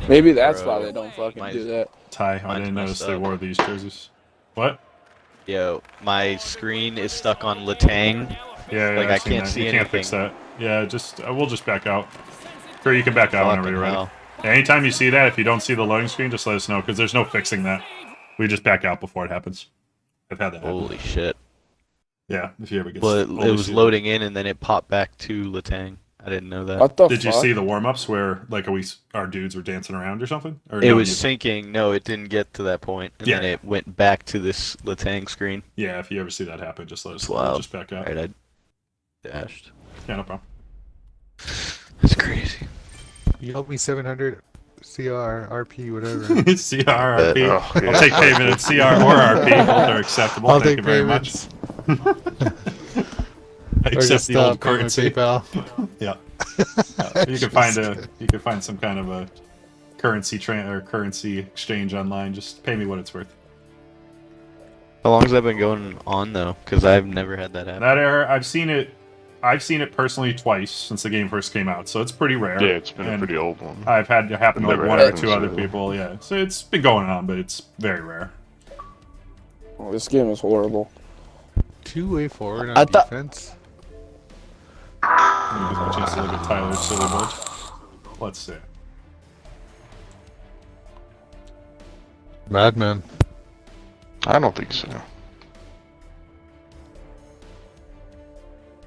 Maybe that's why Bro, they don't fucking mine's do that. Ty, I mine's didn't notice messed they up. wore these jerseys. What? Yo, my screen is stuck on Latang. Yeah, Like I've I seen can't that. You see can't fix anything. that. Yeah, just we'll just back out. Or you can back out whenever Fucking you're ready. hell. Yeah, anytime you see that, if you don't see the loading screen, just let us know because there's no fixing that. We just back out before it happens. I've had that happen. Holy shit. Yeah, if you ever get Well, it only was see the. loading in and then it popped back to Latang. I didn't know that. What the Did you fuck? see the warm ups where like our dudes were dancing around or something? Or It no, was you. syncing. No, it didn't get to that point, and Yeah, then yeah, it went back to this Latang screen. yeah. If you ever see that happen, just let us It's know. We'll wild. just back out. Alright, I dashed. Yeah, no problem. That's crazy. You help me 700 CR, RP, whatever. CRRP. Oh, I'll yeah. take payment in CR or RP. Both are acceptable. I'll Thank take you very much. payments. I Or accept just the old pay with currency. PayPal. Yeah. You can find some kind of a currency exchange online. Just pay me what it's worth. How long has that been going on though? Because I've never had that happen. That error, I've seen it personally twice since the game first came out, so it's pretty rare. Yeah, it's been a And pretty old one. I've had it happen to like Never one or happened two other to- people. Yeah, so it's been going on, but it's very rare. Oh, this game is horrible. Two-way forward I on thought- defense. Let me get a chance to look at Tyler's silly board. Let's see. Madman. I don't think so.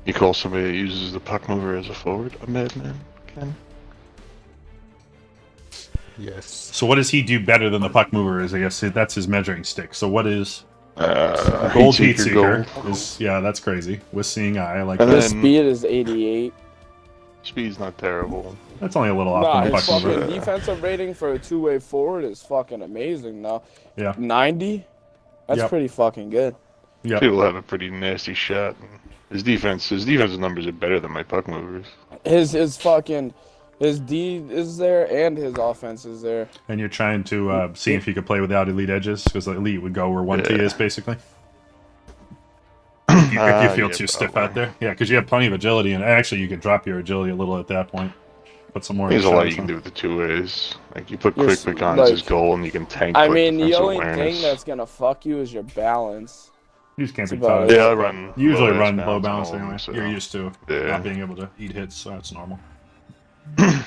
You call somebody that uses the puck mover as a forward a madman, Ken? Yes. So what does he do better than the puck mover? Is I guess that's his measuring stick. So what is gold heat seeker? That's crazy. With seeing eye, I like And that. His then- speed is 88. Speed's not terrible. That's only a little off Nah, than the his puck fucking mover. defensive rating for a two-way forward is fucking amazing now. Yeah. 90? That's Yep. pretty fucking good. Yep. People have a pretty nasty shot. His defensive numbers are better than my puck movers. His D is there and his offense is there. And you're trying to see if you could play without elite edges, because the elite would go where 1T Yeah. is, basically. If you feel Yeah, too stiff probably. out there. Yeah, because you have plenty of agility, and actually you could drop your agility a little at that point. Put some more... There's a lot you shots can on. do with the two ways. Like, you put You're quick pick on as his like- goal, and you can tank I quick mean, the defensive only awareness. thing that's gonna fuck you is your balance. You just can't be That's about taught. it. Yeah, I run... You usually low-ass run low on balance all of them, anyway. so- You're used to Yeah. not being able to eat hits, so that's normal. I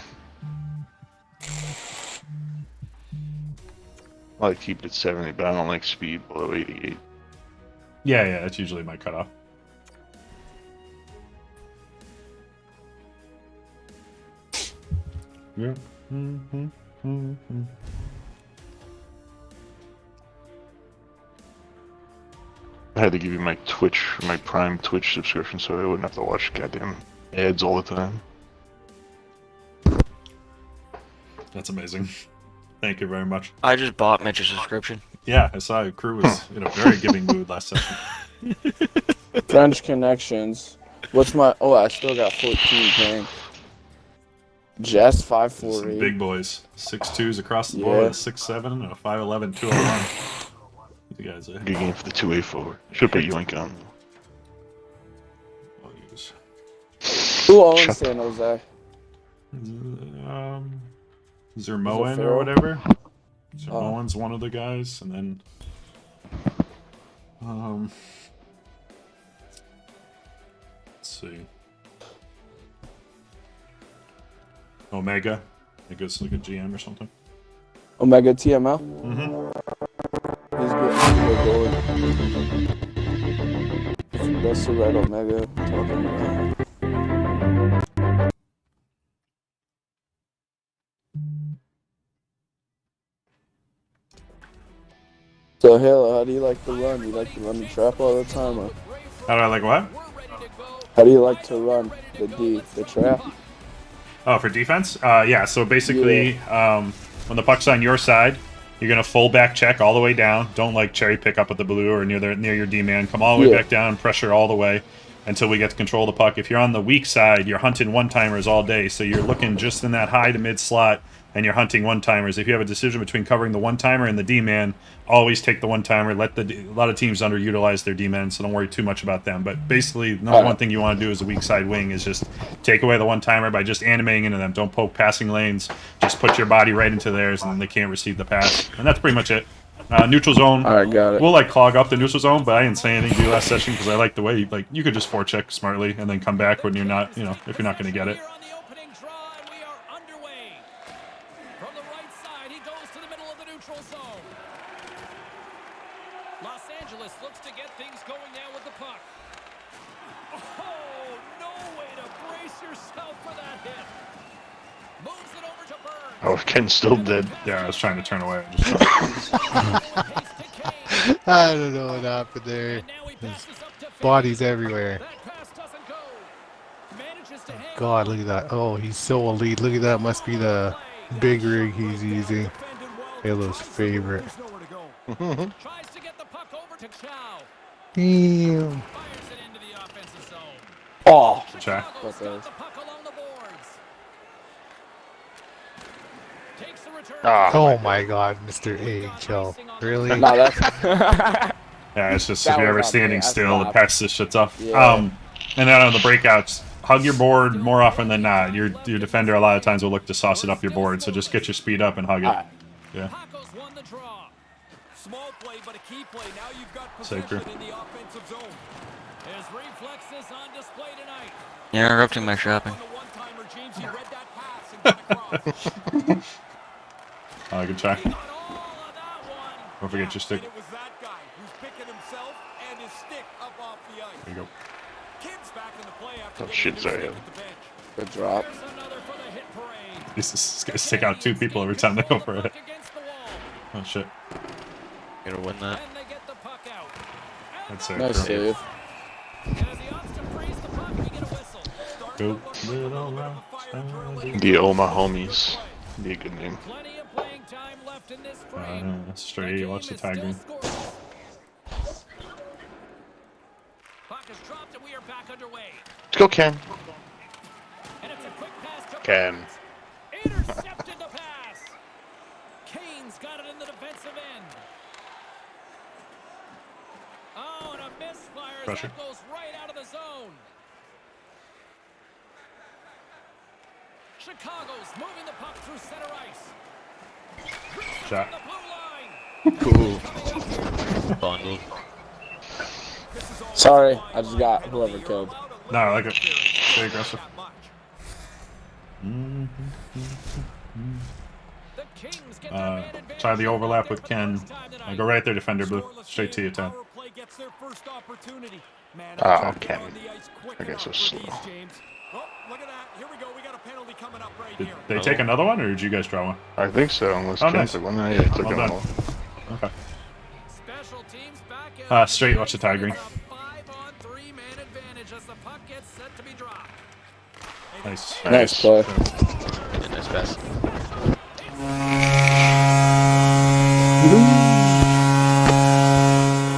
like to keep it at 70, but I don't like speed below 88. Yeah, that's usually my cutoff. Yeah. I had to give you my Prime Twitch subscription so I wouldn't have to watch goddamn ads all the time. That's amazing. Thank you very much. I just bought Mitch's subscription. Yeah, I saw your crew was in a very giving mood last session. French connections. What's my... Oh, I still got 14 paying. Jess Some 548. big boys. 6'2s across the board, Yeah. a 6'7", and a 5'11", 201. You guys are... Good game for the 2-way forward. Should put Yoink on. I'll use. Who owns Shut San Jose? Zermoen or Farrell? whatever. Zermoen's one of the guys, and then... let's see. Omega. I think it's like a GM or something. Omega TML? Mm-hmm. He's good. That's the right Omega I'm talking about. So, Halo, how do you like to run? You like to run the trap all the time, or How do I like what? how do you like to run the trap? Oh, for defense? Yeah, so basically, when the puck's on your side, you're going to full back check all the way down. Don't, like, cherry pick up at the blue or near your D-man. Come all the way Yeah. back down, pressure all the way until we get to control the puck. If you're on the weak side, you're hunting one-timers all day, so you're looking just in that high to mid slot and you're hunting one-timers, if you have a decision between covering the one-timer and the D-man, always take the one-timer. Let a lot of teams underutilize their D-men, so don't worry too much about them. But basically, the number one thing you want to do as a weak side wing is just take away the one-timer by just animating into them. Don't poke passing lanes. Just put your body right into theirs, and then they can't receive the pass. And that's pretty much it. Neutral zone. All right, got it. We'll like clog up the neutral zone, but I didn't say anything to you last session because I like the way you could just forecheck smartly and then come back when you're not, if you're not going to get it. From the right side, he goes to the middle of the neutral zone. Los Angeles looks to get things going now with the puck. Oh, no way to brace yourself for that hit. Moves it over to Burns. Oh, Ken's still dead. Yeah, I was trying to turn away. I don't know what happened there. His body's everywhere. God, look at that. Oh, he's so elite. Look at that. Must be the big rig he's using. Halo's favorite. Tries to get the puck over to Chow. Damn. Fires it into the offensive zone. Oh, Check. Chicago's got the puck along the boards. Takes the return. Oh my God, Mr. AHL. Really? no, that's. Yeah, it's just That if you're was ever not standing me. That's still, the not- patch this shit's up. Yeah. And then on the breakouts, hug your board more often than not. Your defender a lot of times will look to sauce it up your board, so just get your speed up and hug it. Alright. Yeah. Paco's won the draw. Small play, but a key play. Now you've got Saker. possession in the offensive zone. His reflexes on display tonight. You're interrupting my shopping. On the one-timer, James, he read that pass and got across. Good try. He got all of that one. Don't forget your stick. And it was that guy who's picking himself and his stick up off the ice. There you go. Kid's back in the play after Oh, getting shit, a new sorry. stick at the bench. Good drop. There's another for the hit parade. These guys stick out two people every time they go for a hit. Against the wall. Oh shit. Gonna win that. And they get the puck out. And That's the it. Nice save. And as he opts to freeze the puck, we get a whistle. Go little The Oma Homies. Be a good name. Plenty of playing time left in this frame. Straight. Watch the tag ring. Puck is dropped and we are back underway. Let's go, Ken. And it's a quick pass to Ken. Burns. Intercepted the pass. Kane's got it in the defensive end. Oh, and a misfire. Pressure. That goes right out of the zone. Chicago's moving the puck through center ice. Shot. The blue line. Cool. Bundled. Sorry, I just got whoever killed. No, I like it. Very aggressive. The Kings get their man advantage. Try the overlap with Ken. First time tonight. Go right there, defender blue. Straight to you, Ted. Power play gets their first opportunity. Man, Oh, Ken. Ken. On the ice quick I guess enough so for these, slow. James. Oh, look at that. Here we go. We got a penalty coming up right Did here. they take another one, or did you guys draw one? I think so, unless Oh, Ken nice. took one. Yeah, he took Well one. done. Okay. Special teams back in. Straight, watch the tag ring. It's a 5-on-3 man advantage as the puck gets set to be dropped. Nice. Nice play. Nice pass.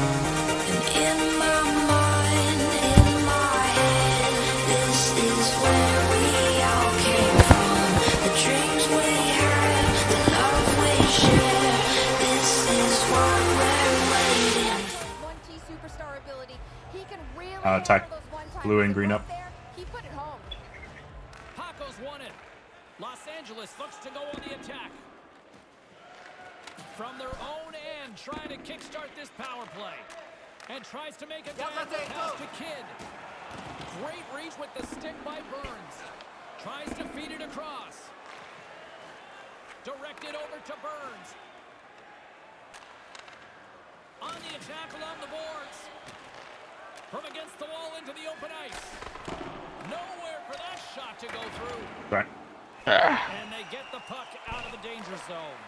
In my mind, in my head, this is where we all came from. The dreams we had, the love we share. This is what we're waiting for. 1T superstar ability. He can really Attack. handle those one-timers. Blue and green Right up. there, he put it home. Paco's won it. Los Angeles looks to go on the attack. From their own end, trying to kickstart this power play. And tries to make a diagonal pass to Kidd. Great reach with the stick by Burns. Tries to feed it across. Directed over to Burns. On the attack along the boards. From against the wall into the open ice. Nowhere for that shot to go through. Right. And they get the puck out of the danger zone.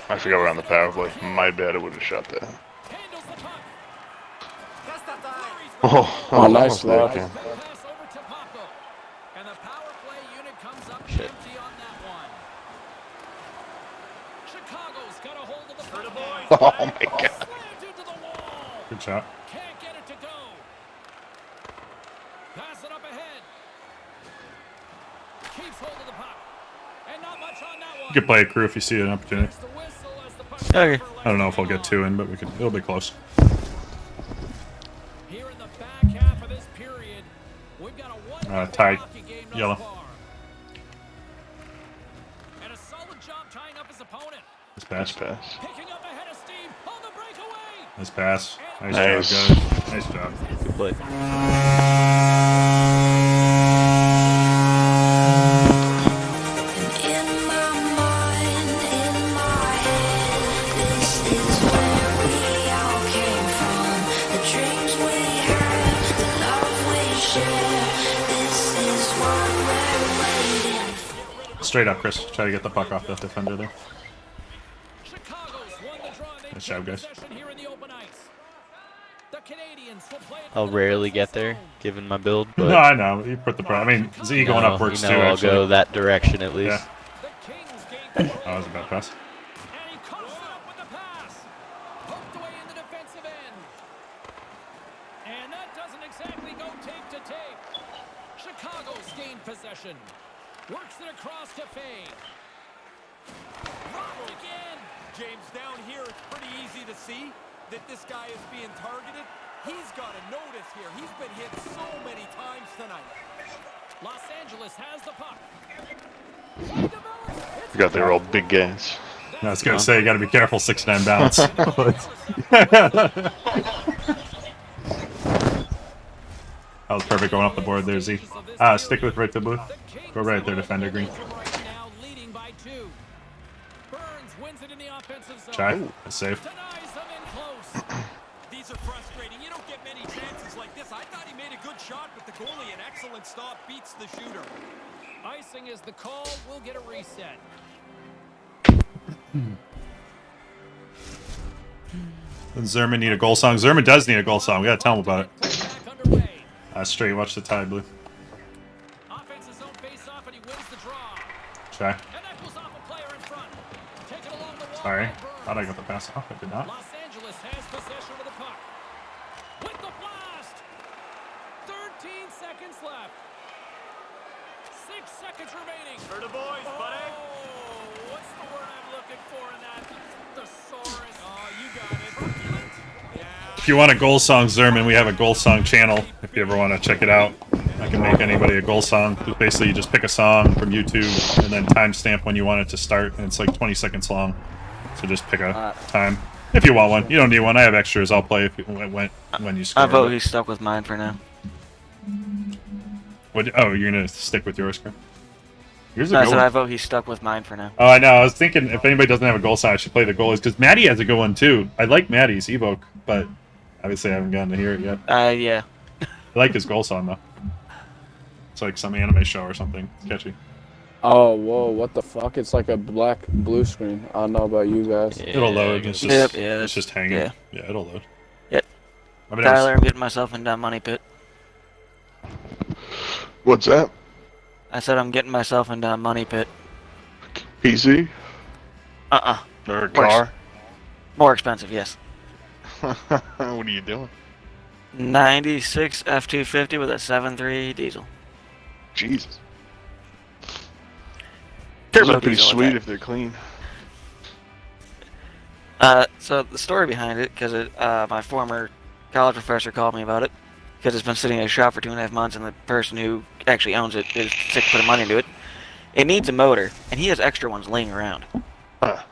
I forgot we're on the power play. My bad, I would have shot that. Handles the puck. Oh, nice almost there, look. Ken. Pass over to Paco. And the power play unit comes up Shit. empty on that one. Chicago's got a hold of the puck. Oh my god. Slammed into the wall. Good shot. Can't get it to go. Pass it up ahead. Keeps hold of the puck. And not much on You could play a crew if you see an opportunity. The whistle as the puck Okay. I don't know if we'll get 2 in, but we could. It'll be close. here in the back half of this period. We've got a one Tied. hockey game thus Yellow. far. And a solid job tying up his opponent. Nice pass. Pass. Picking up ahead of steam on the breakaway. Nice pass. Nice, Nice. job, guys. Nice job. Good play. In my mind, in my head, this is where we all came from. The dreams we had, the love we share. This is what we're waiting for. Straight up, Chris. Try to get the puck off the defender there. Chicago's won the draw. They Nice job, take guys. possession here in the open ice. The Canadians will play it I'll from the rarely defensive get there, zone. given my build, No, but I know. You put the pressure. I mean, Z going up works you too, know I'll actually. go that direction at least. Yeah. The Kings gain Oh, control. that was a bad pass. And he coughs it up with the pass. Poked away in the defensive end. And that doesn't exactly go tape to tape. Chicago's gained possession. Works it across to Fay. Robbed again. James, down here, it's pretty easy to see that this guy is being targeted. He's got to notice here. He's been hit so many times tonight. Los Angeles has the puck. We got there all big guys. I was going to say, you got to be careful, 6'9" bounce. That was perfect going up the board there, Z. Stick with right to blue. Go right there, defender green. Now leading by 2. Burns wins it in the offensive zone. Shy. That's safe. Denies them in close. These are frustrating. You don't get many chances like this. I thought he made a good shot, but the goalie, an excellent stop, beats the shooter. Icing is the call. We'll get a reset. Does Zerman need a goal song? Zerman does need a goal song. We got to tell him about it. Back underway. Straight, watch the tide, blue. Offensive zone face off, and he wins the draw. Shy. And that goes off a player in front. Taken along the wall. Sorry. by Burns. Thought I got the pass off. I did not. Los Angeles has possession of the puck. With the blast. 13 seconds left. 6 seconds remaining. For the boys, buddy. Oh, what's the word I'm looking for in that? Thesaurus. Oh, you got it. Truculent. Yeah. If you want a goal song, Zerman, we have a goal song channel. If you ever want to check it out, I can make anybody a goal song. Basically, you just pick a song from YouTube and then timestamp when you want it to start, and it's like 20 seconds long. So just pick a time if you want one. You don't need one. I have extras. I'll play if you, when you score. I vote he's stuck with mine for now. What? Oh, you're gonna stick with yours, Chris? Yours is a I good said one. I vote he's stuck with mine for now. Oh, I know. I was thinking if anybody doesn't have a goal song, I should play the goalies because Maddie has a good one too. I like Maddie's Evoke, but obviously I haven't gotten to hear it yet. Yeah. I like his goal song though. It's like some anime show or something. It's catchy. Oh, whoa, what the fuck? It's like a black blue screen. I don't know about you guys. It'll load. It's just, Yep, yeah, it's just hanging. yeah. Yeah, it'll load. Yep. I mean, I was- Tyler, I'm getting myself into that money pit. What's that? I said I'm getting myself into a money pit. PC? Uh-uh. Or a Worse. car? More expensive, yes. What are you doing? 96 F250 with a 7.3 diesel. Jesus. Those Turbo are pretty diesel, in sweet fact. if they're clean. So the story behind it, because my former college professor called me about it, because it's been sitting in a shop for 2.5 months, and the person who actually owns it is sick of putting money into it. It needs a motor, and he has extra ones laying around. Huh.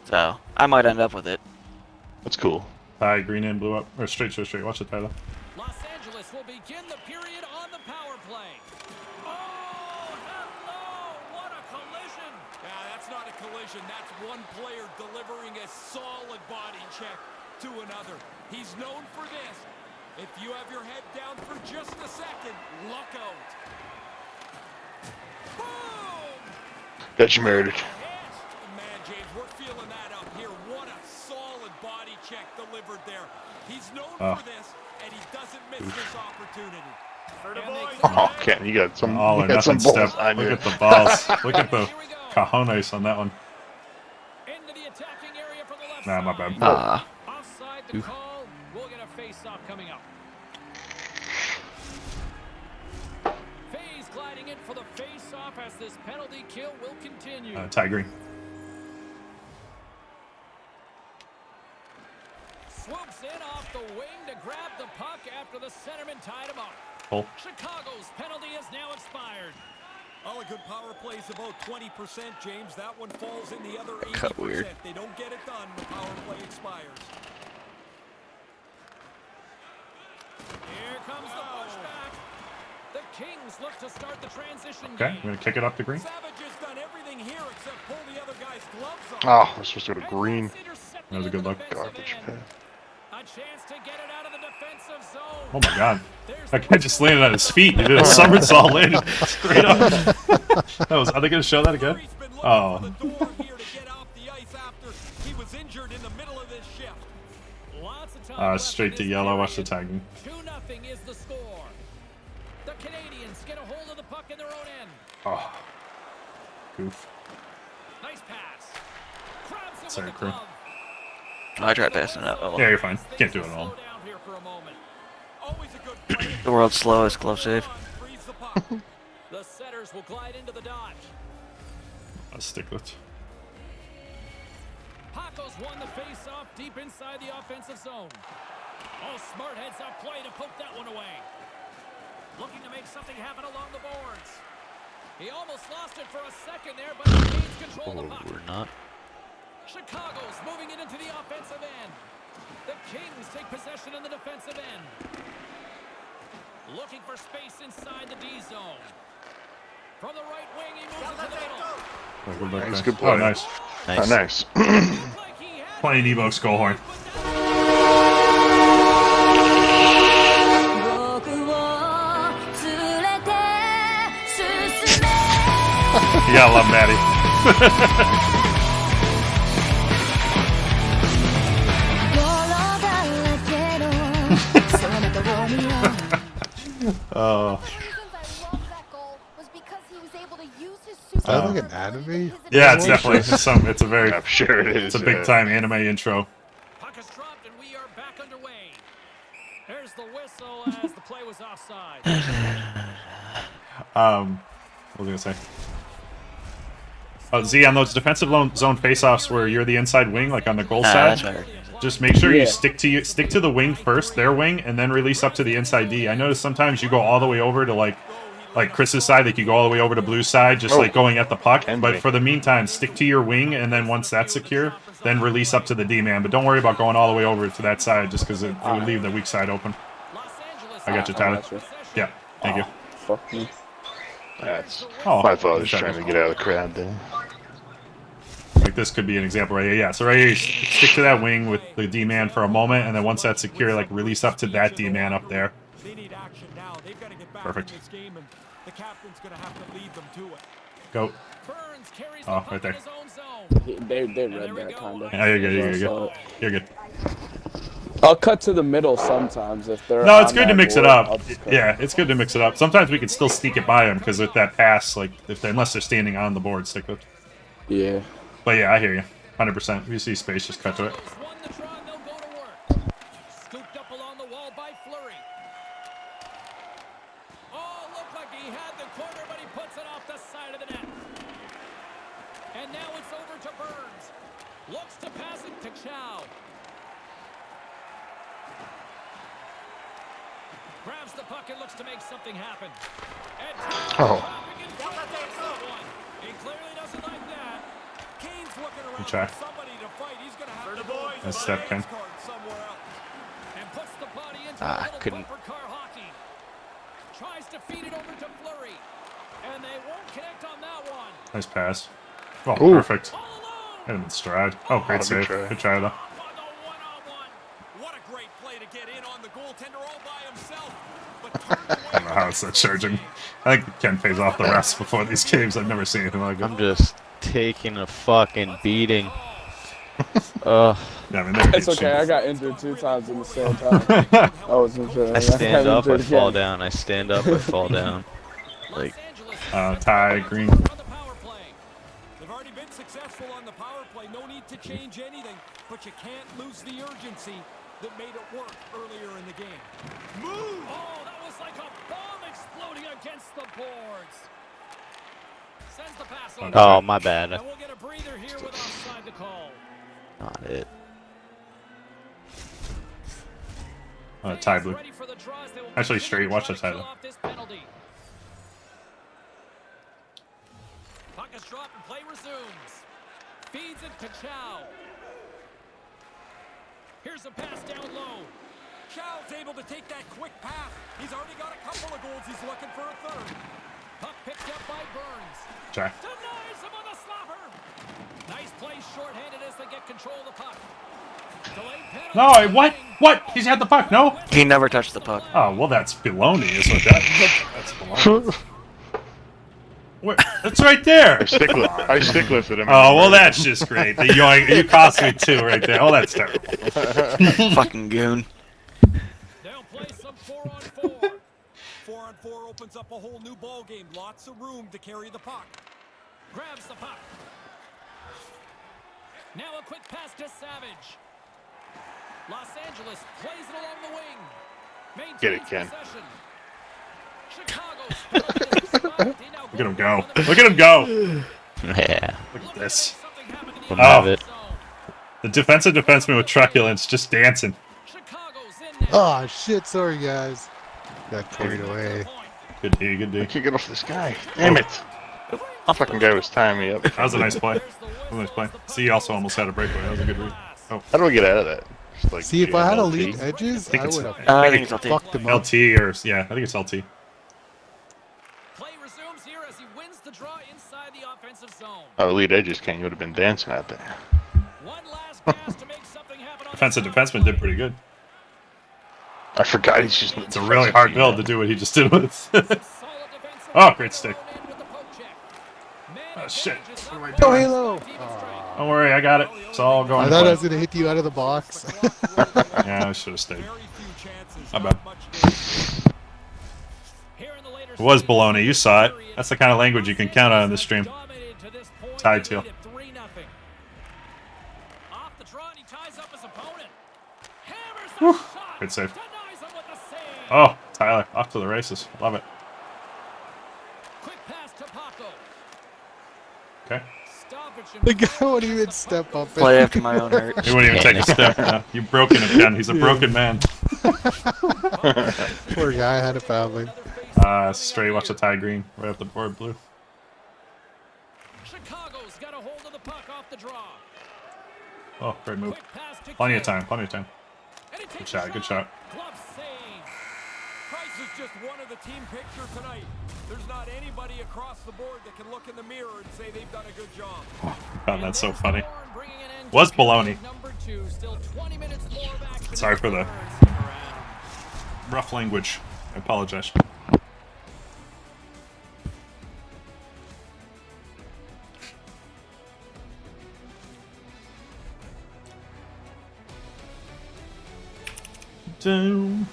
So I might end up with it. That's cool. Tie, green in, blue up. Or straight. Watch it, Tyler. Los Angeles will begin the period on the power play. Oh, hello! What a collision! Yeah, that's not a collision. That's one player delivering a solid body check to another. He's known for this. If you have your head down for just a second, look out. Boom! Got you murdered. Man, James, we're feeling that up here. What a solid body check delivered there. He's known for this, and he doesn't miss this opportunity. For the boys. Oh, Ken, you got some, All you or got some nothing balls step. on Look you. at the balls. Look at the cojones on that one. Into the attacking area from the left Nah, my side. bad. Offside the call. We'll get a face-off coming up. Faye's gliding in for the face-off as this penalty kill will continue. Tie green. in off the wing to grab the puck after the centerman tied him up. Pull. Chicago's penalty has now expired. All a good power play is about 20%, James. That one falls in the other 80%. Cut weird. They don't get it done. The power play expires. Here comes the pushback. The Kings look to start the transition Okay, game. I'm gonna kick it up to green. Savage has done everything here except pull the other guy's gloves off. Oh, I was supposed to go to green. That was a good look. Garbage pass. A chance to get it out of the defensive zone. Oh my god. That guy just landed on his feet. He did a somersault landed straight up. That was, are they going to show that again? Oh. Straight to yellow. Watch the tagging. 2-0 is the score. The Canadians get a hold of the puck in their own end. Oh. Goof. Nice pass. Grabs it Sorry, with the crew. glove. I tried passing it up. Oh, Yeah, you're fine. Can't do it all. Slow down here for a moment. the world's slowest glove save. The setters will glide into the dodge. I'll stick with it. Paco's won the face-off deep inside the offensive zone. Oh, smart heads-up play to poke that one away. Looking to make something happen along the boards. He almost lost it for a second there, but he gains control of the puck. We're not. Chicago's moving it into the offensive end. The Kings take possession in the defensive end. Looking for space inside the D zone. From the right wing, he moves it to the middle. Oh, good look Nice, there. good play. Oh, nice. Oh, nice. Like he had Playing Evo's goal horn. You gotta love Maddie. Oh. One of the reasons I love that goal was because he was able to use his super Is that like an anime? Yeah, it's definitely some. It's a very. I'm sure it is. It's a big time anime intro. puck is dropped and we are back underway. There's the whistle as the play was offside. What was I gonna say? Oh, Z, on those defensive zone faceoffs where you're the inside wing, like on the goal That's side, better. just make sure Yeah. you stick to the wing first, their wing, and then release up to the inside D. I notice sometimes you go all the way over to like Chris's side, like you go all the way over to Blue's side, just like going at the puck. Can But be. for the meantime, stick to your wing, and then once that's secure, then release up to the D man. But don't worry about going all the way over to that side, just because it would leave the weak side open. Los Angeles. I got you, Tyler. gotcha. Yeah, thank you. Fuck me. That's Oh, my fault. I was trying to get out of the crowd there. Like this could be an example right here. Yeah, so right here, you stick to that wing with the D-man for a moment, and then once that's secure, like release up to that D-man up there. They need action now. They've got to get back Perfect. in this game, and the captain's going to have to lead them to it. Go. Burns carries Oh, the puck right there. in his own zone. They read there we that go. kind of. Yeah, you're good, you're good. You're good. I'll cut to the middle sometimes if they're. No, it's on good to that mix it board, up. I'll just cut. Yeah, it's good to mix it up. Sometimes we can still sneak it by them, because with that pass, like, unless they're standing on the board, stick with. Yeah. But yeah, I hear you. 100%. If you see space, just cut to it. Won the draw and they'll go to work. Scooped up along the wall by Fleury. Oh, looked like he had the corner, but he puts it off the side of the net. And now it's over to Burns. Looks to pass it to Chow. Grabs the puck and looks to make something happen. And Oh. traffic in front of one. He clearly doesn't like that. Kane's looking around try. for somebody to fight. He's going to have to go Nice step, Ken. card somewhere else. And puts the body into Ah, a little couldn't. bumper car hockey. Tries to feed it over to Fleury. And they won't connect on that one. Nice pass. Oh, Ooh. perfect. All alone. Hit him in stride. Oh, great good save. try. Good try, though. On the one-on-one. What a great play to get in on the goaltender all by himself. But I don't know how it's that charging. I think Ken pays off the refs before these games. I've never seen anything like it. I'm just taking a fucking beating. Ugh. Yeah, I mean, they're It's deep okay. I shit. got injured 2 times in the same time. I wasn't sure. I stand up, I injured fall again. down. I stand up, I fall down. Like, Ty, Green. On the power play. they've already been successful on the power play. No need to change anything. But you can't lose the urgency that made it work earlier in the game. Move! Oh, that was like a bomb exploding against the boards. Sends the pass over. oh, my bad. And we'll get a breather here with offside to call. Not it. Tie blue. Actually, straight. Watch the tie though. Puck is dropped and play resumes. Feeds it to Chow. Here's a pass down low. Chow's able to take that quick pass. He's already got a couple of goals. He's looking for a third. Puck picked up by Burns. Check. Denies him on the slapper. Nice play shorthanded as they get control of the puck. Delayed penalty. No, what? What? He's had the puck. No. He never touched the puck. Oh well, that's baloney. Is what that? That's baloney. Where? That's right there. I stick lifted him. Oh well, that's just great. The yoink, you cost me 2 right there. Oh, that's terrible. Fucking goon. They'll play some 4-on-4. 4-on-4 opens up a whole new ball game. Lots of room to carry the puck. Grabs the puck. Now a quick pass to Savage. Los Angeles plays it along the wing. Maintains Get it, Ken. possession. Chicago. Look at him go. Look at him go. Yeah. Look at this. We'll have Oh, it. the defensive defenseman with truculence just dancing. Chicago's in there. Oh shit! Sorry guys. Got carried away. Good D, good I D. can't get off this guy. Damn it. Fucking guy was tying me up. That was a nice play. That was a nice play. C also almost had a breakaway. That was a good read. Oh, How do I get out of that? Just like, See, if I had LT? elite edges, think I it's- would have I think it's LT. fucked him up. LT or yeah, I think it's LT. Play resumes here as he wins the draw inside the offensive zone. Oh, elite edges, Ken. You would have been dancing out there. One last pass to make something happen on Defensive the defenseman did pretty good. I forgot he's just. It's a really hard build to do what he just did with. solid defensive Oh, great stick. zone in with the poke check. Man Oh shit. advantage is What am I up Go doing? Halo! Don't worry, I got it. It's all going I to thought I play. was gonna hit you out of the box. Yeah, I should have stayed. Very few chances. My not bad. much danger. Here in the later It was stages baloney. You of saw it. the period, That's the kind of language you can count on in this stream. dominated to this point. Tied They to. lead it 3-0. Off the draw and he ties up his opponent. Hammers the Whew. shot. Good save. Denies him with the save. Oh, Tyler, off to the races. Love it. Quick pass to Paco. Okay. Stoppage and The guy won't even step up. Play after my own heart. He wouldn't even take a step. No. You've broken him, Ken. He's a broken man. Poor guy had a family. Straight, watch the tie green. Right up the board, blue. Chicago's got a hold of the puck off the draw. Oh, great move. Quick pass to Plenty of Kidd. time, plenty of time. And he Good takes shot, a good shot. Glove save. Price is just one of the team picture tonight. There's not anybody across the board that can look in the mirror and say they've done a good job. Found that so There's funny. Horn bringing an end Was to baloney. number 2. Still 20 minutes more of action. Sorry for the- Stick around. Rough language. I apologize. Doom.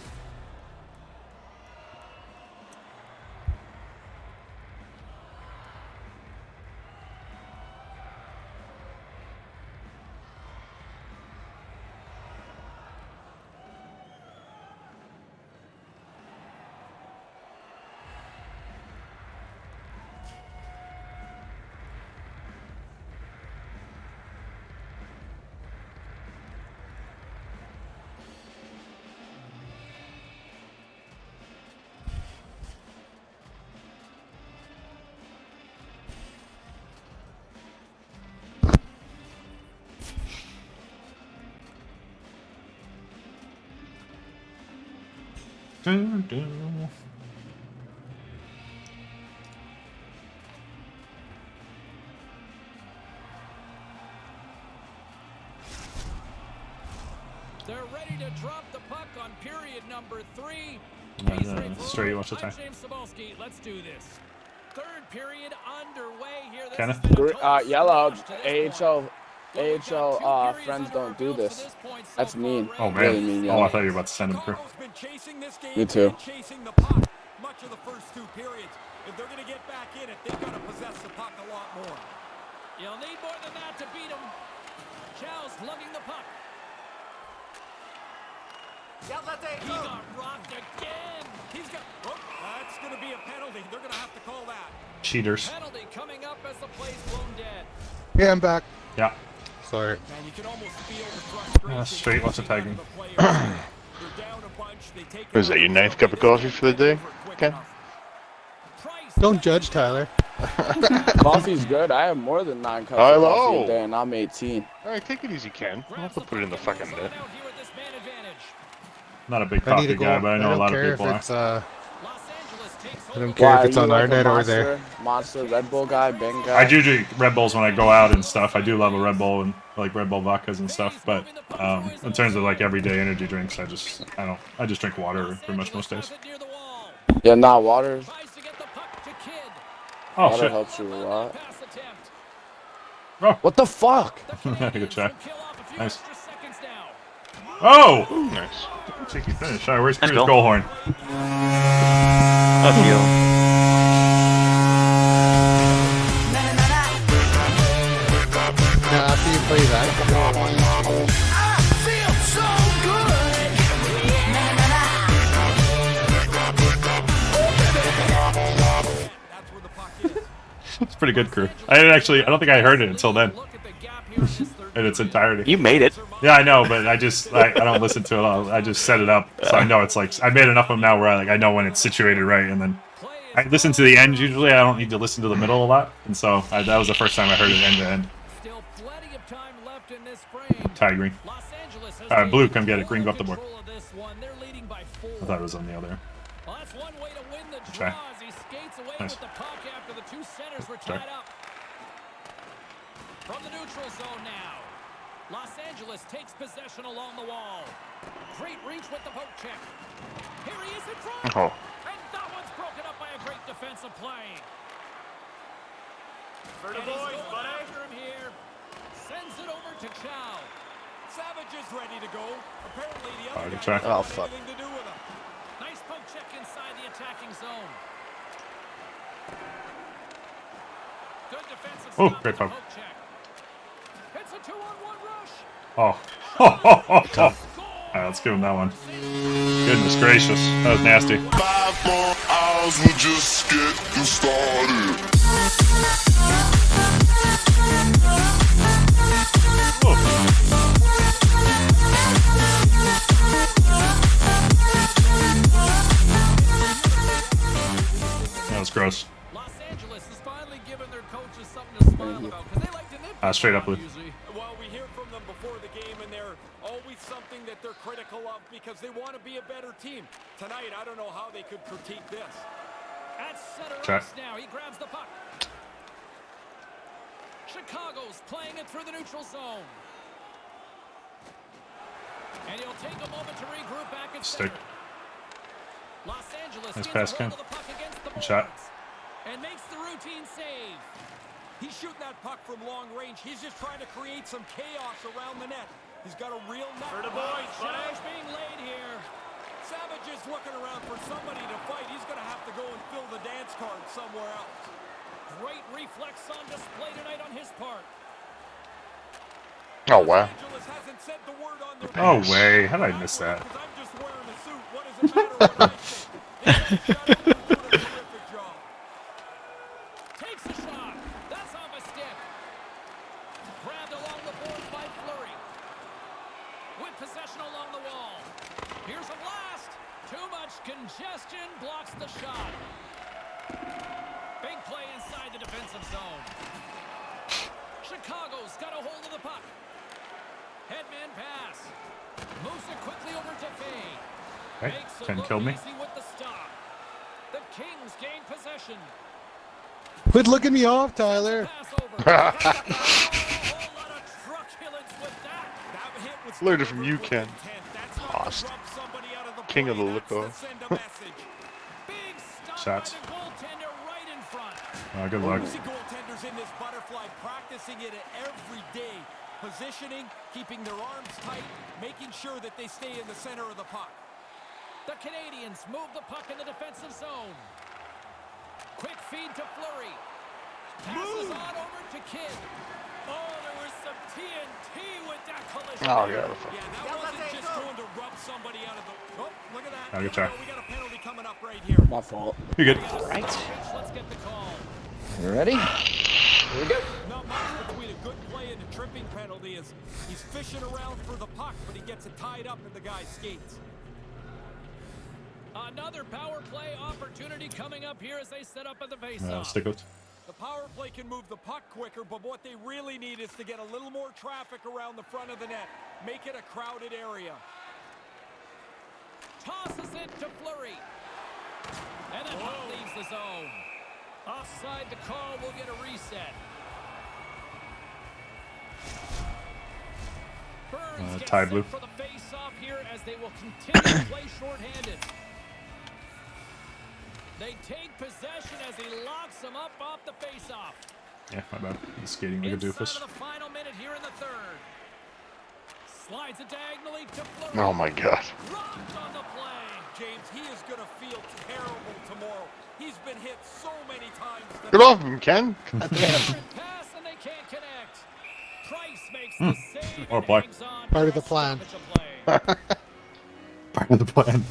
Doom, doom. They're ready to drop the puck on period number 3. Straight, watch the I'm time. James Cebulski. Let's do this. Third period underway here. This Kenneth? has been a total Yellow, slugfest to this point. AHL, Well, we've got 2 AHL periods friends under our don't do belts to this. point so That's far, mean. Ray. Oh, Really man. mean, Oh, I yeah. thought you were about to send him through. Chicago's been chasing this game Me too. and chasing the puck much of the first 2 periods. If they're going to get back in it, they've got to possess the puck a lot more. You'll need more than that to beat him. Chow's lugging the puck. He got rocked again. He's got. Oh, that's going to be a penalty. They're going to have to call that. Cheaters. Penalty coming up as the play's blown dead. Yeah, I'm back. Yeah. Sorry. Man, you can almost feel the frustration. Straight, watch the coming out tagging. of the players. They're down a bunch. What is that, your 9th cup of coffee for the day? Okay. Don't judge, Tyler. Coffee's good. I have more than 9 cups I of coffee know. a day, and I'm 18. Alright, take it easy, Ken. I'll have to put it in the fucking net. Not a big I need coffee to go. guy, but I know a don't lot of care people if are. it's I don't care Why, if it's are on you our like a net or there. Monster Red Bull guy, Bing guy? I do drink Red Bulls when I go out and stuff. I do love a Red Bull and like Red Bull vodkas and stuff. But in terms of like everyday energy drinks, I just drink water pretty much most days. Yeah, not water. Oh Water shit! helps you a lot. Oh. What the fuck? Good try. Nice. Oh! Nice. Cheeky finish. Alright, where's Crew's Let's go. goal horn? Fuck you. Now, after you play that, It's pretty good, Crew. I don't think I heard it until then. In its entirety. You made it. Yeah, I know, but I don't listen to it all. I just set it up, so I know it's like I made enough of them now where I know when it's situated right, and then I listen to the end usually. I don't need to listen to the middle a lot, and so that was the first time I heard it end to end. Tie green. Alright, blue, come get it. Green, go up the board. I thought it was on the other. Try. Nice. Start. From the neutral zone now. Los Angeles takes possession along the wall. Great reach with the poke check. Here he is in front. Oh. And that one's broken up by a great defensive play. For the And he's boys, going buddy. after him here. Sends it over to Chow. Savage is ready to go. Apparently the other good guy try. doesn't Oh, have fuck. anything to do with him. Nice poke check inside the attacking zone. Good defensive Oh, stop great with the poke. poke check. It's a 2-on-1 rush. Oh. Alright, let's give him that one. Goodness gracious. That was nasty. 5 more hours will just get you started. That was gross. Los Angeles has finally given their coaches something to smile about because they like to nitpick Straight up, a lot Lou. usually. Well, we hear from them before the game, and they're always something that they're critical of because they want to be a better team. Tonight, I don't know how they could critique this. At center Check. ice now, he grabs the puck. Chicago's playing it through the neutral zone. And he'll take a moment to regroup back at Stick. center. Los Angeles Nice gets pass, a Ken. hold of the puck against the Good shot. boards and makes the routine save. He's shooting that puck from long range. He's just trying to create some chaos around the net. He's got a real net. For the boys, charge being laid here. Savage is looking around for somebody to fight. He's going to have to go and fill the dance card somewhere else. Great reflex on display tonight on his part. Oh, wow. Angeles hasn't said the word on their No way. How did I miss that? Because I'm just wearing a suit. What does it matter what I think? He's doing a terrific job. Takes a shot. That's off a stick. Grabbed along the boards by Fleury. With possession along the wall. Here's a blast. Too much congestion blocks the shot. Big play inside the defensive zone. Chicago's got a hold of the puck. Headman pass. Moves it quickly over to Fay. Okay, Makes it Ken look killed me. easy with the stop. The Kings gain possession. quit looking me off, Tyler. Pass over. A whole lot of truculence with that. That hit was Learned it from you, Ken. intent. That's not Lost. to rub somebody out of the King of the play. That's look-off. to send a message. Big stop Shots. by the goaltender right in front. Good luck. You see goaltenders in this butterfly practicing it every day. Positioning, keeping their arms tight, making sure that they stay in the center of the puck. The Canadians move the puck in the defensive zone. Quick feed to Fleury. Passes on over to Kidd. Oh, there was some TNT with that collision. Oh, there. yeah. Yeah, that wasn't just going to rub somebody out of the... Oh, look at that. Oh, good Here we try. go. We got a penalty coming up right here. My fault. You're good. Right. Let's get the call. You ready? Here we go. Not much between a good play and a tripping penalty is he's fishing around for the puck, but he gets it tied up in the guy's skates. Another power play opportunity coming up here as they set up at the face-off. Stick with. The power play can move the puck quicker, but what they really need is to get a little more traffic around the front of the net. Make it a crowded area. Tosses it to Fleury. And then puck leaves the zone. Offside the call will get a reset. Burns gets Tide set blue. for the face-off here as they will continue to play shorthanded. They take possession as he locks him up off the face-off. Yeah, my bad. He's skating like a Inside doofus. of the final minute here in the third. Slides it diagonally to Fleury. Oh my god. Rocked on the play. James, he is going to feel terrible tomorrow. He's been hit so many times. Get off him, Ken. God damn. Pass and they can't connect. Price makes the save Or and play. hangs on Part of for the a plan. stoppage of play. Part of the plan.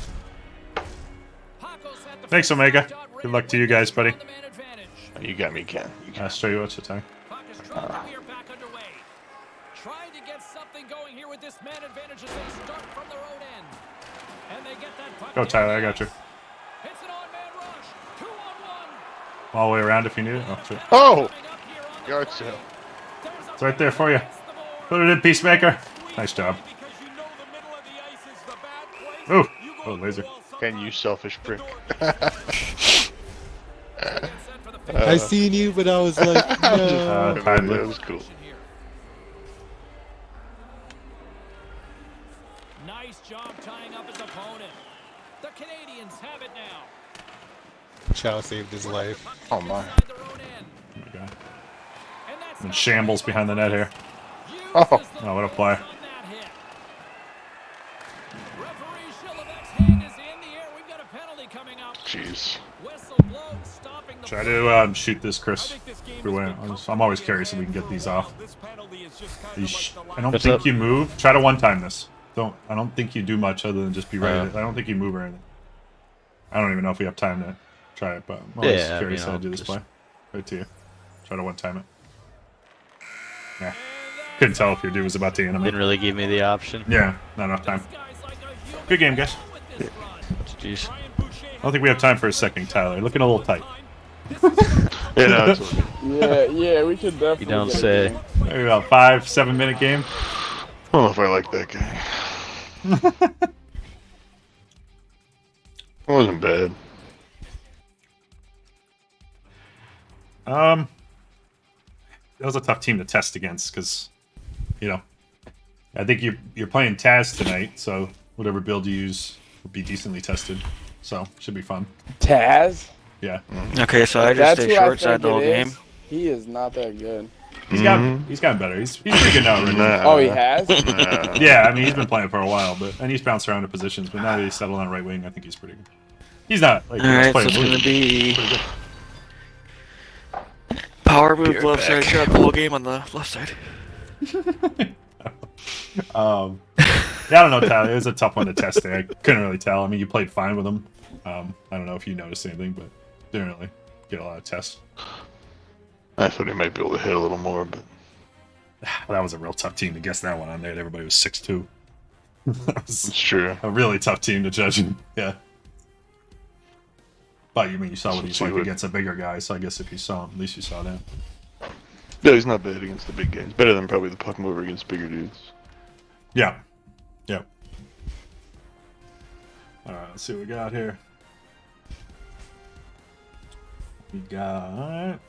Paco's at the Thanks, Omega. Good luck to you guys, buddy. on the man advantage. You got me, Ken. You got Show you what's the time. Puck is dropped and we are back underway. Trying to get something going here with this man advantage as they start from their own end. And they get that puck. Go, down Tyler. I the got you. ice. It's an on-man rush. 2-on-1. All the way around if you need it. Oh, shit. Oh! Coming up here on the Yard play. sale. There's a It's right there for you. against the board. Put it in, Peacemaker. Nice job. Because you know the middle of the ice is the bad place. Ooh. You go Oh, to the laser. wall Ken, sometimes. you selfish prick. I seen you, but I was like, no. Tide That blue. was cool. Nice job tying up his opponent. The Canadians have it now. Chow saved his life. Oh my. Inside their own end. Oh my God. And that's I'm in not shambles behind the net here. uses Oh. the Oh, what a play. on that hit. Referee Shilevek's hand is in the air. We've got a penalty coming up. Jeez. Whistle blows, stopping the Try play. to shoot this, I Chris. think this game If we has win. been I'm always comfortably curious if in we can get hand these for a off. while. This penalty is just kind of Yeesh. like the I don't What's think up? you move. Try to one-time this. I don't think you do much other than just be ready. I don't think you move or anything. I don't even know if we have time to try it, but I'm always Yeah, curious you how know, to do this just- play. Right to you. Try to one-time it. Yeah. Couldn't tell if your dude was about to animate. Didn't really give me the option. Yeah, not enough time. This guy's like a human Good game, guys. with this run. Jeez. Brian Boucher I don't think we have time for a second, Tyler. Looking a little tight. Yeah, no, it's okay. Yeah, we could definitely. You don't get a say. game. Maybe about 5-7 minute game. I don't know if I like that guy. It wasn't bad. That was a tough team to test against because, I think you're playing Taz tonight, so whatever build you use will be decently tested. So should be fun. Taz. Yeah, Okay, so I just That's stay who I short side think the whole it game. is. He is not that good. he's gotten better. He's pretty good now already. Nah. Oh, he has. Nah. Yeah, I mean he's been playing for a while, and he's bounced around to positions. But now that he's settled on right wing, I think he's pretty good. He's not like Alright, so playing it's gonna blue. be Pretty good. power move left side shot the whole game on the left side. Yeah, I don't know, Tyler. It was a tough one to test there. I couldn't really tell. I mean, you played fine with him. I don't know if you noticed anything, but didn't really get a lot of tests. I thought he might be able to hit a little more, but That was a real tough team to guess that one on there. Everybody was 6'2". That was it's true. a really tough team to judge him. Yeah. But you saw what he's See like what- against a bigger guy, so I guess if you saw him, at least you saw that. Yeah, he's not bad against the big guys. Better than probably the puck mover against bigger dudes. Yeah. Yeah. Alright, let's see what we got here. We got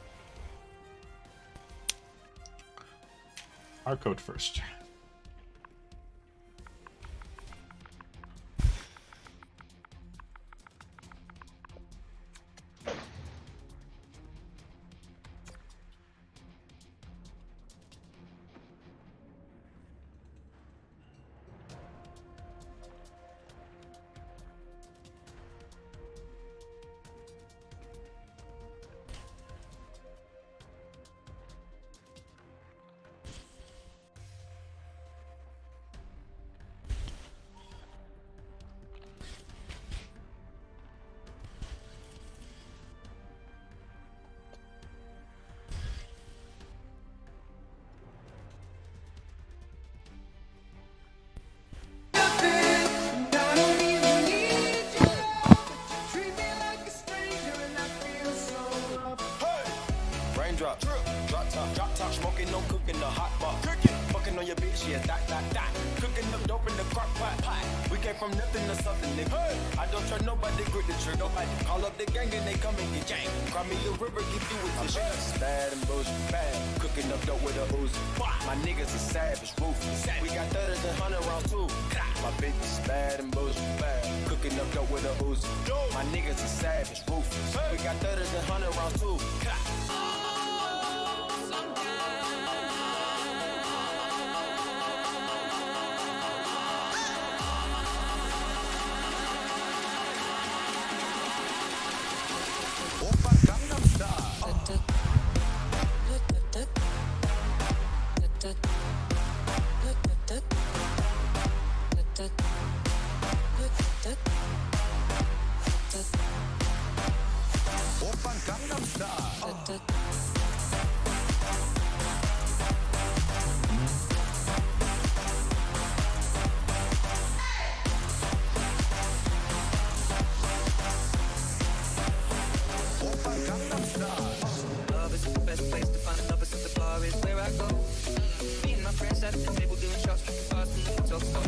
our code first. came from nothing to something, nigga. I don't trust nobody, grip the trigger. Nobody call up the gang and they come and get gang. Cry me a river, give you a tissue. It's bad and bullshit, bad. Cooking up dope with a Uzi. My niggas are savage, ruthless. We got 30s and 100 rounds too. My bitch is bad and bullshit, bad. Cooking up dope with a Uzi. My niggas are savage, ruthless. We got 30s and 100 rounds too. Love is the best place to find love, is at the bar is where I go. Me and my friends at the table doing shots, drinking fast in the hotel store.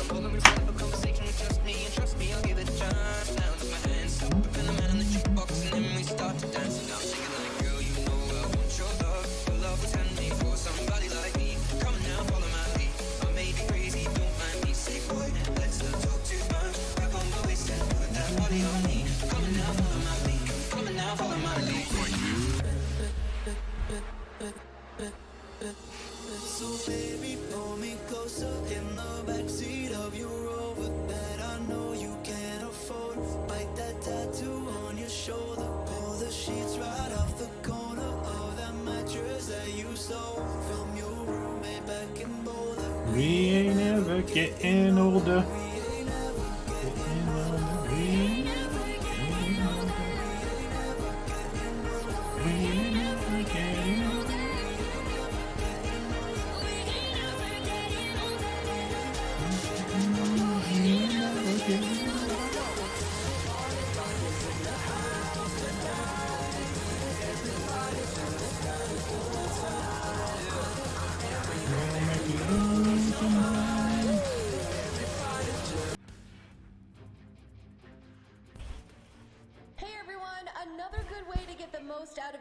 Come over and set up a conversation with just me, and trust me, I'll give it a chance. Now take my hands up, and the man on the jukebox, and then we start to dance. And I'm singing like, girl, you know I want your love. Your love was handmade for somebody like me. Come on now, follow my lead. I may be crazy, don't mind me. Say, boy, let's not talk too much. Grab on my waist and put that body on me. Come on now, follow my lead. Come on now, follow my lead. So baby, pull me closer in the backseat of your Rover that I know you can't afford. Bite that tattoo on your shoulder. Pull the sheets right off the corner of that mattress that you stole from your roommate back in Boulder. We ain't ever getting older.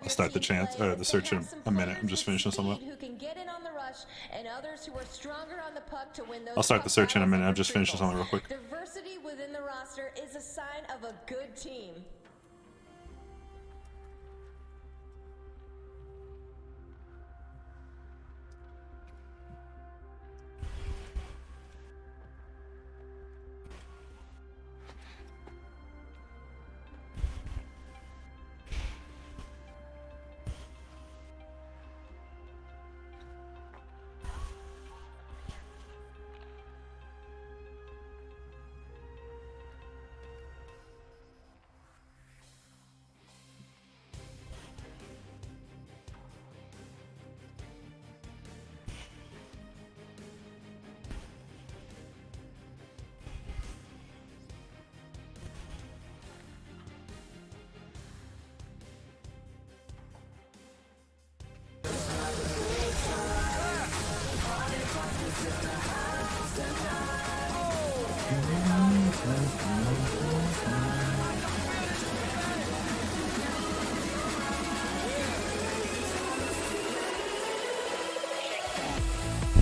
I'll start the chance or the search in a minute. I'm just finishing something up. I'll start the search in a minute. I'm just finishing something real quick. Diversity within the roster is a sign of a good team.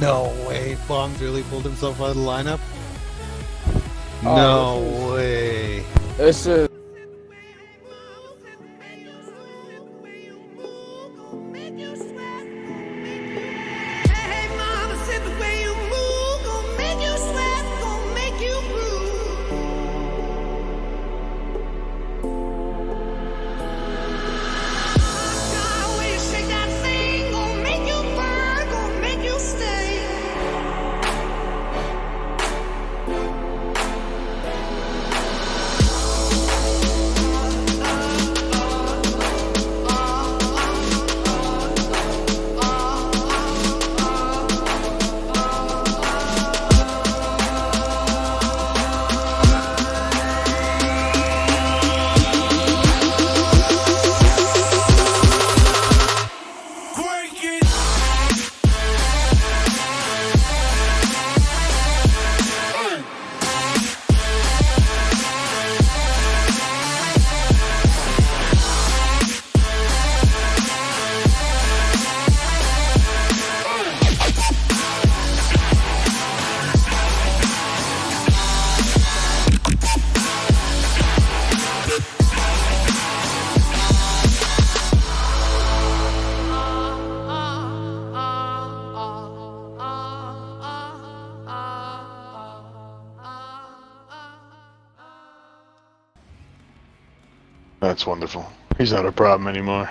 No way. Bombs really pulled himself out of the lineup? Oh, No way. This is. Stay. That's wonderful. He's not a problem anymore.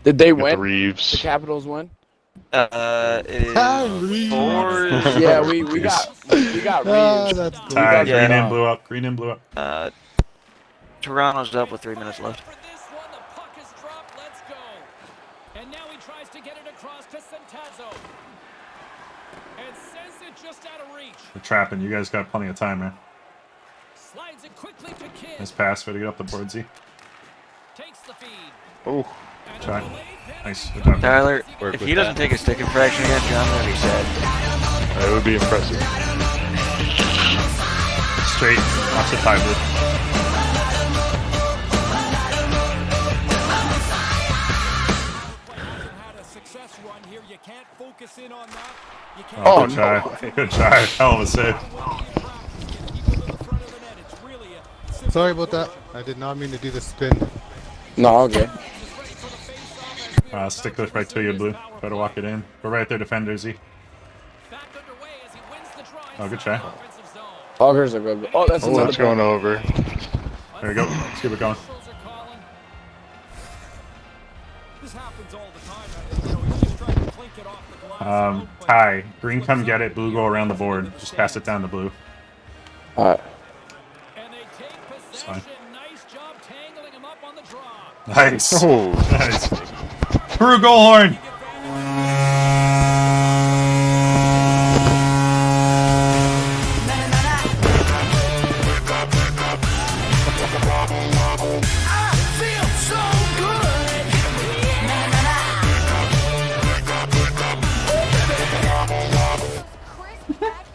Did they Got win? the Reeves. The Capitals win? It is 4. Yeah, we got Reeves. That's cool. Tie. Yeah. Green in, blue up. Green in, blue up. Toronto's up with 3 minutes left. For this one, the puck is dropped. Let's go. And now he tries to get it across to Centazzo. And sends it just out of reach. We're trapping. You guys got plenty of time, man. Slides it quickly to Kidd. Nice pass. Way to get up the board, Z. Takes the feed. Oh. Try. Nice. Good job. Tyler, Work if with he doesn't that. take a stick infraction against you, I'm gonna be sad. That would be impressive. Straight. Watch the tie, blue. Oh, good try. Good try. Hell of a save. Sorry about that. I did not mean to do the spin. No, okay. Stick this right to you, blue. Try to walk it in. Go right there, defender, Z. Oh, good try. Augers are good. Oh, that's Oh, another that's going over. There we go. Let's keep it going. Tie. Green, come get it. Blue, go around the board. Just pass it down to blue. Alright. It's fine. Nice job tangling him up on the draw. Nice. Oh. Nice. Crew goal horn.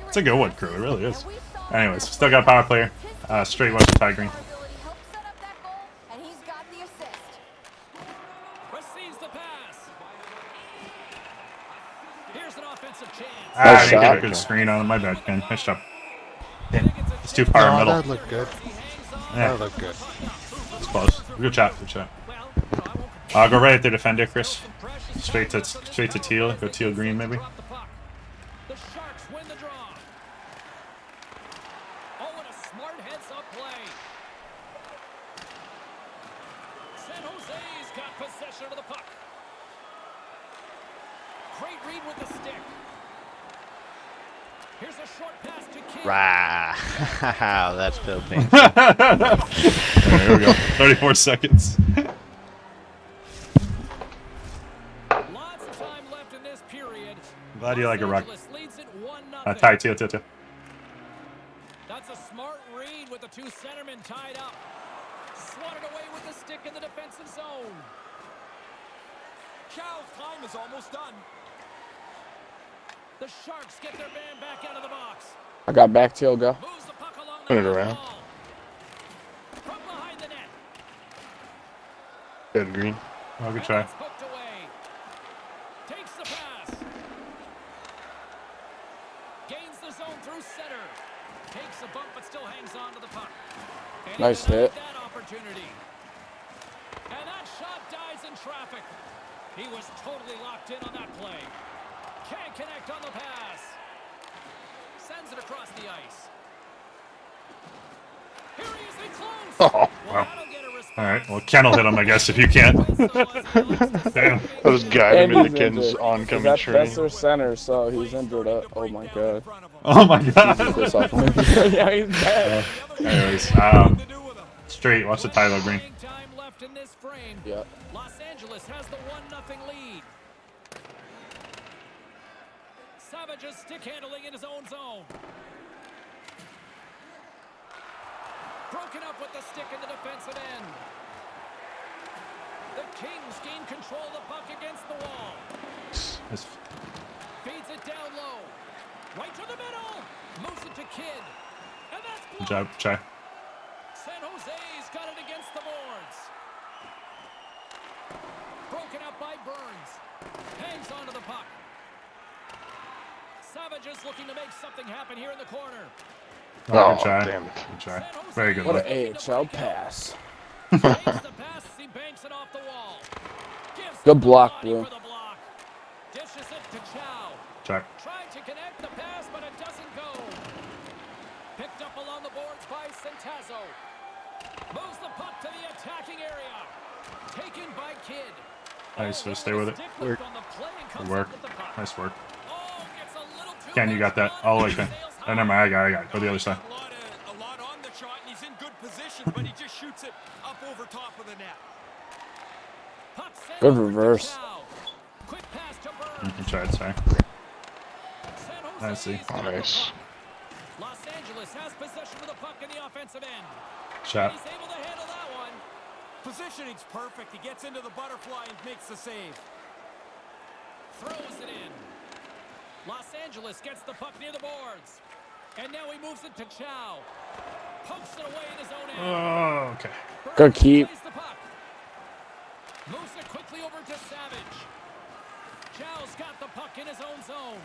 It's a good one, crew. It really is. Anyways, still got a power player. Straight watch the tie, green. Receives the pass. Here's an offensive chance. I didn't get a good screen on it. My bad, Ken. Nice job. It's too far No, middle. that looked good. Yeah. That looked good. It's close. Good shot. Good shot. I'll go right at the defender, Chris. Straight to teal. Go teal green, maybe. The Sharks win the draw. Oh, what a smart heads-up play. San Jose's got possession of the puck. Great read with the stick. Here's a short pass to Kidd. Rah. That's still painful. There we go. 34 seconds. Lots of time left in this period. Glad you like a rock. Leads it 1-0. Tie, teal. That's a smart read with the two centermen tied up. Swatted away with the stick in the defensive zone. Cal's time is almost done. The Sharks get their man back out of the box. I got back tail go. Moves the puck along Turn it the around. wall. From behind the net. Good green. Oh, good try. It's hooked away. Takes the pass. Gains the zone through center. Takes a bump but still hangs on to the puck. And Nice he denied hit. that opportunity. And that shot dies in traffic. He was totally locked in on that play. Can't connect on the pass. Sends it across the ice. Here he is in close. Oh, wow. Alright, well, Ken will hit him, I guess, if you can't. Damn. I was guiding him And into he's Ken's injured. oncoming That's train. their center, so he's injured. Oh my god. Oh my god. Yeah, he's bad. Anyways, straight. Watch the Tyler green. Time left in this frame. Yep. Los Angeles has the 1-0 lead. Savage's stick handling in his own zone. Broken up with the stick in the defensive end. The Kings gain control of the puck against the wall. Feeds it down low. Right to the middle. Moves it to Kidd. And that's Good blocked. job, Chai. San Jose's got it against the boards. Broken up by Burns. Hangs onto the puck. Savage is looking to make something happen here in the corner. Oh, good try. damn it. Good try. Very good. What Look. an AHL pass. Takes the pass as he banks it off the wall. Gives Good him the block, body Blue. for the block. Dishes it to Chow. Check. Tried to connect the pass, but it doesn't go. Picked up along the boards by Centazzo. Moves the puck to the attacking area. Taken by Kidd. Nice, so stay with it. Work. On the play and Good comes work. up with the puck. Nice work. Oh, gets a little too Ken, you got that. All the way, Ken. Oh, never mind. I got it. Go the other side. A lot on the shot, and he's in good position, but he just shoots it up over top of the net. Puck sent Good over to reverse. Chow. Quick pass to You Burns. can try it, sorry. San I Jose's see. got the Nice. puck. Los Angeles has possession of the puck in the offensive end. Shot. He's able to handle that one. Positioning's perfect. He gets into the butterfly and makes the save. Throws it in. Los Angeles gets the puck near the boards. And now he moves it to Chow. Pokes it away in his own end. Oh, okay. Good keep. Plays the puck. Moves it quickly over to Savage. Chow's got the puck in his own zone.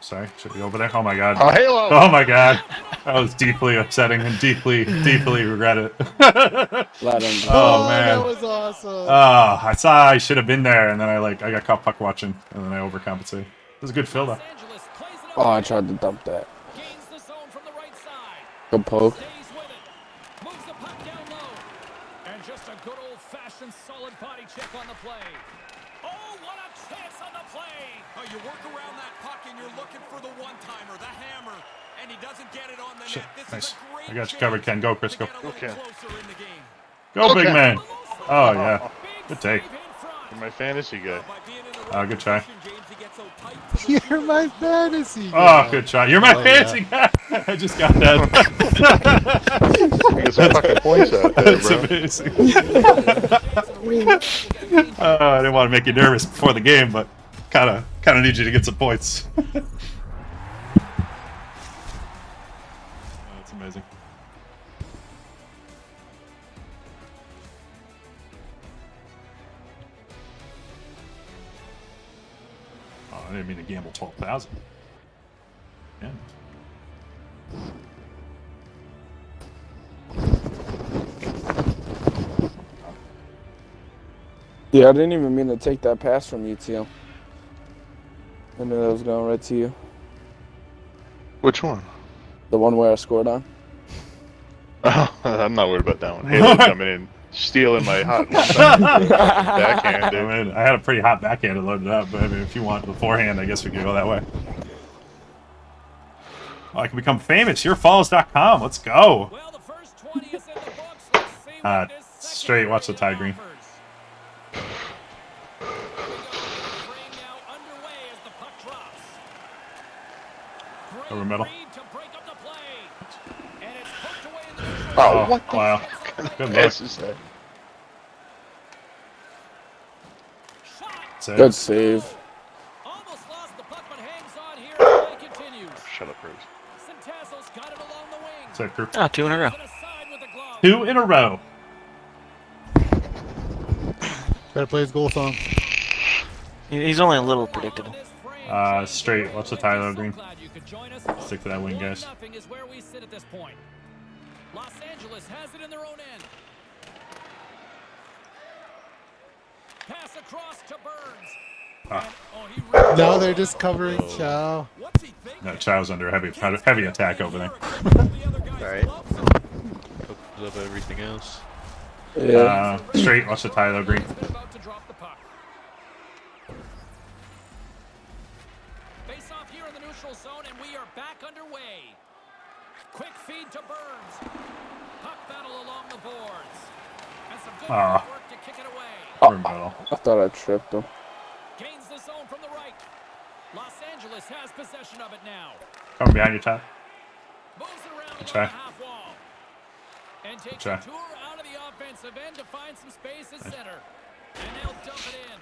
Sorry, should be over there. Oh my god. Oh, halo! Oh my god. That was deeply upsetting and deeply regret it. Let him go. Oh man. That was awesome. Oh, I saw I should have been there, and then I got caught puck watching, and then I overcompensated. It was a good fill though. Los Angeles plays it Oh, away. I tried to dump that. Gains the zone from the right side. Good poke. Stays with it. Moves the puck down low. And just a good old-fashioned solid body check on the play. Oh, what a chance on the play. Oh, you work around that puck and you're looking for the one-timer, the hammer, and he doesn't get it on the Shit, net. This nice. is a great I got you covered, Ken. Go, Chris, go. to get a little Okay. closer in the game. Go, big Okay. man. Oh yeah. Good take. You're my fantasy guy. By being in the right Good try. position, James, he gets so tight to the You're my fantasy. Oh, guy. good shot. You're my Oh, fancy guy. I just got that. You get some fucking points out there, That's bro. amazing. I didn't want to make you nervous before the game, but kind of need you to get some points. That's amazing. Oh, I didn't mean to gamble 12,000. Yeah. Yeah, I didn't even mean to take that pass from you, Teal. I knew that was going right to you. Which one? The one where I scored on. Oh, I'm not worried about that one. Halo coming in, stealing my hot backhand, I dude. mean, I had a pretty hot backhand to load it up, but I mean, if you want beforehand, I guess we could go that way. Oh, I can become famous. YourFalls.com. Let's go. Well, the first 20 is in the books. Let's see what this second Straight. Watch the tie green. offers. Frame now underway as the puck drops. Great Over middle. read to break up the play. And it's poked away in the neutral Oh, zone. what the Wow. fuck? Good Yes, luck. is that? Save. Good save. Almost lost the puck, but hangs on here. The play continues. Shut up, Bruce. Centazzo's got it along the wing. Save, crew. Ah, 2 in a row. To the side with the glove. 2 in a row. Gotta play his goal song. He's only a little predictable. Straight. Watch the tie low green. Glad you could join us. Stick to that wing, guys. 1-0 is where we sit at this point. Los Angeles has it in their own end. Pass across to Burns. Ah. And, oh, he ripped Now it. they're just covering Chow. What's he thinking? No, Chow's under heavy attack over there. Alright. Focus up everything else. Yeah. Straight. Watch the tie low green. They're about to drop the puck. Face off here in the neutral zone, and we are back underway. Quick feed to Burns. Puck battle along the boards. And some good Ah. work to kick it away. We're in middle. I thought I tripped him. Gains the zone from the right. Los Angeles has possession of it now. Coming behind your top. Moves it around Good along try. the half wall. And takes try. a tour out of the offensive end to find some space at center. And they'll dump it in.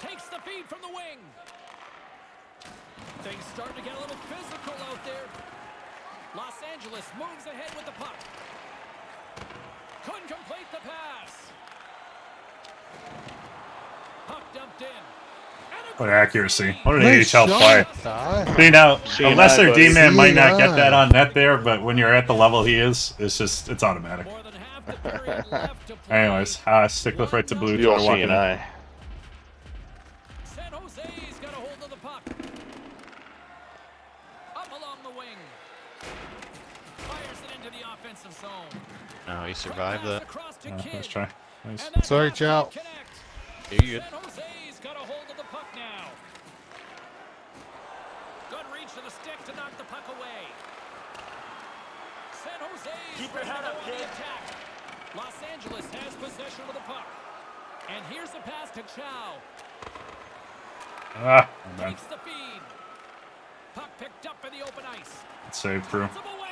Takes the feed from the wing. Things starting to get a little physical out there. Los Angeles moves ahead with the puck. Couldn't complete the pass. Puck dumped in. What accuracy. What an Nice AHL play. shot, Ty. See now, See, a lesser buddy. D-man might not get See, that on net there, but when you're at the level he is, it's automatic. More than half the period left to play. Anyways, stick with right to blue. You all try to walk see in. an eye. San Jose's got a hold of the puck. Up along the wing. Fires it into the offensive defensive zone. No, he survived that. Nice try. Nice. Sorry, Chow. You're good. San Jose's got a hold of the puck now. Good reach to the stick to knock the puck away. San Jose's Keep your head up, kid. attack. Los Angeles has possession of the puck. And here's the pass to Chow. Ah, man. Takes the feed. Puck picked up in the open ice. Save crew. Puts him away.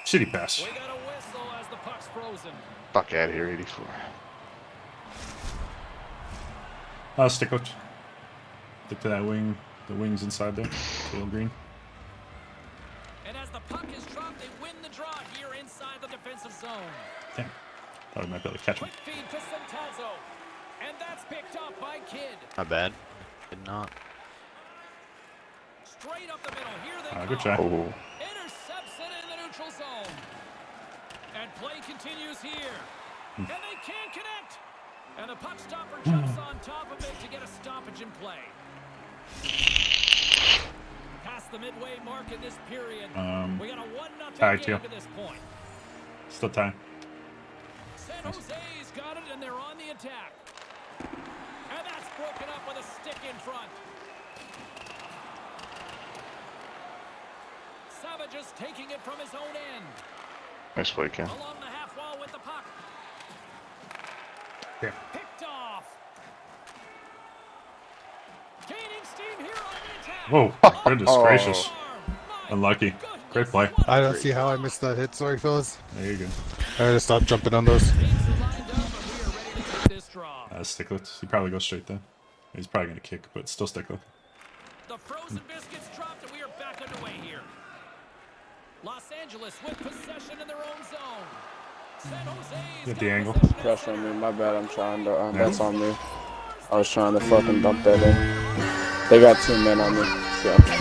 Shitty pass. We got a whistle as the puck's frozen. Fuck out of here, 84. Stick coach. Stick to that wing. The wings inside there. Teal green. And as the puck is dropped, they win the draw here inside the defensive zone. Damn. Thought I might be able to catch him. Quick feed to Centazzo. And that's picked up by Kidd. Not bad. Did not. Straight up the middle. Here they Good come. try. Oh. Intercepts it in the neutral zone. And play continues here. And they can't connect. And the puck stopper jumps on top of it to get a stoppage in play. Past the midway mark in this period. We got a 1-0 game to this point. Still time. San Jose's got it, and they're on the attack. And that's broken up with a stick in front. Savage is taking it from his own end. Nice play, Ken. Along the half wall with the puck. Yeah. Picked off. Gaining steam here on the attack. Whoa. Goodness gracious. Unlucky. Great play. I don't see how I missed that hit. Sorry, fellas. There you go. I gotta stop jumping on those. Sticklets. He probably goes straight then. He's probably going to kick, but still Sticklet. The frozen biscuits dropped, and we are back underway here. Los Angeles with possession in their own zone. San Jose's Get the angle. Pressure on me. My bad. I'm trying to. That's on me. I was trying to fucking dump that in. They got 2 men on me. So.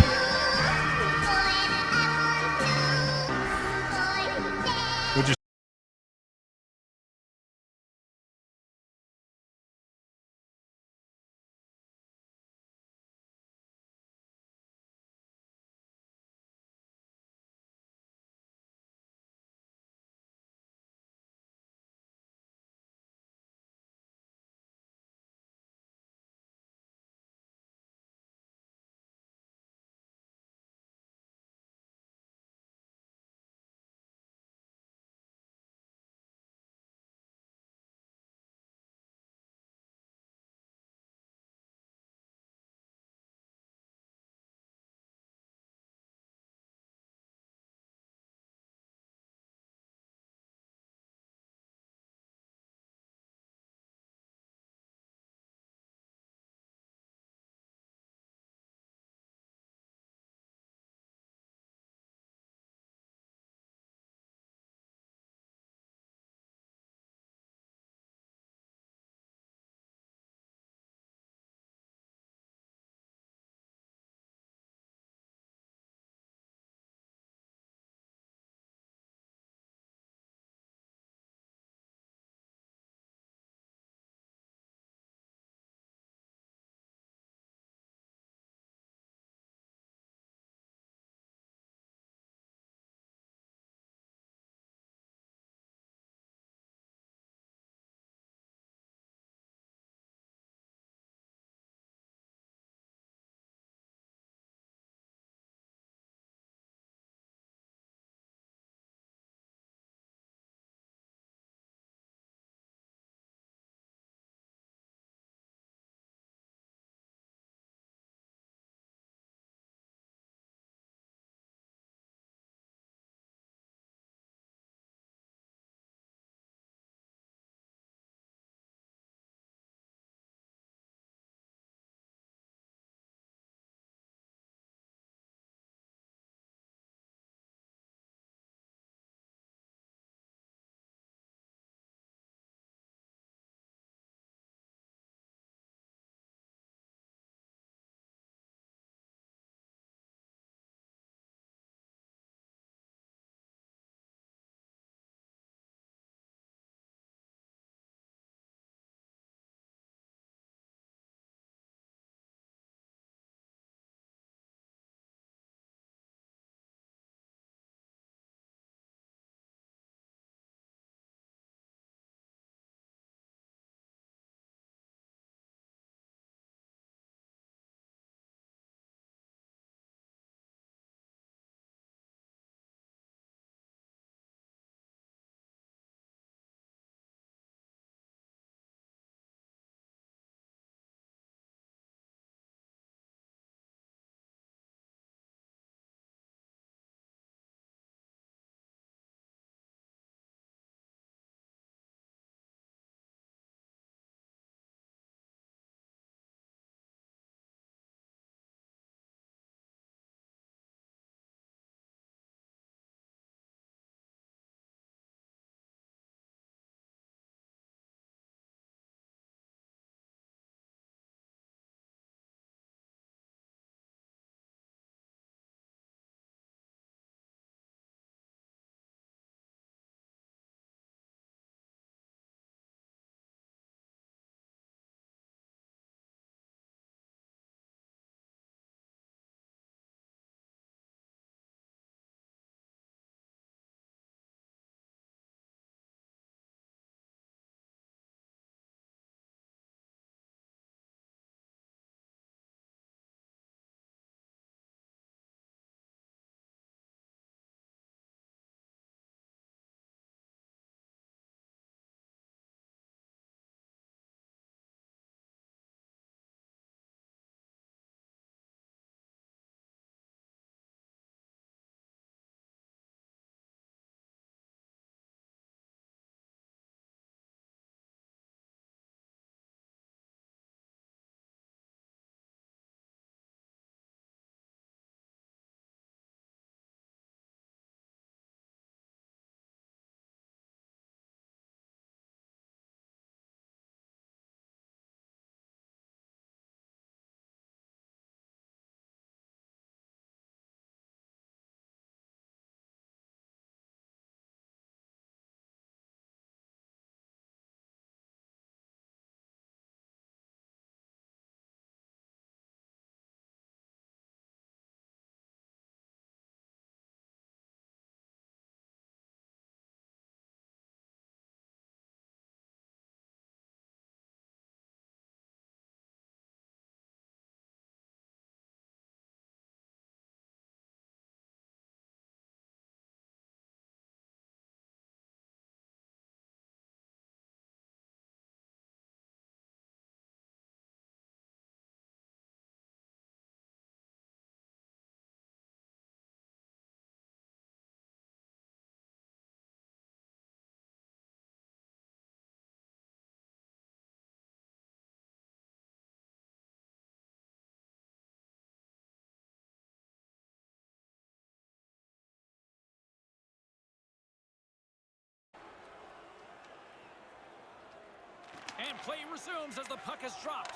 And play resumes as the puck is dropped.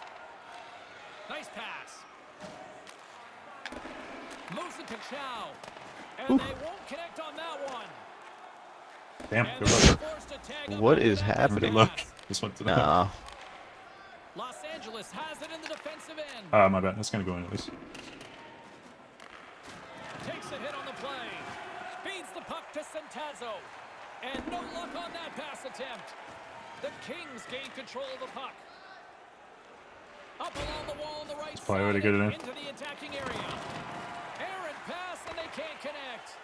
Nice pass. Moves it to Chow. And they won't connect on that one. Damn, And good they're luck. forced to tag up What under is that Good happening? luck. Just went to the Nah. Los Angeles has it in the defensive end. my bad. That's gonna go in at least. Takes a hit on the play. Feeds the puck to Centazzo. And no luck on that pass attempt. The Kings gain control of the puck. Up along the wall on the right probably side way to get it in. into the attacking area. Errant pass and they can't connect.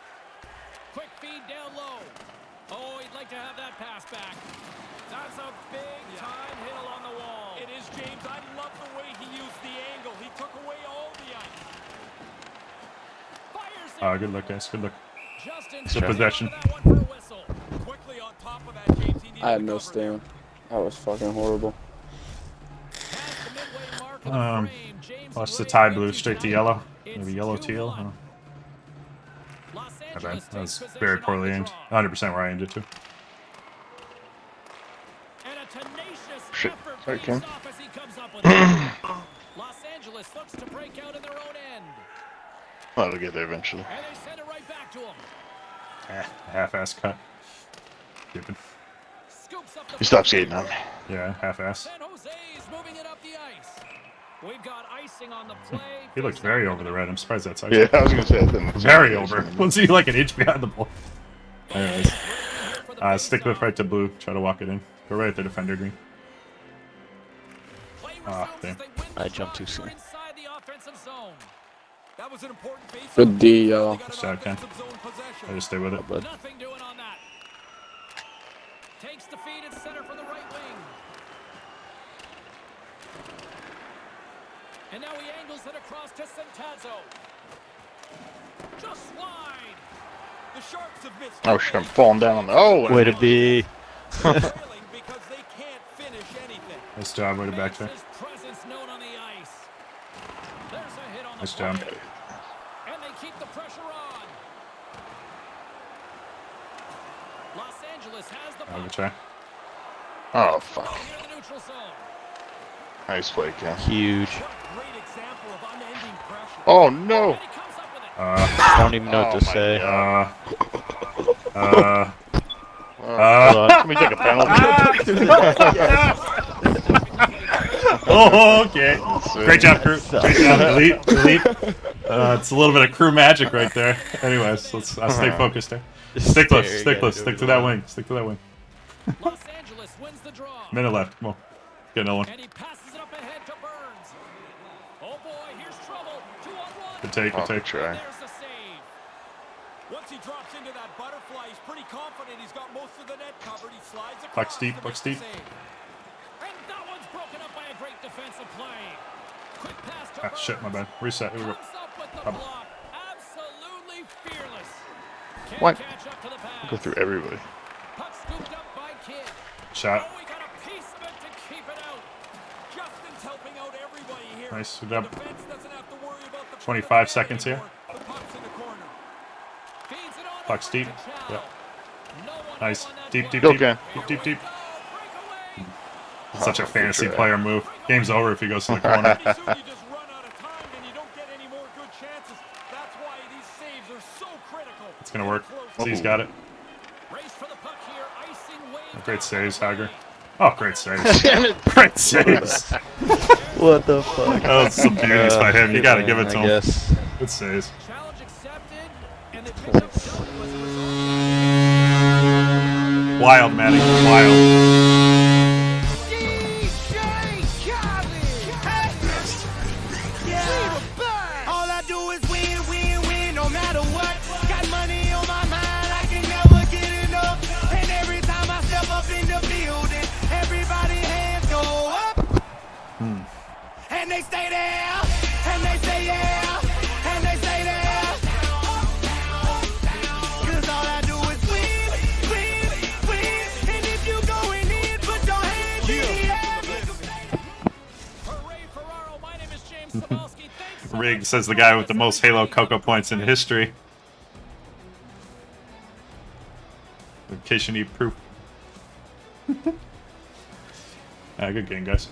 Quick feed down low. Oh, he'd like to have that pass back. That's a big-time hit along the wall. It is, James. I love the way he used the angle. He took away all the ice. Fires it. Good luck, guys. Good luck. Just in Good time possession. for that one for a whistle. Quickly on top of that, James. He needed I had to no cover there. stamina. That was fucking horrible. Past the midway mark of the frame, James Lost the and tie Ray blue into straight to tie. yellow. It's Maybe yellow 2-1. teal. I don't know. Los My Angeles bad. takes That was possession very off poorly the aimed. draw. 100% where I aimed it to. And a tenacious Shit. effort Sorry, pays Ken. off as he comes up with it. Los Angeles looks to break out in their own end. Oh, it'll get there eventually. And they send it right back to him. Half-ass cut. Stupid. Scoops up the He stopped skating on me. Yeah, half-ass. San Jose's moving it up the ice. We've got icing on the play. He looked very over the red. I'm surprised that's ice. Yeah, I was gonna say that. Very over. Was he like an inch behind the ball? Anyways. Stick with right to blue. Try to walk it in. Go right at the defender green. Damn. I jumped too soon. Inside the offensive zone. That was an important face. Good D, y'all. Good job, Ken. I just stay with it. Nothing doing on that. Takes the feed at center for the right wing. And now he angles it across to Centazzo. Just wide. The Sharks have missed. Oh shit, I'm falling down on the. Oh! Way to be. Because they can't finish anything. Nice job, way to back there. His presence known on the ice. There's a hit on the Nice job. play. And they keep the pressure on. Los Angeles has the Good puck. try. Oh fuck! Near the neutral zone. Nice play, Ken. Huge. What a great example of unending pressure. Oh no! And he comes up with it. Don't even know what to say. Hold on, can we take a penalty? Oh, okay. Great job, crew. Great job. Elite. It's a little bit of crew magic right there. Anyways, I'll stay focused there. Stick to that wing. Stick to that wing. Los Angeles wins the draw. Minute left. Come on. Get another one. And he passes it up ahead to Burns. Oh boy, here's trouble. 2-on-1. Good take. Good take. Try. There's the save. Once he drops into that butterfly, he's pretty confident he's got most of the net covered. He slides across. Puck's deep. to Puck's make deep. the save. And that one's broken up by a great defensive play. Quick pass to Burns. Shit, my bad. Reset. Here we go. Comes up with the block. Absolutely fearless. Can't What? catch up to the pass. Go through everybody. Puck scooped up by Kidd. Shot. Oh, he got a piece of it to keep it out. Justin's helping out everybody here. Nice. Good The job. defense doesn't have to worry about the 25 seconds here. The puck's in the corner. Feeds it on Puck's over deep. to Chow. Yep. No one Nice. up on that Deep, play. deep, Go, deep. Ken. Deep, deep. Breakaway. Such a Oh, fantasy good try. player move. Game's over if he goes to the corner. Pretty soon you just run out of time and you don't get any more good chances. That's why these saves are so critical. It's gonna work. Close. He's got it. Race for the puck here. Icing wave. Great saves, Hager. Oh, great saves. Damn it! Great saves. What the fuck? That was some beauties by him. You gotta give it to I him. guess. Good saves. Challenge accepted, and they picked up W as a result. Wild, Matty. Wild. All I do is win, win, win, no matter what. Got money on my mind, I can never get enough. And every time I step up in the building, everybody hands go up. And they stay there, and they say yeah, and they say there. 'Cause all I do is win, win, win. And if you going in, put your hands in the air. Hooray, Ferraro. My name is James Cebulski. Thanks so Rig much says the for guy with the joining most us. Halo Coco points in history. In case you need proof. Good game, guys.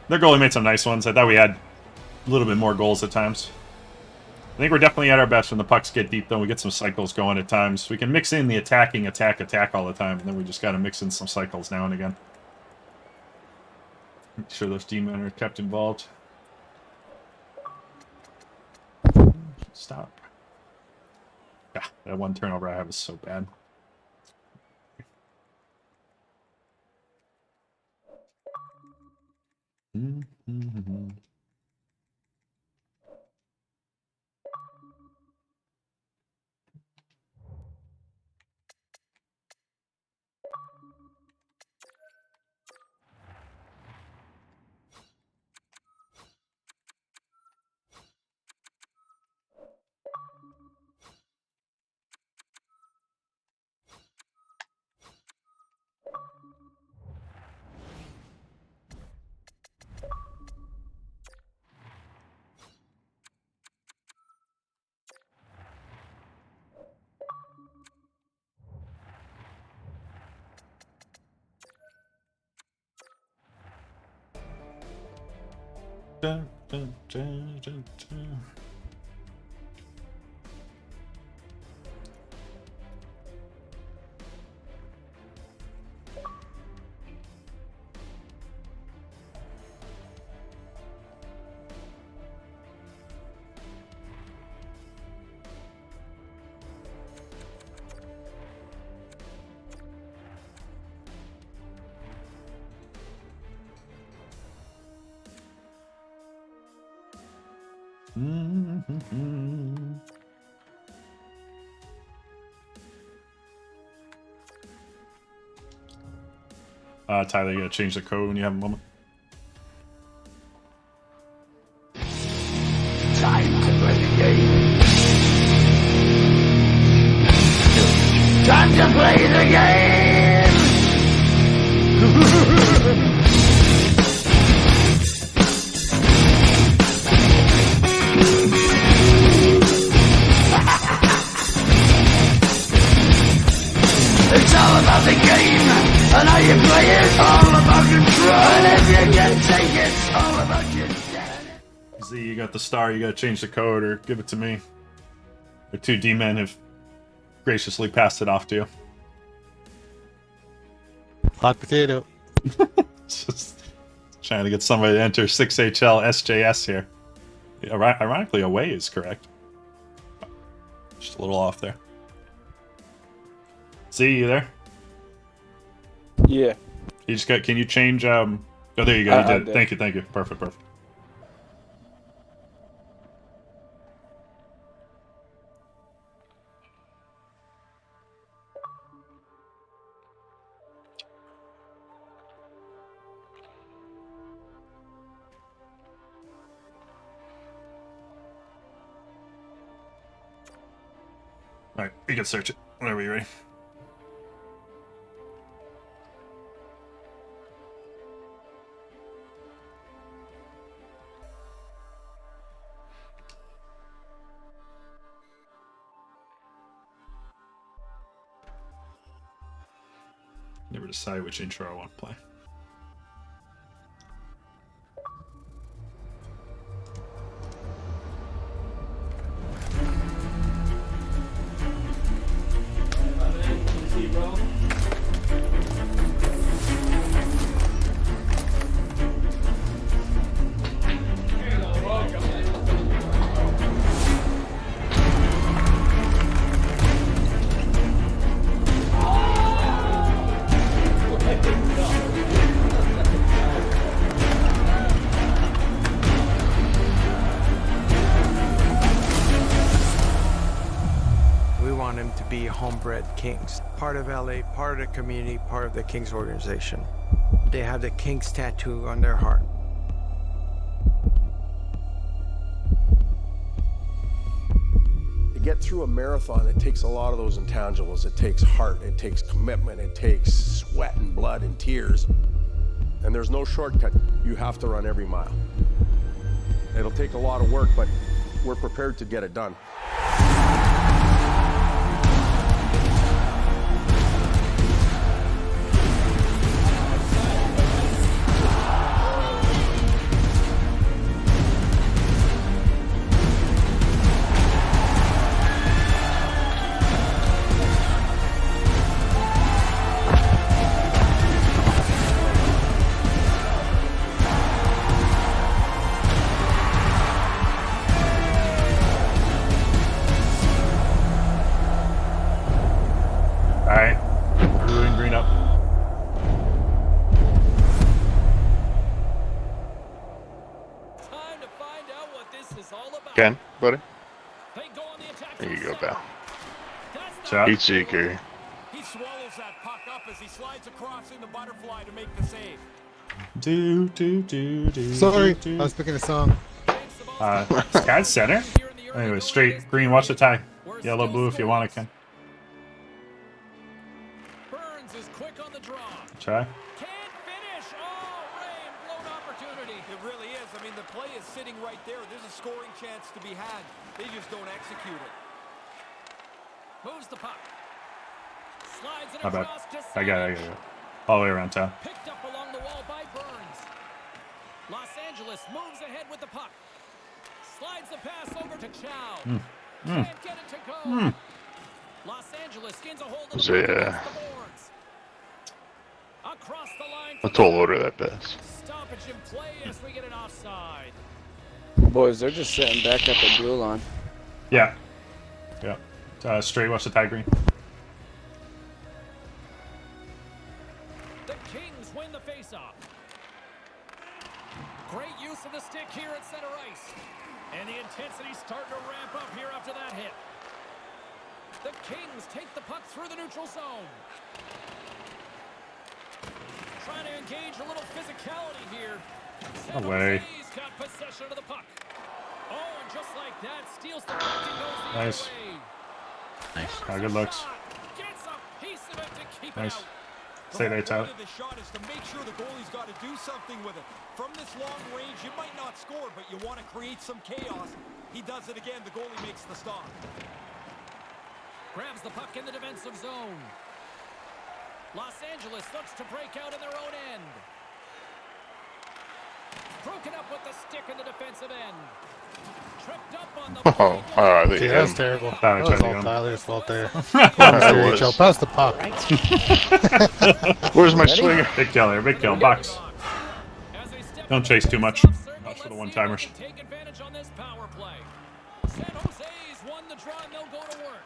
Their goalie made some nice ones. I thought we had a little bit more goals at times. I think we're definitely at our best when the pucks get deep, though. We get some cycles going at times. We can mix in the attacking, attack all the time, and then we just got to mix in some cycles now and again. Make sure those D-men are kept involved. Stop. Yeah, that one turnover I have is so bad. Mm-hmm. Dun, dun, dun, dun, dun. Mm-hmm. Tyler, you gotta change the code when you have a moment. Time to play the game. Time to play the game. It's all about the game, and how you play it, all about control. And if you can take it, it's all about your dad. Z, you got the star, you gotta change the code or give it to me. The two D-men have graciously passed it off to you. Hot potato. Just trying to get somebody to enter 6HL SJS here. Ironically, away is correct. Just a little off there. Z, you there? Yeah. You just got. Can you change? Oh, there you go. You did it. Thank you. Thank you. Perfect. Perfect. All right, you can search it whenever you're ready. Never decide which intro I want to play. Homebred Kings, part of LA, part of the community, part of the Kings organization. They have the Kings tattoo on their heart. To get through a marathon, it takes a lot of those intangibles. It takes heart, it takes commitment, it takes sweat and blood and tears. And there's no shortcut. You have to run every mile. It'll take a lot of work, but we're prepared to get it done. buddy. They go on the attack. There you go, pal. Shot. Heat seeker. He swallows that puck up as he slides across in the butterfly to make the save. Sorry, I was picking a song. Sky center. Anyway, straight green. Watch the tie. Yellow, blue if you want it, Ken. Burns is quick on the draw. Try. Can't finish. Oh, Ray, blown opportunity. It really is. I mean, the play is sitting right there. There's a scoring chance to be had. They just don't execute it. Moves the puck. Slides it Not bad. across to I got it. All the way around town. Picked up along the wall by Burns. Los Angeles moves ahead with the puck. Slides the pass over to Chow. Can't get it to go. Los Angeles gains a hold of the puck against the boards. Across the line. A tall order that pass. Stoppage in play as we get an offside. Boys, they're just sitting back at the blue line. Yeah. Yeah. Straight. Watch the tie green. The Kings win the faceoff. Great use of the stick here at center ice. And the intensity's starting to ramp up here after that hit. The Kings take the puck through the neutral zone. Trying to engage a little physicality here. No way. He's got possession of the puck. Oh, and just like that, steals the puck and goes the Nice. other way. Nice. Good looks. Gets a piece of it to keep Nice. it out. Stay there, Tyler. The shot is to make sure the goalie's got to do something with it. From this long range, you might not score, but you want to create some chaos. He does it again. The goalie makes the stop. Grabs the puck in the defensive zone. Los Angeles looks to break out in their own end. Broken up with the stick in the defensive end. Tripped up on the Oh, alright. Yeah, that's terrible. Tyler That was tried to all go. Tyler's fault there. It was. HL, pass the puck. Where's my swinger? Big kill here. Big kill. Box. Don't chase too much. Watch for the one-timers. Take advantage on this power play. San Jose's won the draw and they'll go to work.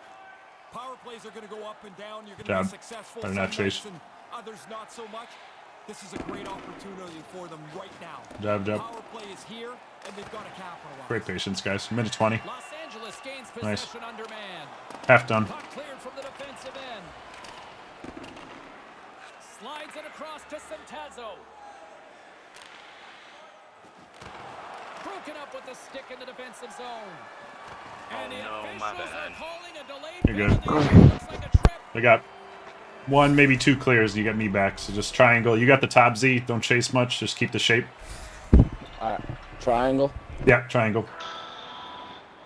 Power plays are going to go up and down. You're going Jab. to be successful. Better not some chase. nights and others not so much. This is a great opportunity for them right now. Jab, jab. Power play is here, and they've got to capitalize. Great patience, guys. Minute 20. Los Angeles gains Nice. possession under man. Half done. Puck cleared from the defensive end. Slides it across to Centazzo. Broken up with the stick in the defensive zone. And the officials are calling a delayed You're good. penalty. Looks like a trip. We got one, maybe two clears. You get me back. So just triangle. You got the top Z. Don't chase much. Just keep the shape. Alright. Triangle. Yeah, triangle.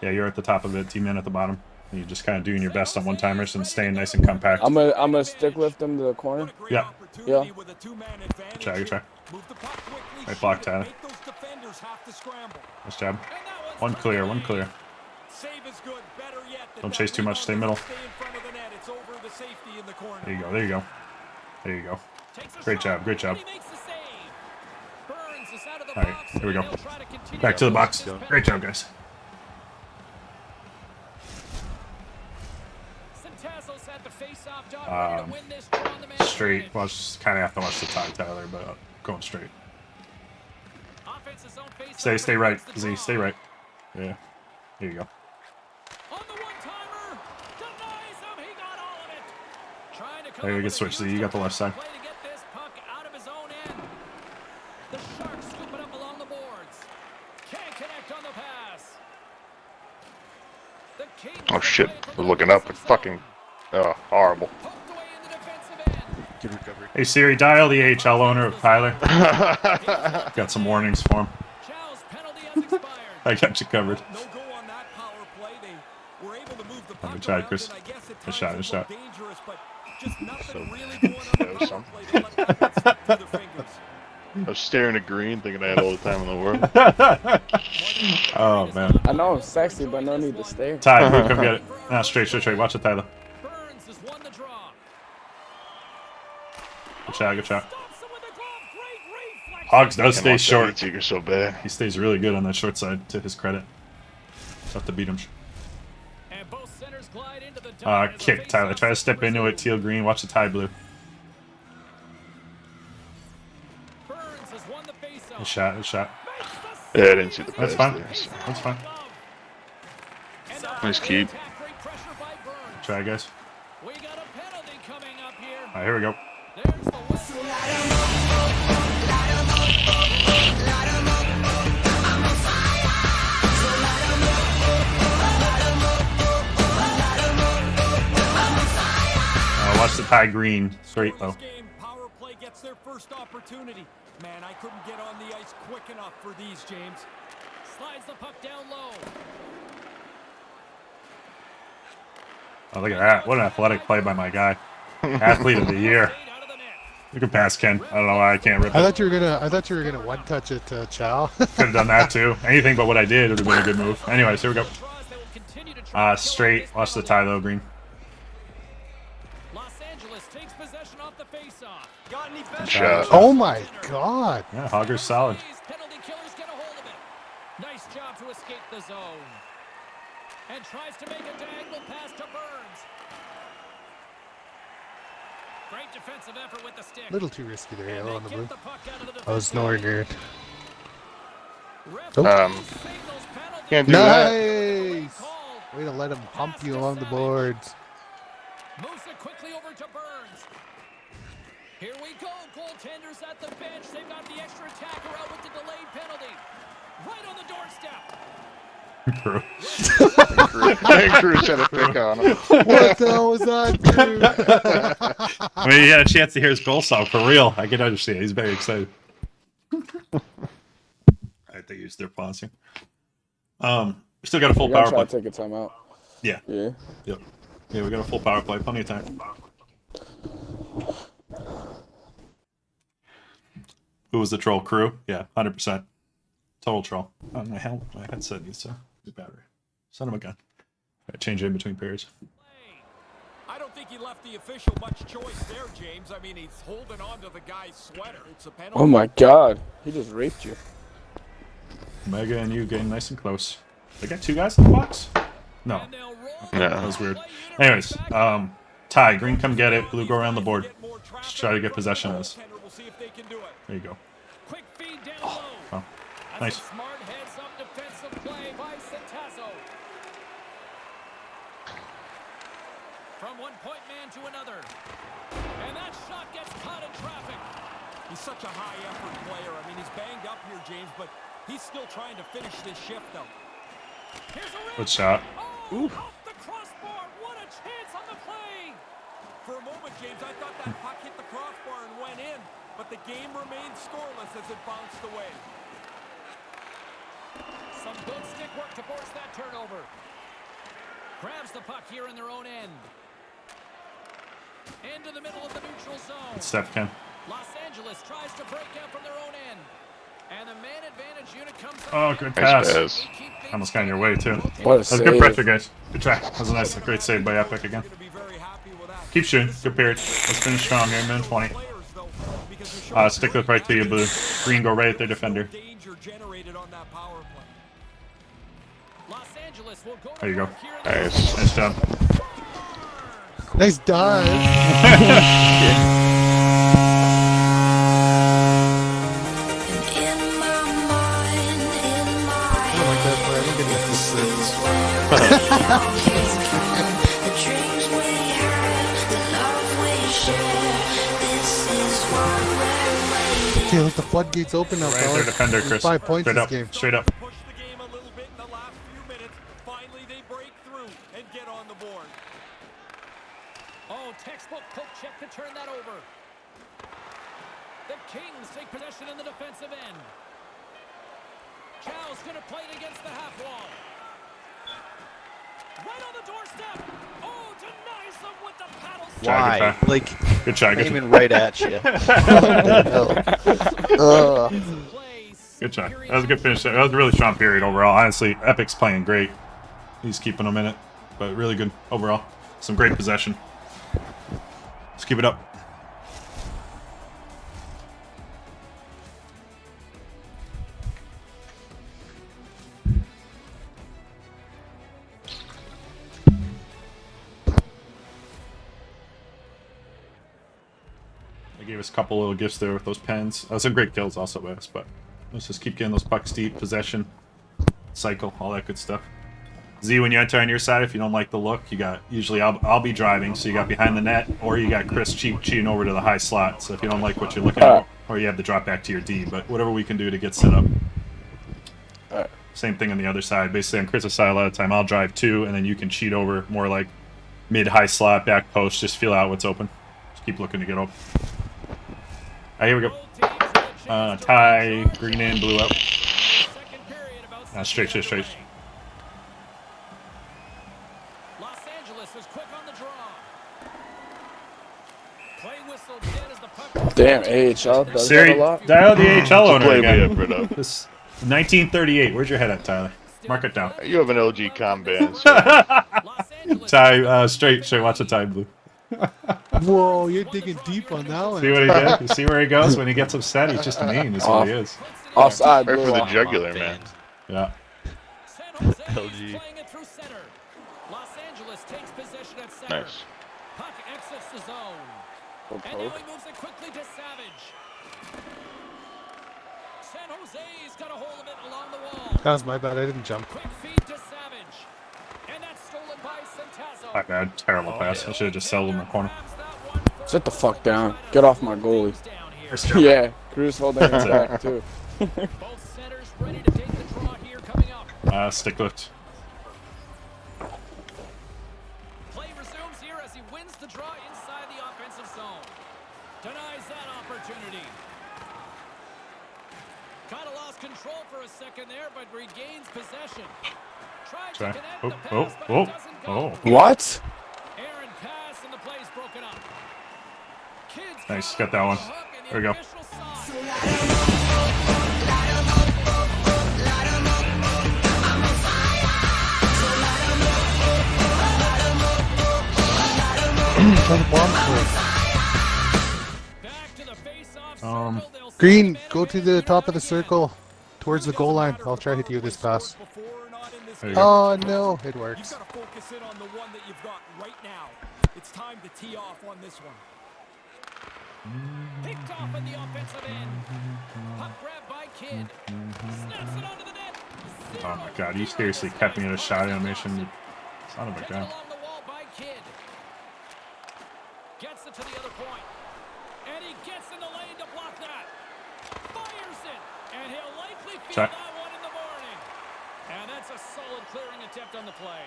Yeah, you're at the top of it. T-man at the bottom. And you're just kind of doing your best on one-timers and staying nice and compact. I'm gonna stick lift them to the corner. Yeah. Yeah. Try, good try. Right block, Tyler. Nice job. One clear, one clear. Don't chase too much. Stay middle. There you go, there you go. There you go. Great job, great job. Alright, here we go. Back to the box. Great job, guys. Straight. Well, just kind of have to watch the tie, Tyler, but going straight. Stay right, Z. Stay right. Yeah. Here you go. There you get switch, Z. You got the left side. Oh shit. We're looking up and fucking. Oh, horrible. Hey Siri, dial the AHL owner of Tyler. Got some warnings for him. I got you covered. Let me try, Chris. A shot, a shot. That was something. I was staring at green, thinking I had all the time in the world. Oh man. I know I'm sexy, but no need to stare. Ty, Blue, come get it. Nah, straight. Watch it, Tyler. Good shot, good shot. Hogs does stay short. You're so bad. He stays really good on that short side, to his credit. Tough to beat him. Kick, Tyler. Try to step into it, teal green. Watch the tie, Blue. Good shot, good shot. Yeah, I didn't see the That's pass fine. there, so. That's fine. Nice keep. Try, guys. We got a penalty coming up here. All right, here we go. There's the whistle. Watch the tie green straight though. Power play gets their first opportunity. Man, I couldn't get on the ice quick enough for these, James. Slides the puck down low. Oh, look at that. What an athletic play by my guy. Athlete of the year. You can pass, Ken. I don't know why I can't rip it. I thought you were gonna one touch it, Chow. Could have done that too. Anything but what I did would have been a good move. Anyways, here we go. Straight. Watch the tie though, green. Los Angeles takes possession off the face-off. Shot. Oh my God. Yeah, Hogger's solid. Penalty killers get a hold of it. Nice job to escape the zone. And tries to make a diagonal pass to Burns. Great defensive effort with the stick. A little too risky there, yellow on the blue. The puck out of the I was nowhere near it. Can't do that. Nice! Way to let him hump you along the boards. Moves it quickly over to Burns. Here we go. Goaltenders at the bench. They've got the extra attacker out with the delayed penalty. Right on the doorstep. Crew. Crew's trying to pick on him. What the hell was that, dude? I mean, he had a chance to hear his goal song for real. I can understand. He's very excited. I think used their pausing. We still got a full power play. Take a timeout. Yeah. Yeah. Yep. Yeah, we got a full power play. Plenty of time. Who was the troll? Crew? Yeah, 100%. Total troll. Oh, my headset needs a new battery. Son of a gun. I change it in between periods. I don't think he left the official much choice there, James. I mean, he's holding on to the guy's sweater. It's a penalty. Oh my God. He just raped you. Mega and you getting nice and close. They got two guys in the box? No. That was weird. Anyways, tie. Green, come get it. Blue, go around the board. Just try to get possession of this. There you go. Oh, nice. Smart heads-up defensive play by Centazzo. From one point man to another. And that shot gets caught in traffic. He's such a high-effort player. I mean, he's banged up here, James, but he's still trying to finish this shift, though. Good shot. Oh, off the crossbar. What a chance on the play. For a moment, James, I thought that puck hit the crossbar and went in, but the game remained scoreless as it bounced away. Some good stick work to force that turnover. Grabs the puck here in their own end. Into the middle of the neutral zone. It's Steph, Ken. Los Angeles tries to break out from their own end. And the man advantage unit comes up. Oh, good pass. Nice. Almost got in your way, too. What a That was save. good pressure, guys. Good try. That was a nice, great save by Epic again. Keep shooting. Good period. Let's finish strong here. Minute 20. Stick this right to you, Blue. Green, go right at their defender. There you go. Nice. Nice job. Nice dive. Okay, let the floodgates open up, Right at their defender, Chris. 5 points Straight this up. game. Straight up. Oh, textbook poke check to turn that over. The Kings take possession in the defensive end. Chow's going to play it against the half wall. Right on the doorstep. Oh, denies them with the paddle. Why? Like, good try. Good aiming right at you. Good try. That was a good finish. That was a really strong period overall. Honestly, Epic's playing great. He's keeping them in it, but really good overall. Some great possession. Let's keep it up. They gave us a couple little gifts there with those pens. Some great kills also with us, but let's just keep getting those pucks deep, possession, cycle, all that good stuff. Z, when you enter on your side, if you don't like the look, you got usually I'll be driving, so you got behind the net, or you got Chris cheating over to the high slot. So if you don't like what you're looking at, or you have to drop back to your D, but whatever we can do to get set up. Same thing on the other side. Basically, on Chris's side, a lot of the time I'll drive 2, and then you can cheat over more like mid-high slot, back post. Just feel out what's open. Just keep looking to get open. All right, here we go. Tie, green in, blue out. Straight. Los Angeles is quick on the draw. Play whistle dead as the puck. Damn, AHL does that Siri, a lot. dial the AHL owner Play again. me up, Britta. This 1938. Where's your head at, Tyler? Mark it down. You have an LG com band. Ty, straight. Watch the tie, blue. Whoa, you're digging deep on that one. See what he did? You see where he goes when he gets upset? He's just mean. Is what he is. Offside, Right blue. for the jugular, man. Yeah. LG. Los Angeles takes possession at center. Nice. Puck exits the zone. And now he moves it quickly to Savage. San Jose's got a hold of it along the wall. That was my bad. I didn't jump. Quick feed to Savage. And that's stolen by Centazzo. My bad. Terrible pass. I should have just settled in the corner. Sit the fuck down. Get off my goalie. Yeah, Cruz holding his back too. Both centers ready to take the draw here coming up. Stick lift. Play resumes here as he wins the draw inside the offensive zone. Denies that opportunity. Kind of lost control for a second there, but regains possession. Tried to connect the pass, but it doesn't go. What? Aaron pass and the play's broken up. Kids Nice. Got that one. There we go. Green, go to the top of the circle, towards the goal line. I'll try to hit you with this pass. Oh no, it works. You've got to focus in on the one that you've got right now. It's time to tee off on this one. Picked off in the offensive end. Puck grab by Kidd. Snaps it onto the net. Oh my god, you seriously kept me in a shot animation. You son of a gun. Along the wall by Kidd. Gets it to the other point. And he gets in the lane to block that. Fires it. And he'll likely feel that one in the morning. And that's a solid clearing attempt on the play.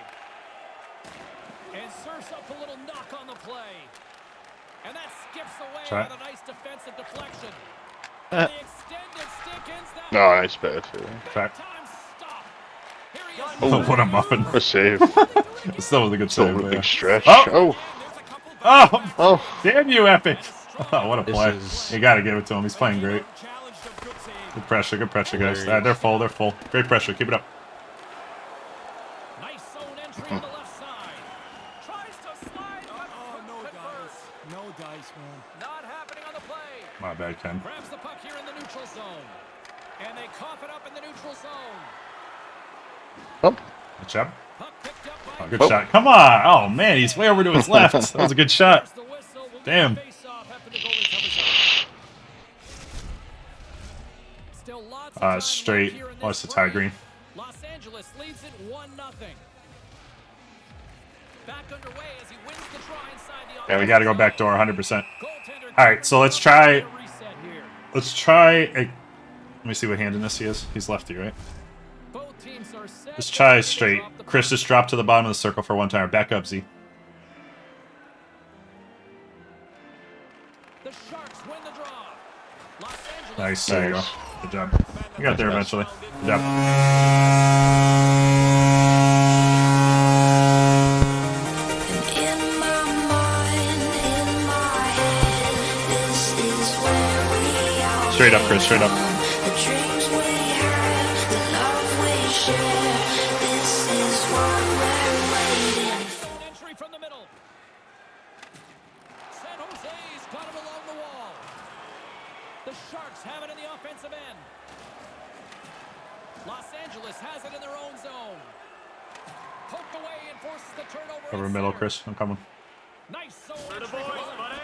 And serves up a little knock on the play. And that skips away with a nice defensive deflection. And the extended stick ends that. No, nice pass. Oh, what a muffin. What a save. It still was a good save. Still a big stretch. Oh! Oh! Oh! Damn you, Epic! Oh, what a play. You gotta give it to him. He's playing great. Good pressure, guys. They're full. Great pressure. Keep it up. Nice zone entry on the left side. Tries to slide. Oh, no dice. No dice, man. Not happening on the play. My bad, Ken. Grabs the puck here in the neutral zone. And they cough it up in the neutral zone. Oh. Good job. Oh, good shot. Come on. Oh, man. He's way over to his left. That was a good shot. Damn. Straight. What's the tie, green? Los Angeles leads it 1-0. Back underway as he wins the draw inside the Yeah, we got to go back door 100%. All right, so let's try a... Let me see what handedness he is. He's lefty, right? Let's try straight. Chris, just drop to the bottom of the circle for one time. Back up, Z. Nice. There you go. Good job. You got there eventually. Good job. Straight up, Chris. Straight up. Over middle, Chris. I'm coming. Nice zone entry for the buddy.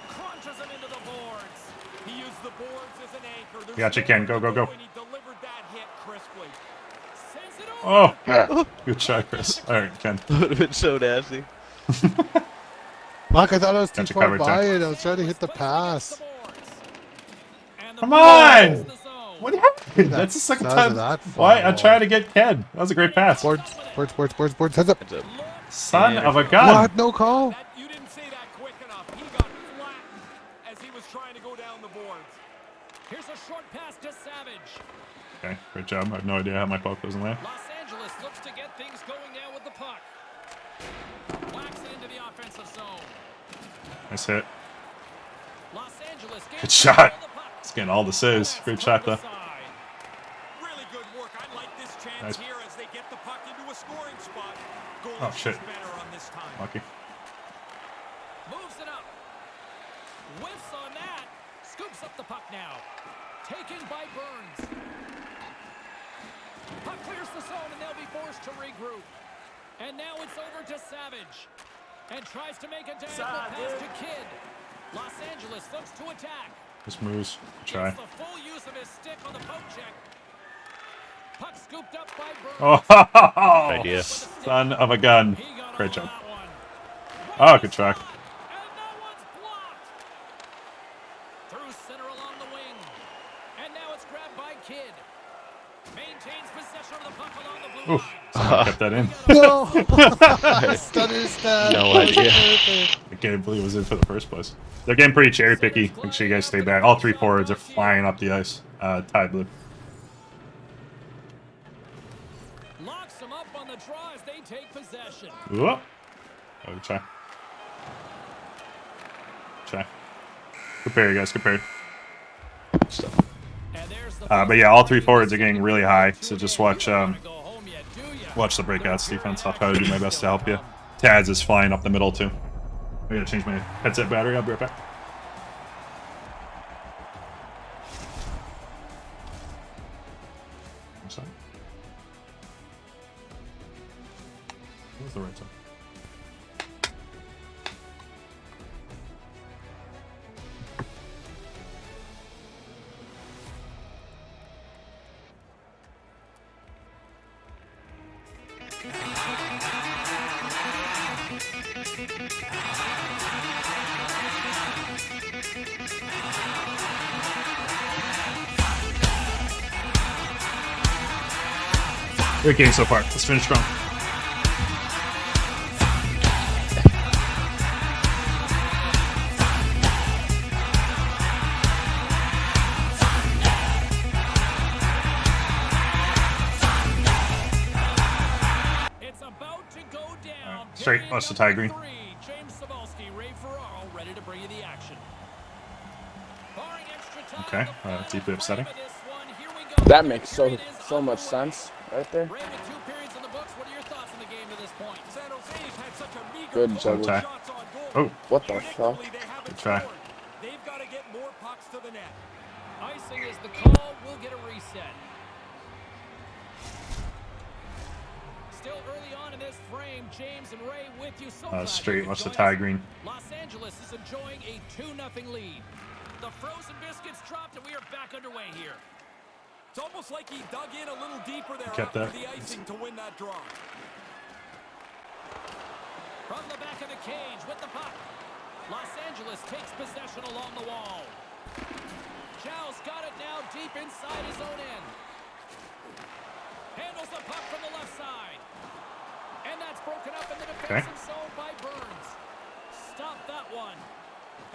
Crunches him into the boards. He used the boards as an anchor. Gotcha, Ken. Go, go, go. He delivered that hit crisply. Oh, good shot, Chris. All right, Ken. Would have been so nasty. Mark, I thought I was too Got you far covered, by Ken. it. I was trying to hit the pass. Come on! What happened? That That's the second size of time. that Why? I'm ball. trying to get Ken. That was a great pass. Boards, heads up. Son of a gun. What? No call? You didn't say that quick enough. He got flattened as he was trying to go down the boards. Here's a short pass to Savage. Okay, great job. I have no idea how my poke doesn't land. Los Angeles looks to get things going now with the puck. Whacks it into the offensive zone. Nice hit. Los Angeles Good shot. It's getting all the saves. Great shot, though. Really good work. I like this chance Nice. here as they get the puck into a scoring spot. Oh, shit. Better on this time. Lucky. Moves it up. Whiffs on that. Scoops up the puck now. Taken by Burns. Puck clears the zone and they'll be forced to regroup. And now it's over to Savage. And tries to make a diagonal pass to Kidd. Los Angeles looks to attack. This moves. Try. Gets the full use of his stick on the poke check. Puck scooped up by Burns. Oh, idea. Son of a gun. Great job. Oh, good track. Through center along the wing. And now it's grabbed by Kidd. Maintains possession of the puck along the blue Oof. Someone kept that in. No! Stunner stab. No idea. I can't believe it was in for the first place. They're getting pretty cherry picky. Make sure you guys stay back. All three forwards are flying up the ice. Tie blue. Locks them up on the draw as they take possession. Whoop. Oh, good try. Try. Compare, guys. Compare. But yeah, all three forwards are getting really high. So just watch watch the breakouts defense. I'll try to do my best to help you. Taz is flying up the middle too. I gotta change my headset battery. I'll be right back. I'm sorry. What's the right side? Great game so far. Let's finish strong. It's about to go down. Straight. Watch the tie green. James Cebulski, Ray Ferraro, ready to bring you the action. Barring extra time, Okay. Deeply upsetting. That makes so much sense right there. Ray with 2 periods in the books. What are your thoughts on the game to this point? San Jose's had such a meager Good Tie. juggle. Oh. What the fuck? Good try. They've got to get more pucks to the net. Icing is the call. We'll get a reset. Still early on in this frame, James and Ray with you. So glad you Straight. could Watch the join tie us. green. Los Angeles is enjoying a 2-0 lead. The frozen biscuits dropped, and we are back underway here. It's almost like he dug in a little deeper there Kept after that. the icing to win that draw. From the back of the cage with the puck. Los Angeles takes possession along the wall. Zhao's got it now deep inside his own end. Handles the puck from the left side. And that's broken up in the defensive zone by Burns. Stop that one.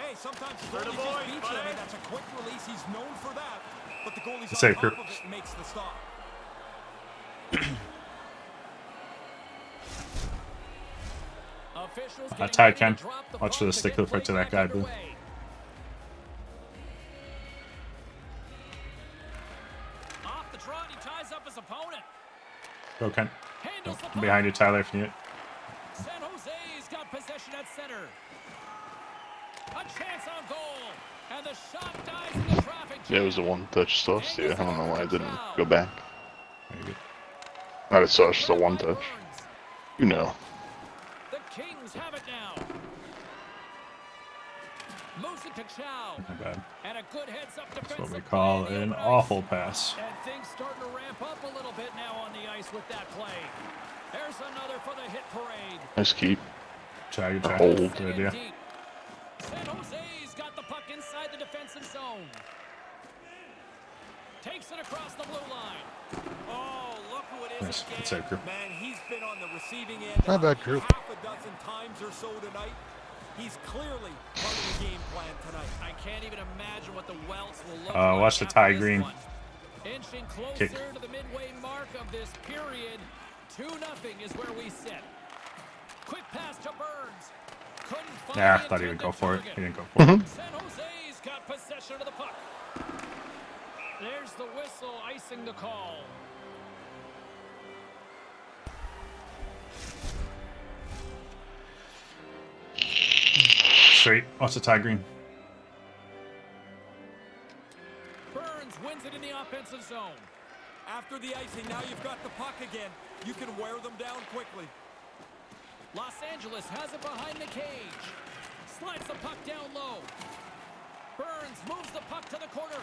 Hey, sometimes the goalie just beats you. I mean, that's a quick release. He's known for that. But the goalie's Save, on top Kurt. of it and makes the stop. Officials Tie Ken. Watch for the stick hook right to that guy, blue. Off the trot, he ties up his opponent. Go, Ken. No, I'm behind you, Tyler, if you need it. San Jose's got possession at center. A chance on goal. And the shot dies in the traffic jam. Yeah, it was a one-touch sauce. Yeah, I don't know why I didn't go back. Not a sauce, just a one-touch. You know. The Kings have it now. Moves it to Chow. Not bad. And a good heads-up That's what we defensive call play. an awful pass. And things starting to ramp up a little bit now on the ice with that play. There's another for the hit parade. Nice keep. Try, A hold. Good idea. San Jose's got the puck inside the defensive zone. Takes it across the blue line. Oh, look who it is Nice. again. Good save, Crew. Man, he's been on the receiving end Not bad, Drew. half a dozen times or so tonight. He's clearly part of the game plan tonight. I can't even imagine what the Welts will look like. Watch the Ty Green. Inching closer Kick. to the midway mark of this period. 2-0 is where we sit. Quick pass to Burns. Couldn't find Yeah, I the thought he would go for it. target. He didn't go for it. San Jose's got possession of the puck. There's the whistle icing the call. Straight. Watch the Ty Green. Burns wins it in the offensive zone. After the icing, now you've got the puck again. You can wear them down quickly. Los Angeles has it behind the cage. Slides the puck down low. Burns moves the puck to the corner.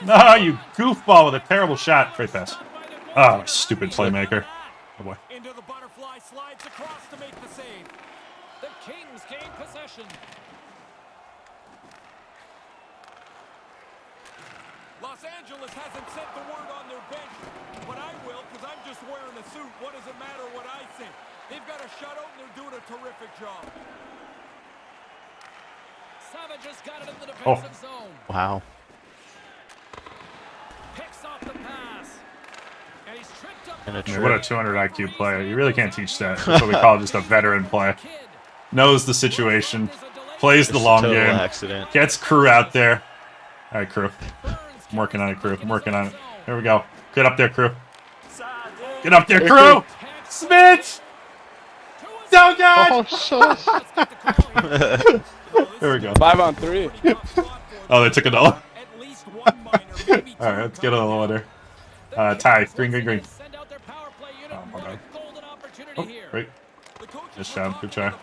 No, you goofball with a terrible shot. Great pass. Oh, stupid playmaker. Oh boy. Into the butterfly, slides across to make the save. The Kings gain possession. Los Angeles hasn't sent the word on their bench, but I will because I'm just wearing a suit. What does it matter what I say? They've got a shutout and they're doing a terrific job. Savage has got it in the defensive zone. Wow. Picks off the pass. And he's tripped up. And a Yeah, what a 200 IQ player. You really can't teach that. That's what we call just a veteran play. Knows the situation. Plays the Just a long total game. accident. Gets Crew out there. All right, Crew. I'm working on it, Crew. I'm working on it. There we go. Get up there, Crew. Get up there, Crew! Smith! So good! Oh, so There we go. 5-on-3. Oh, they took $1. Alright, let's get a little order. Ty, green. Oh, my God. Oh, great. Nice job. Good try.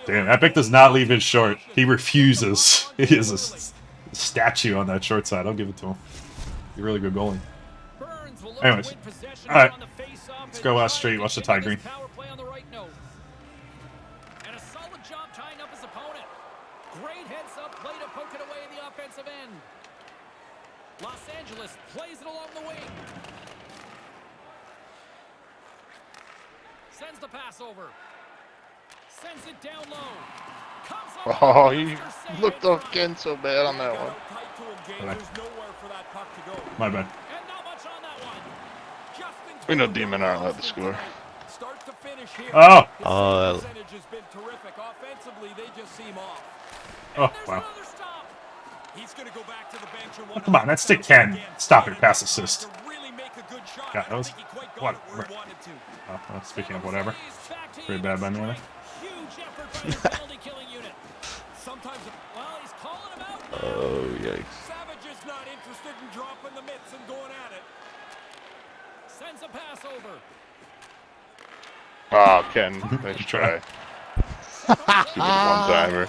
Damn, Epic does not leave his short. He refuses. He is a statue on that short side. I'll give it to him. He's a really good goalie. Anyways. Alright. Let's go straight. Watch the Ty Green. And a solid job tying up his opponent. Great heads-up play to poke it away in the offensive end. Los Angeles plays it along the wing. Sends the pass over. Sends it down low. Comes up Oh, he looked off again so bad on that one. My bad. We know Demon aren't allowed to score. Oh! Has been terrific. Offensively, they just seem off. Oh, wow. He's going to go back to the bench and Come on, that's stick 10. Stop it. Pass assist. Got those? What? Oh, well, speaking of whatever. Pretty bad by me, I think. Sometimes, well, he's calling him out. Oh, yikes. Savage is not interested in dropping the mitts and going at it. Sends a pass over. Oh, Ken, nice try. Stupid one-timer.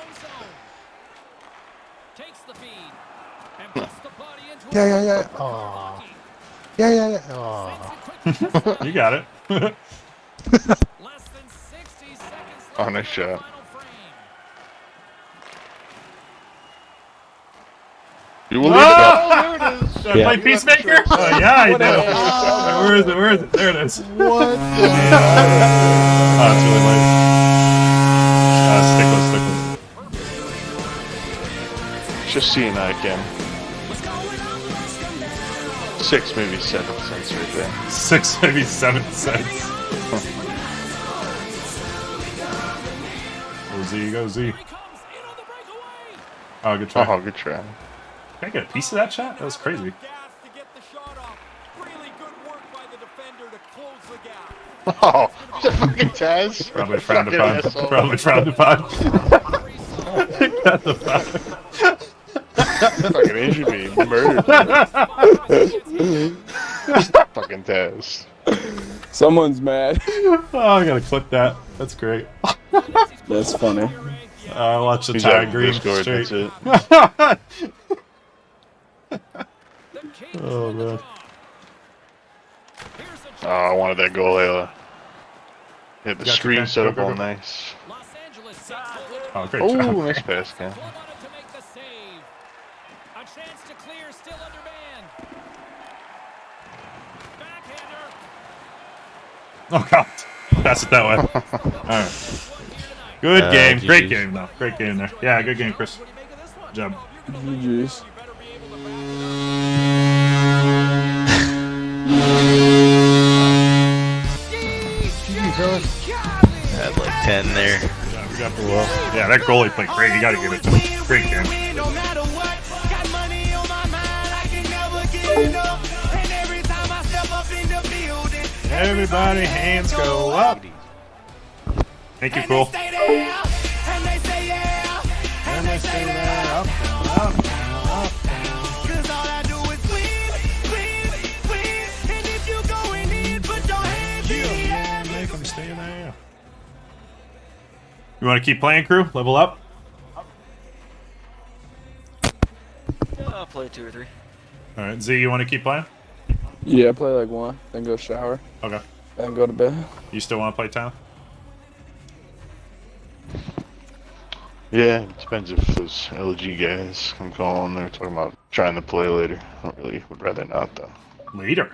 Takes the feed and puts the body into Yeah. Oh. Yeah. Oh. You got it. Less than 60 seconds Oh, nice shot. You will leave it up. Oh, there it is. Should I play Peacemaker? Oh, yeah, I do. Where is it? There it is. What? Oh, it's really late. Stickless. Just seeing that again. 6, maybe 7 cents right there. 6, maybe 7 cents. Go Z. Oh, good try. Oh, good try. Can I get a piece of that shot? That was crazy. Oh, the fucking Taz. Probably frowned Fucking upon. asshole. Probably frowned upon. Got the fuck. Fucking injured me. Murdered me. Fucking Taz. Someone's mad. Oh, I gotta clip that. That's great. That's funny. I watched the He's tie out green Discord, straight. that's it. Oh man. Oh, I wanted that goal, Ayla. Had the Got you, screen Ken. set Go, up go, all go. nice. Oh, great Oh, job. nice pass, Ken. To make the save. A chance to clear, still under man. Backhander. Oh god. Pass it that way. Alright. Good game. Great GG's. game though. Great game there. Yeah, good game, Chris. Good job. GG's. I had like 10 there. Yeah, we got the well. Yeah, that goalie played great. You gotta give it to him. Great game. Everybody hands go up. Thank you, cool. And they say that up, up, up. Cause all I do is win. And if you going in, put your hands in the air. Make them stay there. You want to keep playing, crew? Level up? I'll play 2 or 3. Alright, Z, you want to keep playing? Yeah, play like one, then go shower, Okay. then go to bed. You still want to play town? Yeah, it depends if those LG guys come calling. They're talking about trying to play later. I don't really would rather not though. Later?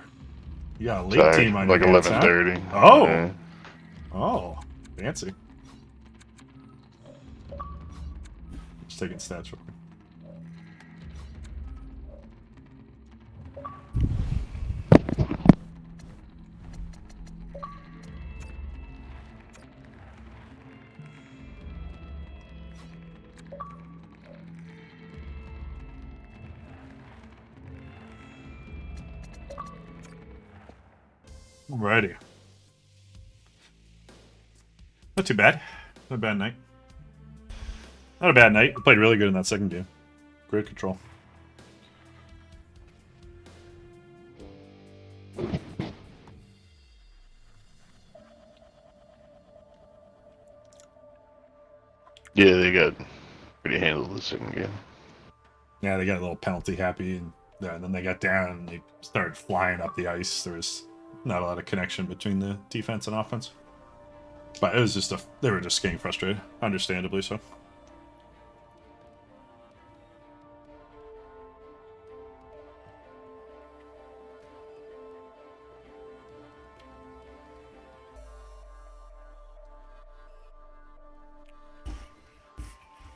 You got a late Sorry, team on like your hands, huh? 11:30. Oh! Yeah. Oh, fancy. Just taking stats real quick. Alrighty. Not too bad. Not a bad night. Not a bad night. We played really good in that second game. Great control. Yeah, they got pretty handled the second game. Yeah, they got a little penalty happy, and then they got down and they started flying up the ice. There was not a lot of connection between the defense and offense. But it was just they were just getting frustrated, understandably so.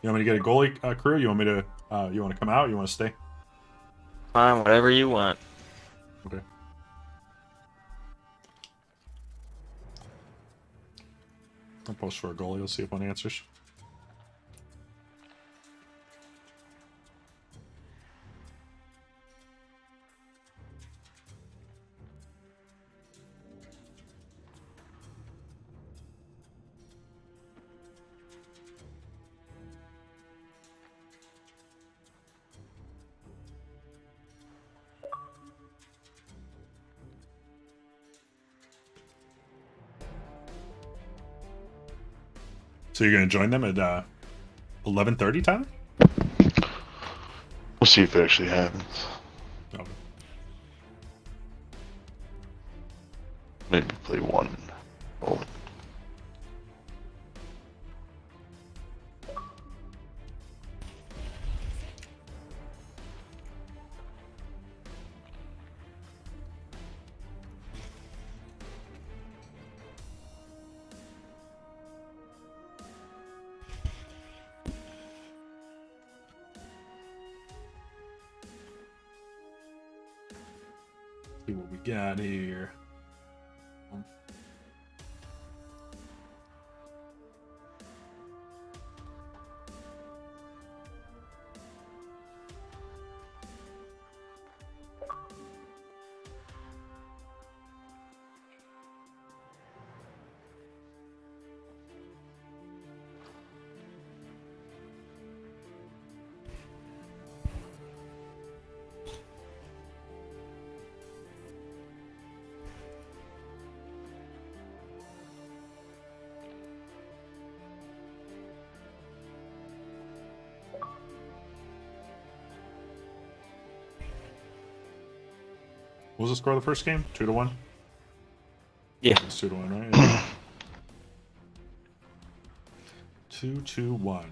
You want me to get a goalie crew? You want me to? You want to come out? You want to stay? Fine, whatever you want. Okay. I'll post for a goalie. We'll see if one answers. So you're gonna join them at 11:30 time? We'll see if it actually happens. Okay. Maybe play one. Oh. See what we got here. What was the score of the first game? 2-1? Yeah. It's 2-1, right? Yeah. 2-1.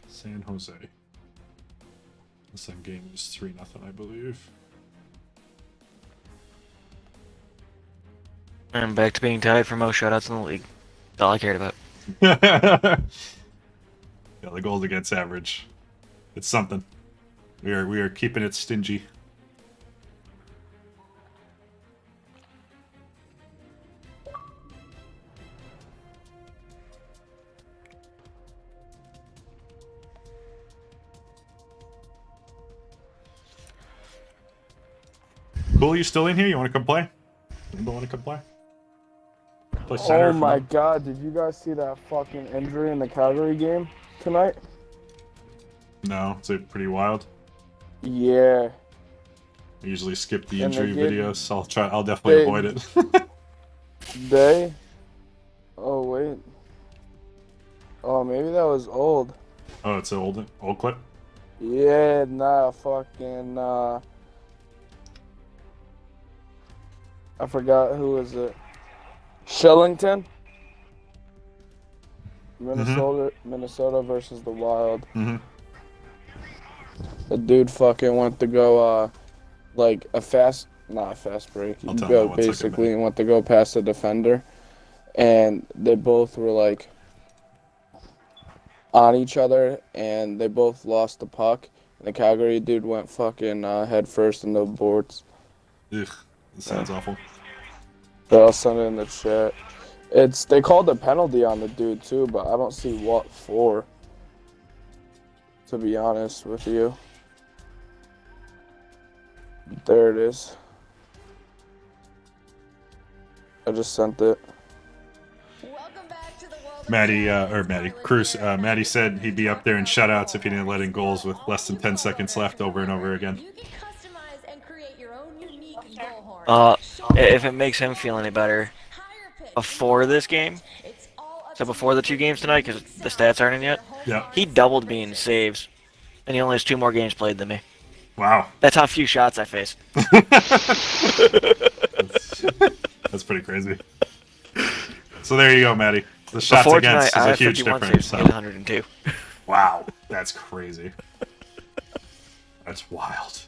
San Jose. The second game was 3-0, I believe. I'm back to being tied for most shutouts in the league. That's all I cared about. Yeah, the goals against average. It's something. We are keeping it stingy. Cool, you still in here? You want to come play? Anybody want to come play? Play center Oh for my them? god, did you guys see that fucking injury in the Calgary game tonight? No, is it pretty wild? Yeah. I usually skip the And they injury get- videos, so I'll definitely avoid it. They? Oh wait. Oh, maybe that was old. Oh, it's an old clip? Yeah, nah, fucking, I forgot who was it. Shillington? Minnesota versus the Wild. Mm-hmm. The dude fucking went to go, like, not a fast break. I'll tell him in 1 second, Basically, went to go past the defender. And they both were, like, on each other, and they both lost the puck. And the Calgary dude went fucking head first in the boards. Ugh, this sounds awful. But I'll send it in the chat. They called a penalty on the dude too, but I don't see what for. To be honest with you. There it is. I just sent it. Maddie said he'd be up there in shutouts if he didn't let in goals with less than 10 seconds left over and over again. If it makes him feel any better, before this game, so before the 2 games tonight, because the stats aren't in yet, yeah, he doubled me in saves, and he only has 2 more games played than me. Wow. That's how few shots I faced. That's pretty crazy. So there you go, Maddie. The shots Before against tonight, is a huge difference. Saves, 102. Wow, that's crazy. That's wild.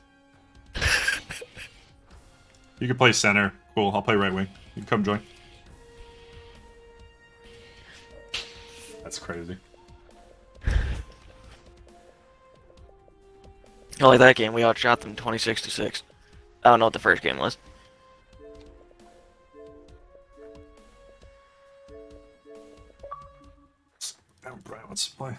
You can play center. Cool, I'll play right wing. You can come join. That's crazy. Oh, like that game, we outshot them 26-6. I don't know what the first game was. Oh, Brian wants to play.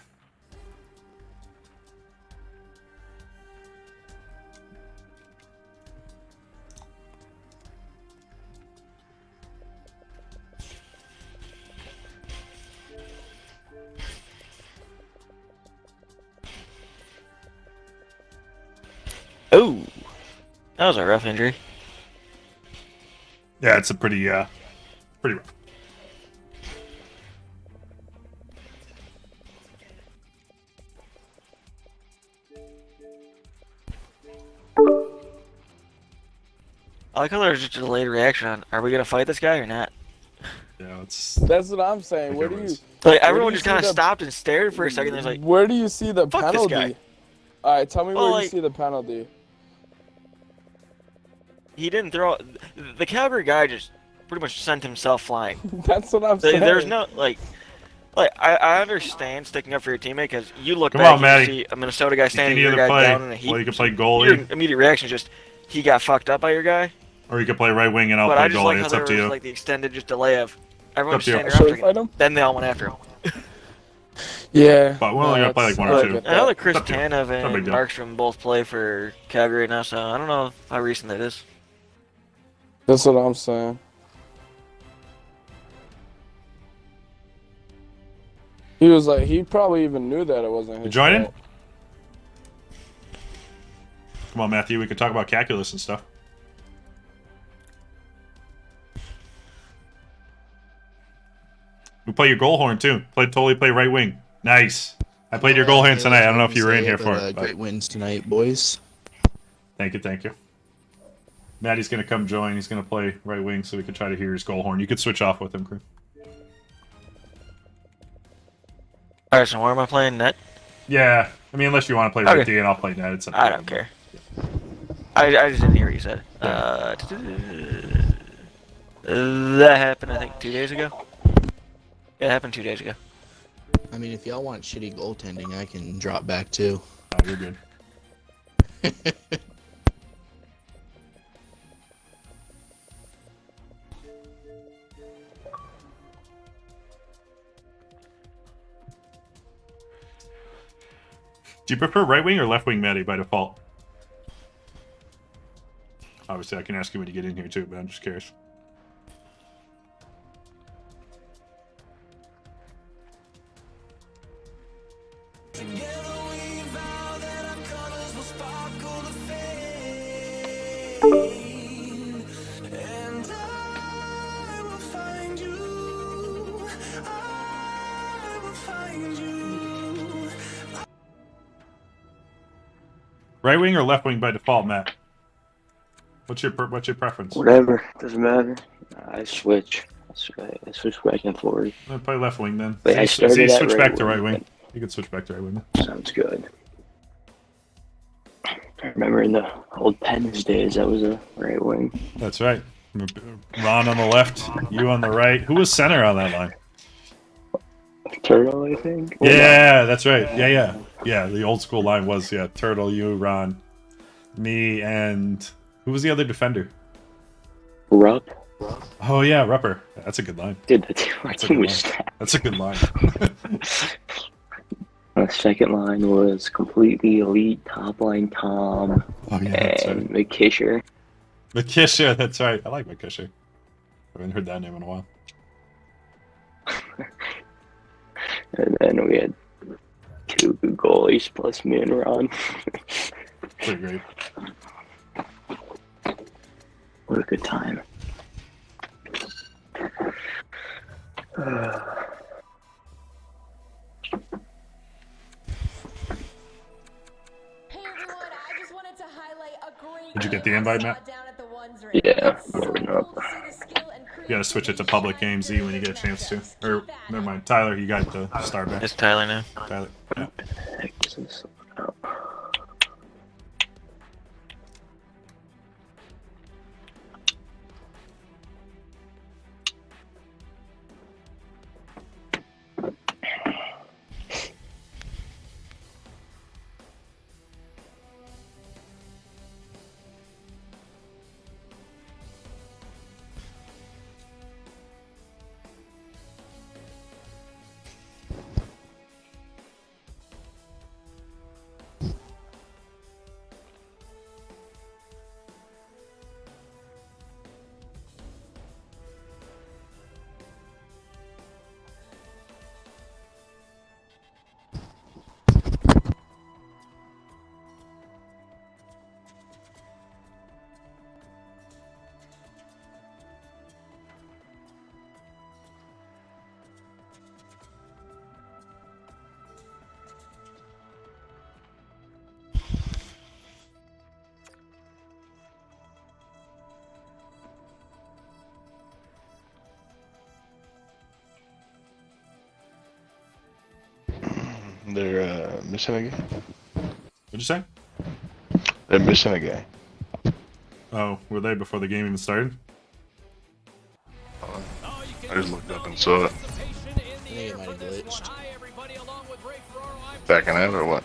Oh, that was a rough injury. Yeah, it's a pretty rough. I like how there's just a delayed reaction on, are we going to fight this guy or not? Yeah, it's... That's what I'm saying. Where do you... Like, everyone just kind of stopped and stared for a second. There's like, where do you see the fuck this penalty? guy. Alright, tell me Well, where like- you see the penalty. He didn't throw... The Calgary guy just pretty much sent himself flying. That's what I'm saying. There's no, like I understand sticking up for your teammate, because you look Come back on, and Matty. you see a Minnesota guy You standing can your either guy play, down in a heap. well, you can play goalie. Your immediate reaction is just, he got fucked up by your guy. Or you can play right wing and I'll But play I just goalie. like how it's there up was to you. like the extended just delay of everyone Up just to you. standing Should we around. fight him? Then they all went after him. Yeah. But we're only going to play like one or two. I know that Chris It's up to you. Tanev No big and deal. Markstrom both play for Calgary now, so I don't know how recent that is. That's what I'm saying. He was like, he probably even knew that it wasn't his You joining? fault. Come on, Matthew. We can talk about calculus and stuff. We play your goal horn too. Totally play right wing. Nice. I played your goal horn tonight. I don't know if you were in here for it. Great wins tonight, boys. Thank you, thank you. Maddie's gonna come join. He's gonna play right wing, so we can try to hear his goal horn. You could switch off with him, crew. Alright, so where am I playing? Net? Yeah, I mean, unless you want to play right D, and I'll play net. It's up to I you. don't care. I just didn't hear what you said. That happened, I think, 2 days ago. Yeah, it happened 2 days ago. I mean, if y'all want shitty goaltending, I can drop back too. Oh, you're good. Do you prefer right wing or left wing, Maddie, by default? Obviously, I can ask you when you get in here too, but I'm just curious. Right wing or left wing by default, Matt? What's your preference? Whatever, doesn't matter. I switch. I switch back and forth. I'll play left wing then. But I started at switch right back to wing, right wing. You can switch back to right wing. Sounds good. I remember in the old Pens days, that was a right wing. That's right. Ron on the left, you on the right. Who was center on that line? Turtle, I think. Yeah, that's right. Yeah. The old school line was Turtle, you, Ron, me, and who was the other defender? Rupp. Oh yeah, Rupper. That's a good line. Dude, that's a good line. The second line was completely elite. Top line Tom. Oh yeah, that's and right. McKisher. McKisher, that's right. I like McKisher. I haven't heard that name in a while. And then we had two good goalies plus me and Ron. Pretty great. What a good time. Did you get the invite, Matt? Yeah. You gotta switch it to public game Z when you get a chance to. Or never mind, Tyler, you got the star back. It's Tyler now. Tyler. Yeah. They're missing a guy. What'd you say? They're missing a guy. Oh, were they before the game even started? I just looked up and saw it. I think it might have glitched. Backing out or what?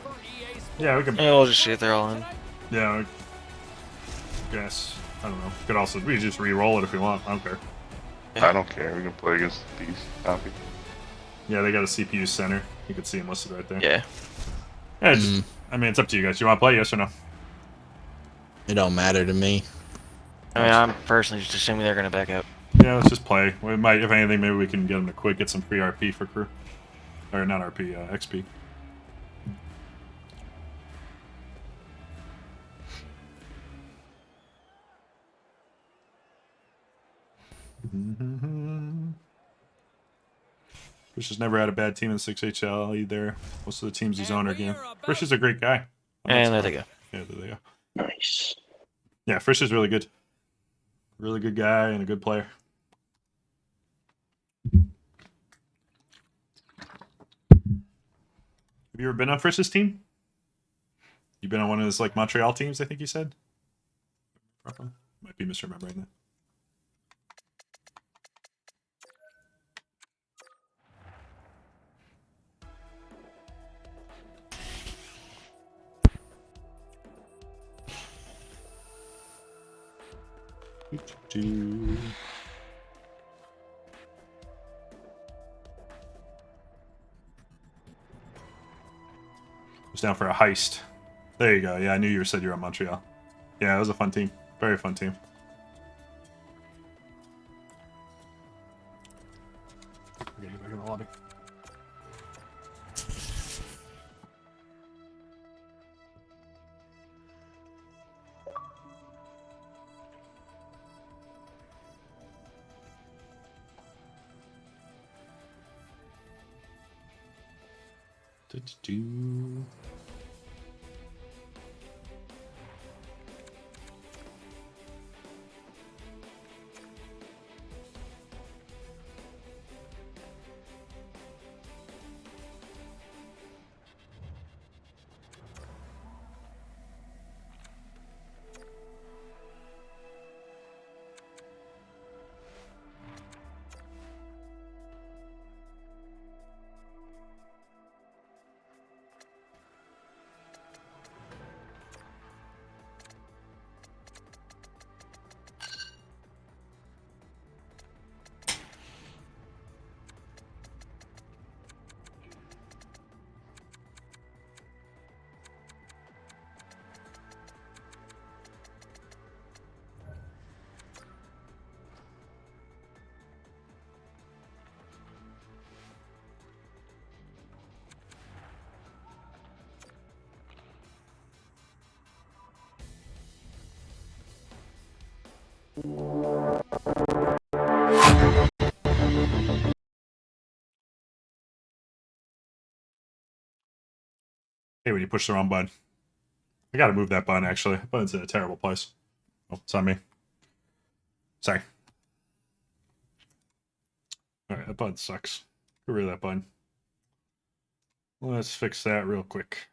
Yeah, we can. Yeah, we'll just see if they're all in. Yeah, I guess. I don't know. Could also we just re-roll it if we want. I don't care. I don't care. We can play against these copy. Yeah, they got a CPU center. You can see them listed right there. Yeah. Yeah, just, I mean, it's up to you guys. You want to play, yes or no? It don't matter to me. I mean, I'm personally just assuming they're gonna back out. Yeah, let's just play. We might, if anything, maybe we can get them to quit, get some free RP for crew. Or not RP, XP. Frisch has never had a bad team in 6HL either. Most of the teams he's on are game. Frisch is a great guy. And there they go. Yeah, there they go. Nice. Yeah, Frisch is really good. Really good guy and a good player. Have you ever been on Frisch's team? You've been on one of his like Montreal teams, I think you said? Might be misremembering that. Just down for a heist. There you go. Yeah, I knew you said you were on Montreal. Yeah, it was a fun team. Very fun team. Okay, get back in the lobby. Do-do-do. Hey, when you push the wrong button. I gotta move that button, actually. That button's in a terrible place. Oh, it's on me. Sorry. Alright, that button sucks. Get rid of that button. Let's fix that real quick.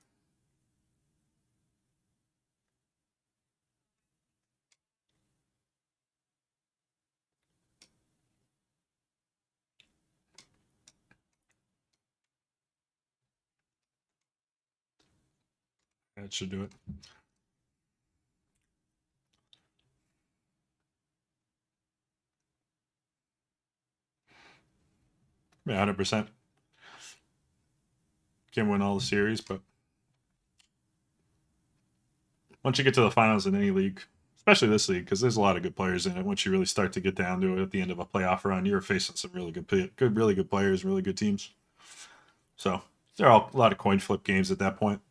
That should do it. Yeah, 100%. Can't win all the series, but once you get to the finals in any league, especially this league, because there's a lot of good players in it. Once you really start to get down to it at the end of a playoff run, you're facing some really good players, really good teams. So there are a lot of coin flip games at that point.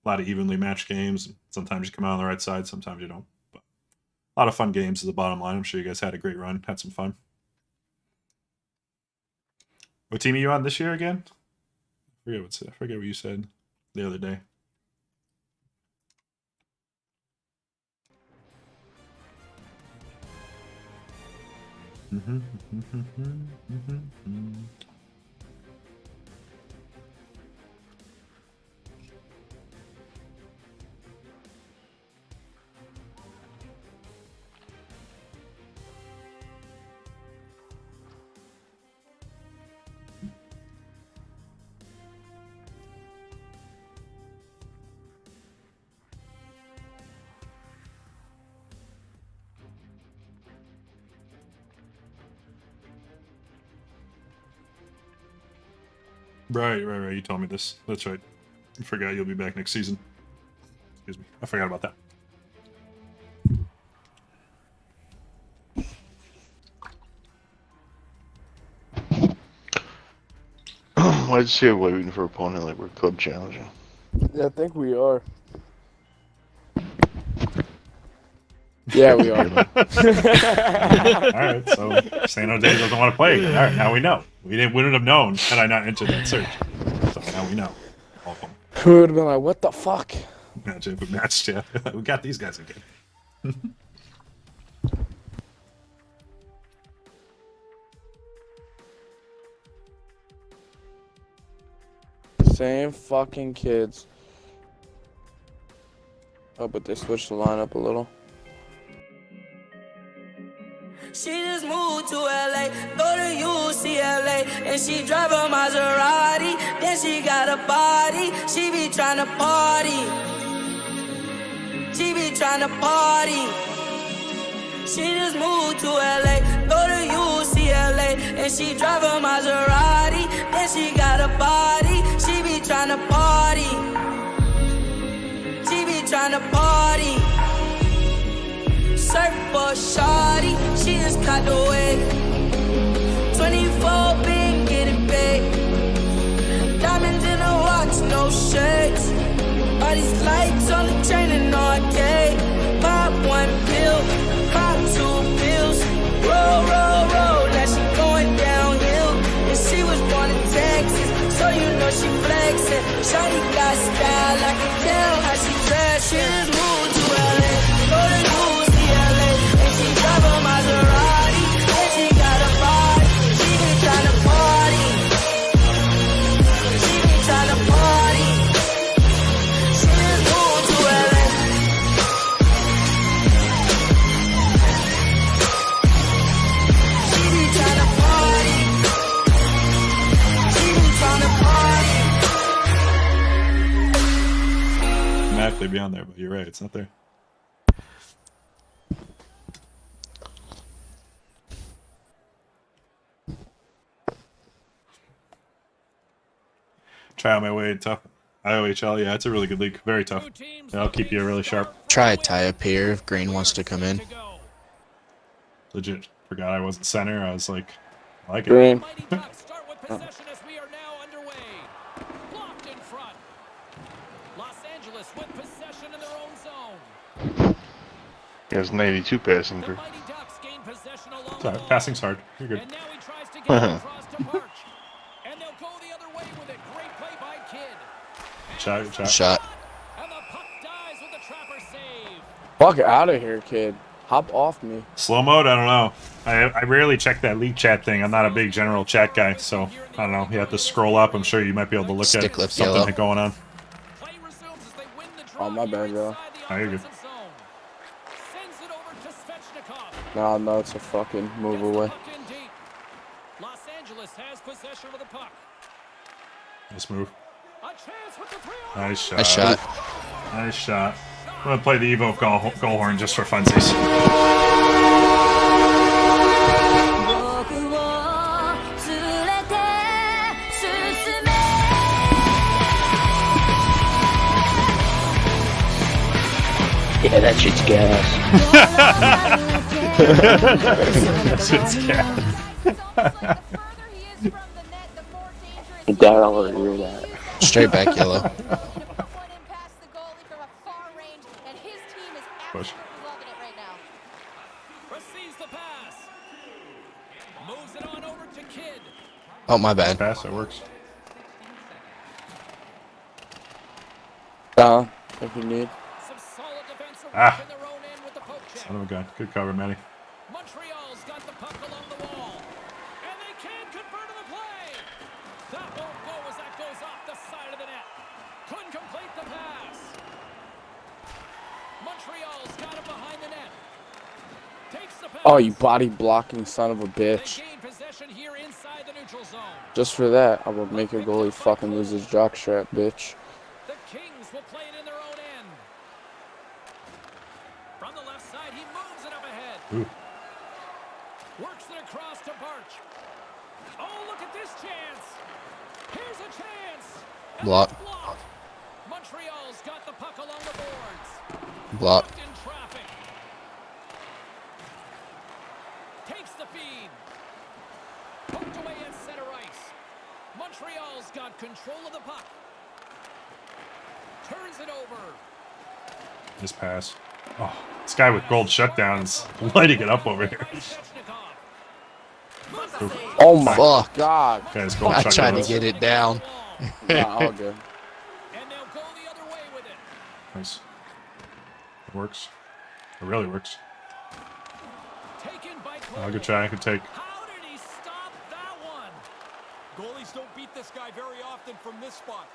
A lot of evenly matched games. Sometimes you come out on the right side, sometimes you don't. But a lot of fun games is the bottom line. I'm sure you guys had a great run, had some fun. What team are you on this year again? I forget what you said the other day. Right. You told me this. That's right. I forgot you'll be back next season. Excuse me. I forgot about that. Why'd you say waiting for opponent like we're club challenging? Yeah, I think we are. Yeah, we are. Alright, so San Jose doesn't want to play. Alright, now we know. Wouldn't have known had I not entered that search. So now we know. Welcome. We would have been like, what the fuck? Imagine if we matched, yeah. We got these guys again. Same fucking kids. Oh, but they switched the lineup a little. She just moved to LA, go to UCLA, and she drive a Maserati. Then she got a body, she be tryna party. She be tryna party. She just moved to LA, go to UCLA, and she drive a Maserati. Then she got a body, she be tryna party. She be tryna party. Surf for shawty, she just caught the wave. 24 been getting paid. Diamonds in the watch, no shades. All these lights on the chain and arcade. Pop one pill, pop two pills. Roll, roll, roll, now she going downhill. And she was born in Texas, so you know she flexing. Shawty got style, I can tell how she dressed. She just moved to LA, go to UCLA, and she drive a Maserati, and she got a body. She be tryna party. She be tryna party. She just moved to LA. She be tryna party. She be tryna party. Automatically be on there, but you're right, it's not there. Try out my way tough. IOHL, yeah, it's a really good league. Very tough. It'll keep you really sharp. Try a tie-up here if Green wants to come in. Legit. Forgot I wasn't center. I was like, I like it. Green. He has an 82 passing for. Sorry, passing's hard. You're good. Shot. Shot. Fuck out of here, kid. Hop off me. Slow mode? I don't know. I rarely check that league chat thing. I'm not a big general chat guy, so I don't know. You have to scroll up. I'm sure you might be able to look Stick at lift something yellow. going on. Oh, my bad, bro. Oh, you're good. No, it's a fucking move away. Los Angeles has possession of the puck. Nice move. Nice shot. Nice shot. Nice shot. I'm going to play the Evo goal horn just for funsies. Yeah, that shit's gas. That shit's gas. Dad, I'll hear that. Straight back yellow. Push. Receives the pass. Moves it on over to Kidd. Oh, my bad. Pass, that works. If you need. Ah. Son of a gun. Good cover, Matty. Montreal's got the puck along the wall. And they can't convert on the play. That won't go as that goes off the side of the net. Couldn't complete the pass. Montreal's got it behind the net. Takes the pass. Oh, you body blocking son of a bitch. Gain possession here inside the neutral zone. Just for that, I will make your goalie fucking lose his jockstrap, bitch. The Kings will play it in their own end. From the left side, he moves it up ahead. Ooh. Works it across to Barch. Oh, look at this chance. Here's a chance. And Block. it's blocked. Montreal's got the puck along the boards. Block. Blocked in traffic. Takes the feed. Poked away at center ice. Montreal's got control of the puck. Turns it over. This pass. Oh, this guy with gold shutdowns lighting it up over here. Oh my Fuck. god. Guys, gold I tried to shutdowns. get it down. Nah, all good. And they'll go the other way with it. Nice. It works. It really works. Taken by Oh, good try. Good take. How did he stop that one? Goalies don't beat this guy very often from this spot.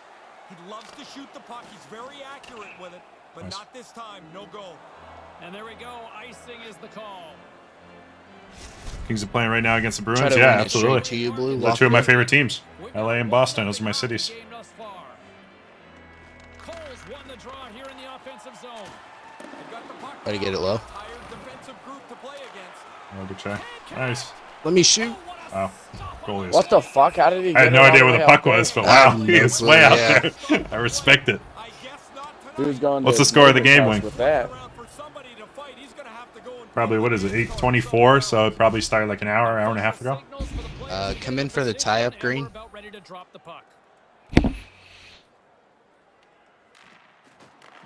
He loves to shoot the puck. He's very accurate with it, but Nice. not this time. No goal. And there we go. Icing is the call. Kings are playing right now against the Try Bruins. to Yeah, run it straight absolutely. to you, Blue. They're Lock two of my it. favorite teams. LA and Boston. Those are my cities. Game thus far. Cole's won the draw here in the offensive zone. They've got the puck. Try to get it low. Tired defensive group to play against. Oh, good try. Nice. Let me shoot. Wow. Goalie is. What the fuck? How did he I get had no it all idea the where way the up puck there? was, but wow, he is no way clue, out yeah. there. I respect it. Dude's going What's to the score of the game, Vegas Wing? with that. Probably, what is it, 8:24? So it probably started like an hour and a half ago. Come in for the tie-up green. About ready to drop the puck.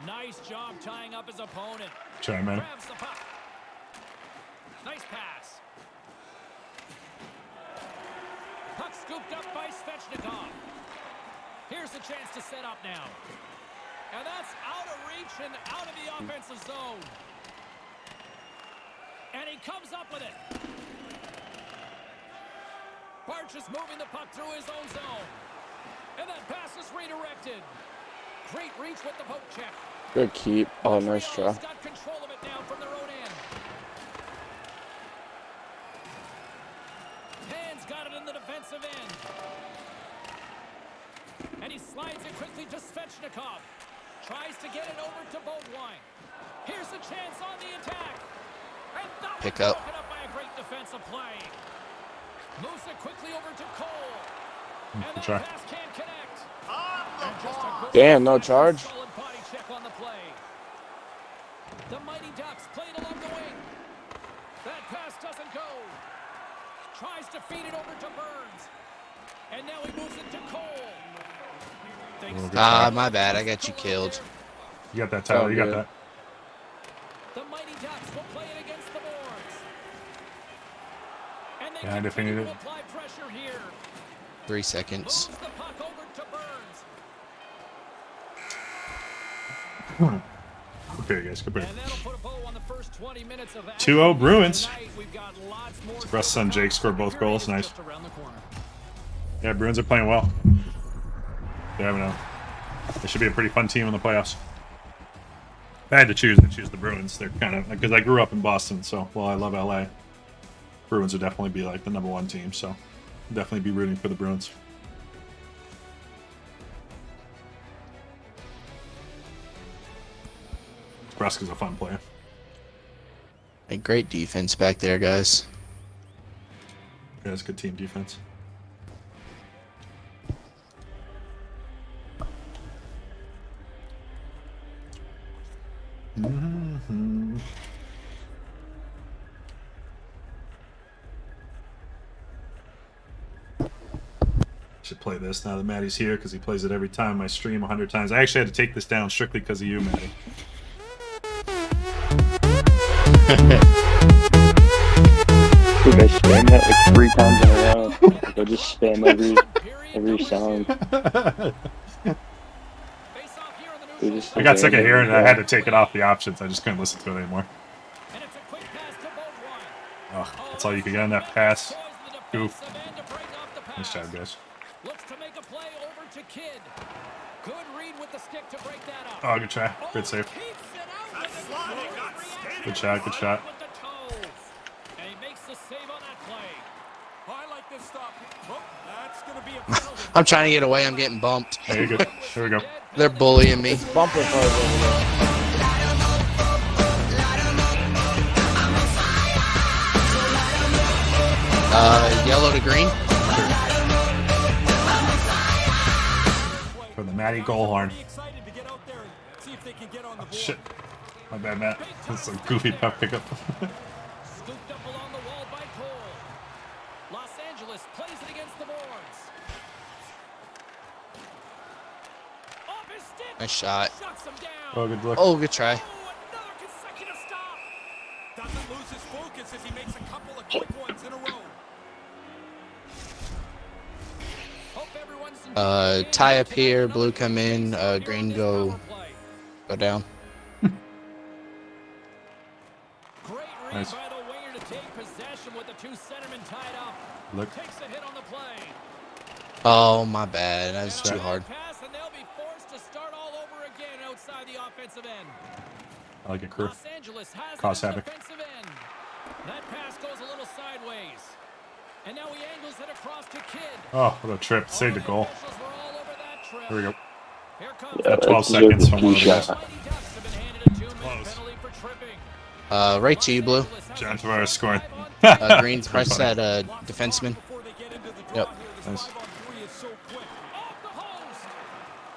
Nice job tying up his opponent. Try, man. Grabs the puck. Nice pass. Puck scooped up by Svechnikov. Here's a chance to set up now. And that's out of reach and out of the offensive zone. And he comes up with it. Barch is moving the puck through his own zone. And that pass is redirected. Great reach with the poke check. Good keep. Oh, nice try. Got control of it now from their own end. Hands got it in the defensive end. And he slides it quickly to Svechnikov. Tries to get it over to Beaudoin. Here's a chance on the attack. And that Pick was up. broken up by a great defensive play. Moves it quickly over to Cole. And that try. pass can't connect. And just a good Damn, no charge. solid body check on the play. The Mighty Ducks played along the wing. That pass doesn't go. Tries to feed it over to Burns. And now he moves it to Cole. Ah, my bad. I got you killed. You got that, Tyler. Oh, You got good. that. The Mighty Ducks will play it against the boards. And they Behind if he continue needed. to apply pressure here. 3 seconds. Moves the puck over to Burns. Okay, guys, good play. And that'll put a bow on the first 20 minutes of action. 2-0 Bruins. Tonight, we've got lots more. Russ' son Jake scored both goals. Nice. Just around the corner. Yeah, Bruins are playing well. They have no. They should be a pretty fun team in the playoffs. If I had to choose, I'd choose the Bruins. They're kind of, because I grew up in Boston, so while I love LA, Bruins would definitely be like the #1 team. So definitely be rooting for the Bruins. Bruska's a fun player. A great defense back there, guys. Yeah, it's good team defense. Should play this now that Maddie's here because he plays it every time I stream 100 times. I actually had to take this down strictly because of you, Maddie. Dude, I spam that like 3 times in a row. Like, I just spam every song. Dude, just I got sick of spam hearing it. I every had track. to take it off the options. I just couldn't listen to it anymore. Oh, that's all you could get on that pass. Goof. Nice job, guys. Looks to make a play over to Kidd. Good read with the stick to break that up. Oh, good try. Good save. Good shot, good shot. And he makes the save on that play. I like this stop. Oh, that's going to be a penalty. I'm trying to get away. I'm getting bumped. There you go. Here we go. They're bullying me. Bumper cars over there. Yellow to green. For the Maddie goal horn. Excited to get out there and see if they can get on the board. Shit. My bad, Matt. That's a goofy puck pickup. Scooped up along the wall by Cole. Los Angeles plays it against the boards. Off his stick. Nice shot. Shuts him down. Oh, good luck. Oh, good try. Another consecutive stop. Doesn't lose his focus as he makes a couple of quick ones in a row. Hope everyone's enjoying the game. Tie up here. Blue come in. Green go down. Great read Nice. by the winger to take possession with the 2 centermen tied up. Look. Takes a hit on the play. Oh, my bad. That was too hard. Pass, and they'll be forced outside the offensive end. I like a crew. Los Angeles has Cause it in the havoc. defensive end. That pass goes a little sideways. And now he angles it across to Kidd. Oh, what a trip. Saved the goal. Here we go. Here comes Yeah, Got 12 that deserved seconds a from one of the guys. shot. Close. Right to you, Blue. John Tavares scoring. Green, press that defenseman. Yep. Nice.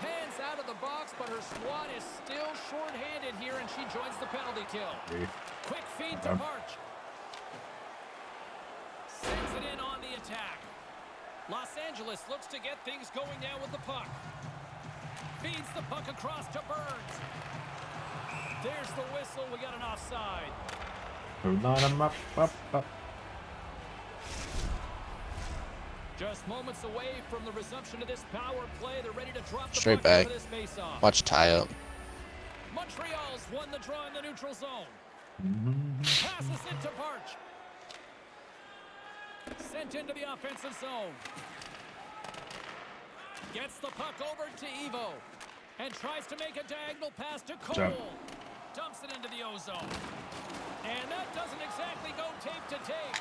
Hands out of the box, but her squad is still short-handed here, and she joins the penalty kill. Quick feed to March. Sends it in on the attack. Los Angeles looks to get things going down with the puck. Feeds the puck across to Burns. There's the whistle. We got an offside. Line 'em up. Just moments away from the resumption of this power play. They're ready to drop the Straight puck back. over this face-off. Watch tie up. Montreal's won the draw in the neutral zone. Passes it to Parch. Sent into the offensive zone. Gets the puck over to Evo. And tries to make a diagonal pass to Cole. Jump. Dumps it into the O-zone. And that doesn't exactly go tape to tape.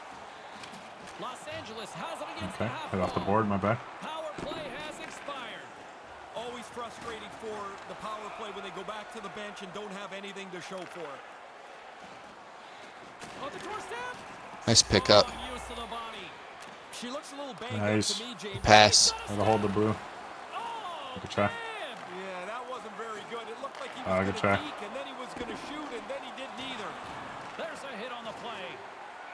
Los Angeles has it against the Okay, half head off the wall. board, my bad. Power play has expired. Always frustrating for the power play when they go back to the bench and don't have anything to show for it. On the doorstep. Nice pickup. Use of the body. She looks a little banged Nice. up to me, James. Pass. Gotta hold the blue. Good try. Yeah, that wasn't very good. It looked like he was Good going try. to peek, and then he was going to shoot, and then he didn't either. There's a hit on the play.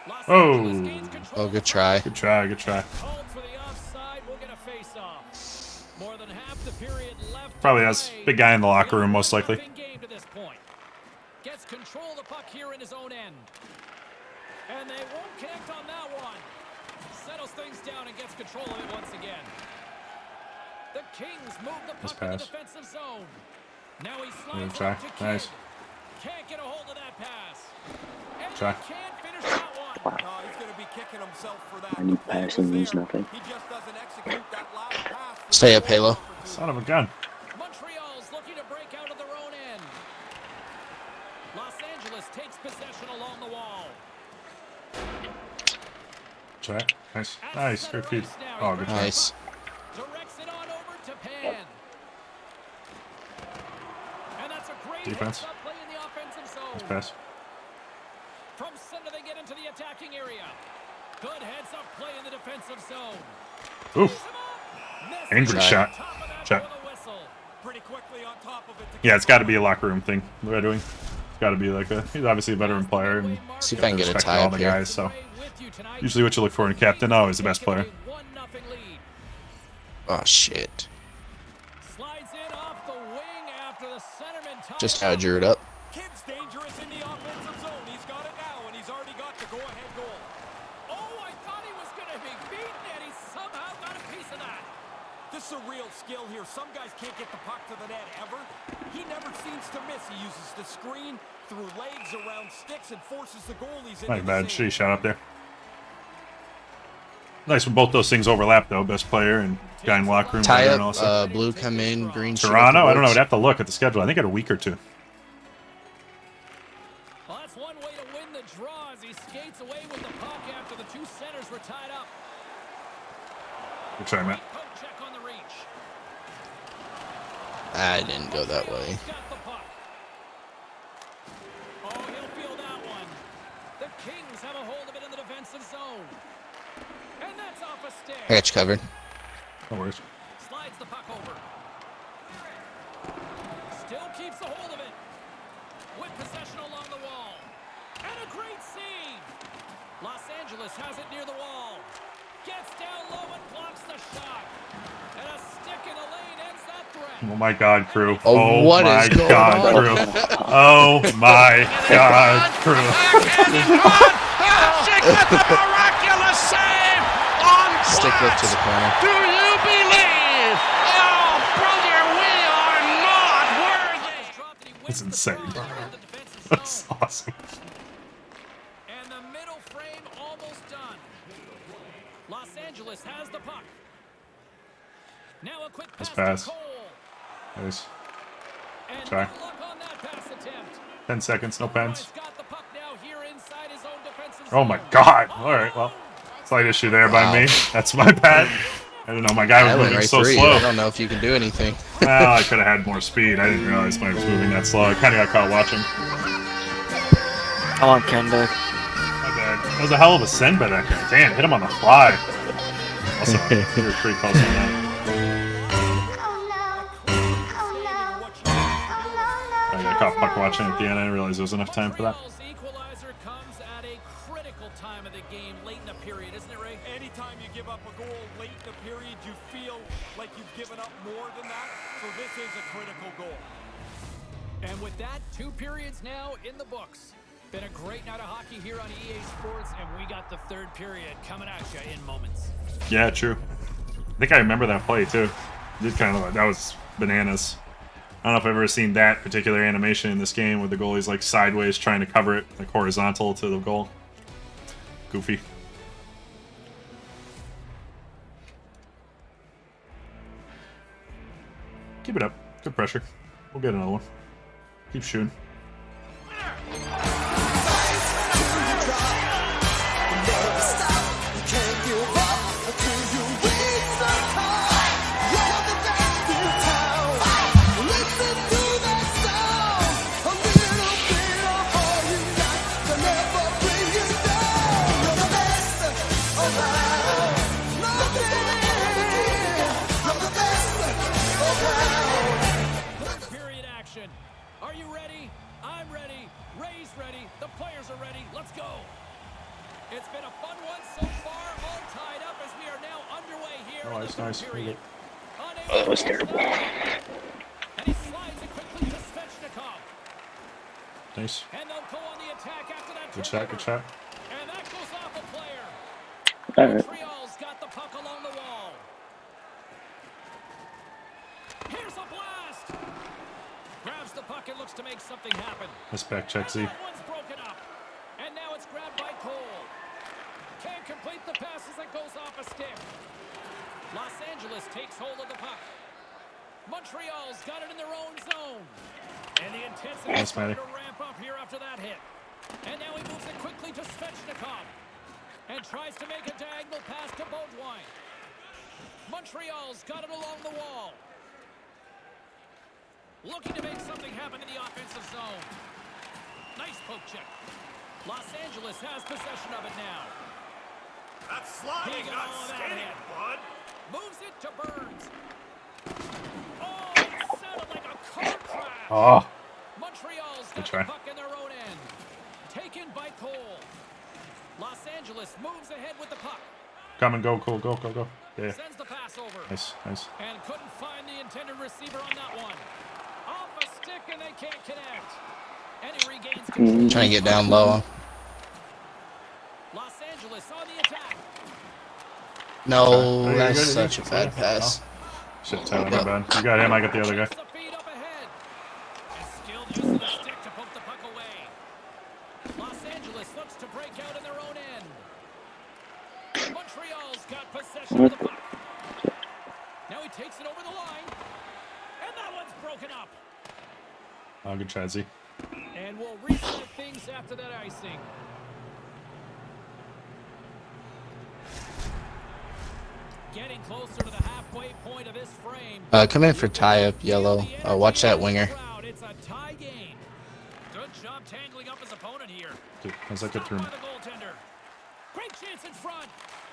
Los Oh. Angeles gains control. Oh, good try. Good try. Good try. Called for the offside. We'll get a face-off. More than half the period left. Probably to has play. big guy in the locker room, most likely. Game to this point. Gets control of the puck here in his own end. And they won't connect on that one. Settles things down and gets control of it once again. The Kings move the puck in the pass. defensive zone. Now he Good slides try. out to Kidd. Nice. Can't get a hold of that pass. And Try. he can't finish that one. He's going to be kicking himself for that. I need passing means nothing. He just doesn't execute that last pass. Stay up, Halo. Son of a gun. Montreal's looking to break out of their own end. Los Angeles takes possession along the wall. Try. Nice. Nice. Good feed. Oh, good try. Nice. Directs it on over to Pan. And that's a great Defense. heads-up play in the offensive zone. Nice pass. From center they get into the attacking area. Good heads-up play in the defensive zone. Oof. Angry shot. Shot. Pretty quickly on top of it. Yeah, it's got to be a locker room thing. What are doing? It's got to be like he's obviously a veteran player. And See if I can get a respect tie all up the here. guys, so usually what you look for in a captain, oh, is the best player. Oh, shit. Slides in off the wing after the centerman touches. Just how I drew it up. Kidd's dangerous in the offensive zone. He's got it now, and he's already got the go-ahead goal. Oh, I thought he was going to be beaten, and he somehow got a piece of that. This is a real skill here. Some guys can't get the puck to the net ever. He never seems to miss. He uses the screen through legs around sticks and forces the goalies into Not the bad. zone. Shitty shot up there. Nice when both those things overlap, though. Best player and guy in the locker room. Tie and all up. that. Blue come in. Green shoot up Toronto? the I don't know. boards. I'd have to look at the schedule. I think in a week or two. Well, that's one way to win the draw as he skates away with the puck after the two centers were tied up. Good try, Matt. Poke check on the reach. I didn't go that way. He's got the puck. Oh, he'll feel that one. The Kings have a hold of it in the defensive zone. And that's off a stick. I got you covered. No worries. Slides the puck over. Still keeps a hold of it. With possession along the wall. And a great save. Los Angeles has it near the wall. Gets down low and blocks the shot. And a stick in the lane ends that threat. Oh my God, crew. Oh, what my is going God, on? crew. Oh my God, crew. Miraculous save on Stick lift to the corner. Do you believe? Oh, brother, we are not worthy. That's insane. That's awesome. And the middle frame almost done. Los Angeles has the puck. Now a quick Nice pass pass. to Cole. Nice. Try. 10 seconds, no pens. Oh my god! Alright, well. Slight issue there by me. That's my bad. I don't know, my guy was I went moving right so through you. slow. I don't know if you can do anything. Well, I could have had more speed. I didn't realize when I was moving that slow. I kind of got caught watching. I want Ken back. My bad. That was a hell of a send by that guy. Damn, hit him on the fly. Also, you were pretty close on that. I got caught puck watching at the end. I didn't realize there was enough time for that. Equalizer comes at a critical time of the game, late in the period, isn't it, Ray? Anytime you give up a goal late in the period, you feel like you've given up more than that. So this is a critical goal. And with that, 2 periods now in the books. Been a great night of hockey here on EA Sports, and we got the 3rd period coming at you in moments. Yeah, true. I think I remember that play too. Did kind of like, that was bananas. I don't know if I've ever seen that particular animation in this game where the goalie's like sideways trying to cover it, like horizontal to the goal. Goofy. Keep it up. Good pressure. We'll get another one. Keep shooting. Are you ready? I'm ready. Ray's ready. The players are ready. Let's go. It's been a fun one so far, all tied up as we are now underway here. Oh, that's nice. Period. Oh, that was terrible. And he slides it quickly to Svechnikov. Nice. And they'll go on the attack after that. Good shot, good shot. And that goes off a player. Alright. Montreal's got the puck along the wall. Here's a blast. Grabs the puck and looks to make something happen. Nice back check, Z. That one's broken up. And now it's grabbed by Cole. Can't complete the pass as it goes off a stick. Los Angeles takes hold of the puck. Montreal's got it in their own zone. And the intensity is starting to ramp up here after that hit. And now he moves it quickly to Svechnikov. And tries to make a diagonal pass to Beaudoin. Montreal's got it along the wall. Looking to make something happen in the offensive zone. Nice poke check. Los Angeles has possession of it now. That's sliding, not skating, bud. Moves it to Burns. Oh, it sounded like a car crash. Oh. Montreal's Good got try. the puck in their own end. Taken by Cole. Los Angeles moves ahead with the puck. Come and go, Cole. Go, go, go. Yeah. Sends the pass over. Nice, nice. And couldn't find the intended receiver on that one. Off a stick and they can't connect. And he regains control. Trying to get down low. Los Angeles on the attack. No, Okay. that's Good. such a bad pass. Shit, Tyler, my bad. You got him, I got the other guy. Skilled use of the stick to poke the puck away. Los Angeles looks to break out in their own end. Montreal's got possession of the puck. Now he takes it over the line. And that one's broken up. Oh, good try, Z. And we'll reset things after that icing. Getting closer to the halfway point of this frame. Come in for tie-up, yellow. Watch that winger. It's a tie game. Good job tangling up his opponent here. Dude, how's that get through me? By the goaltender. Great chance in front.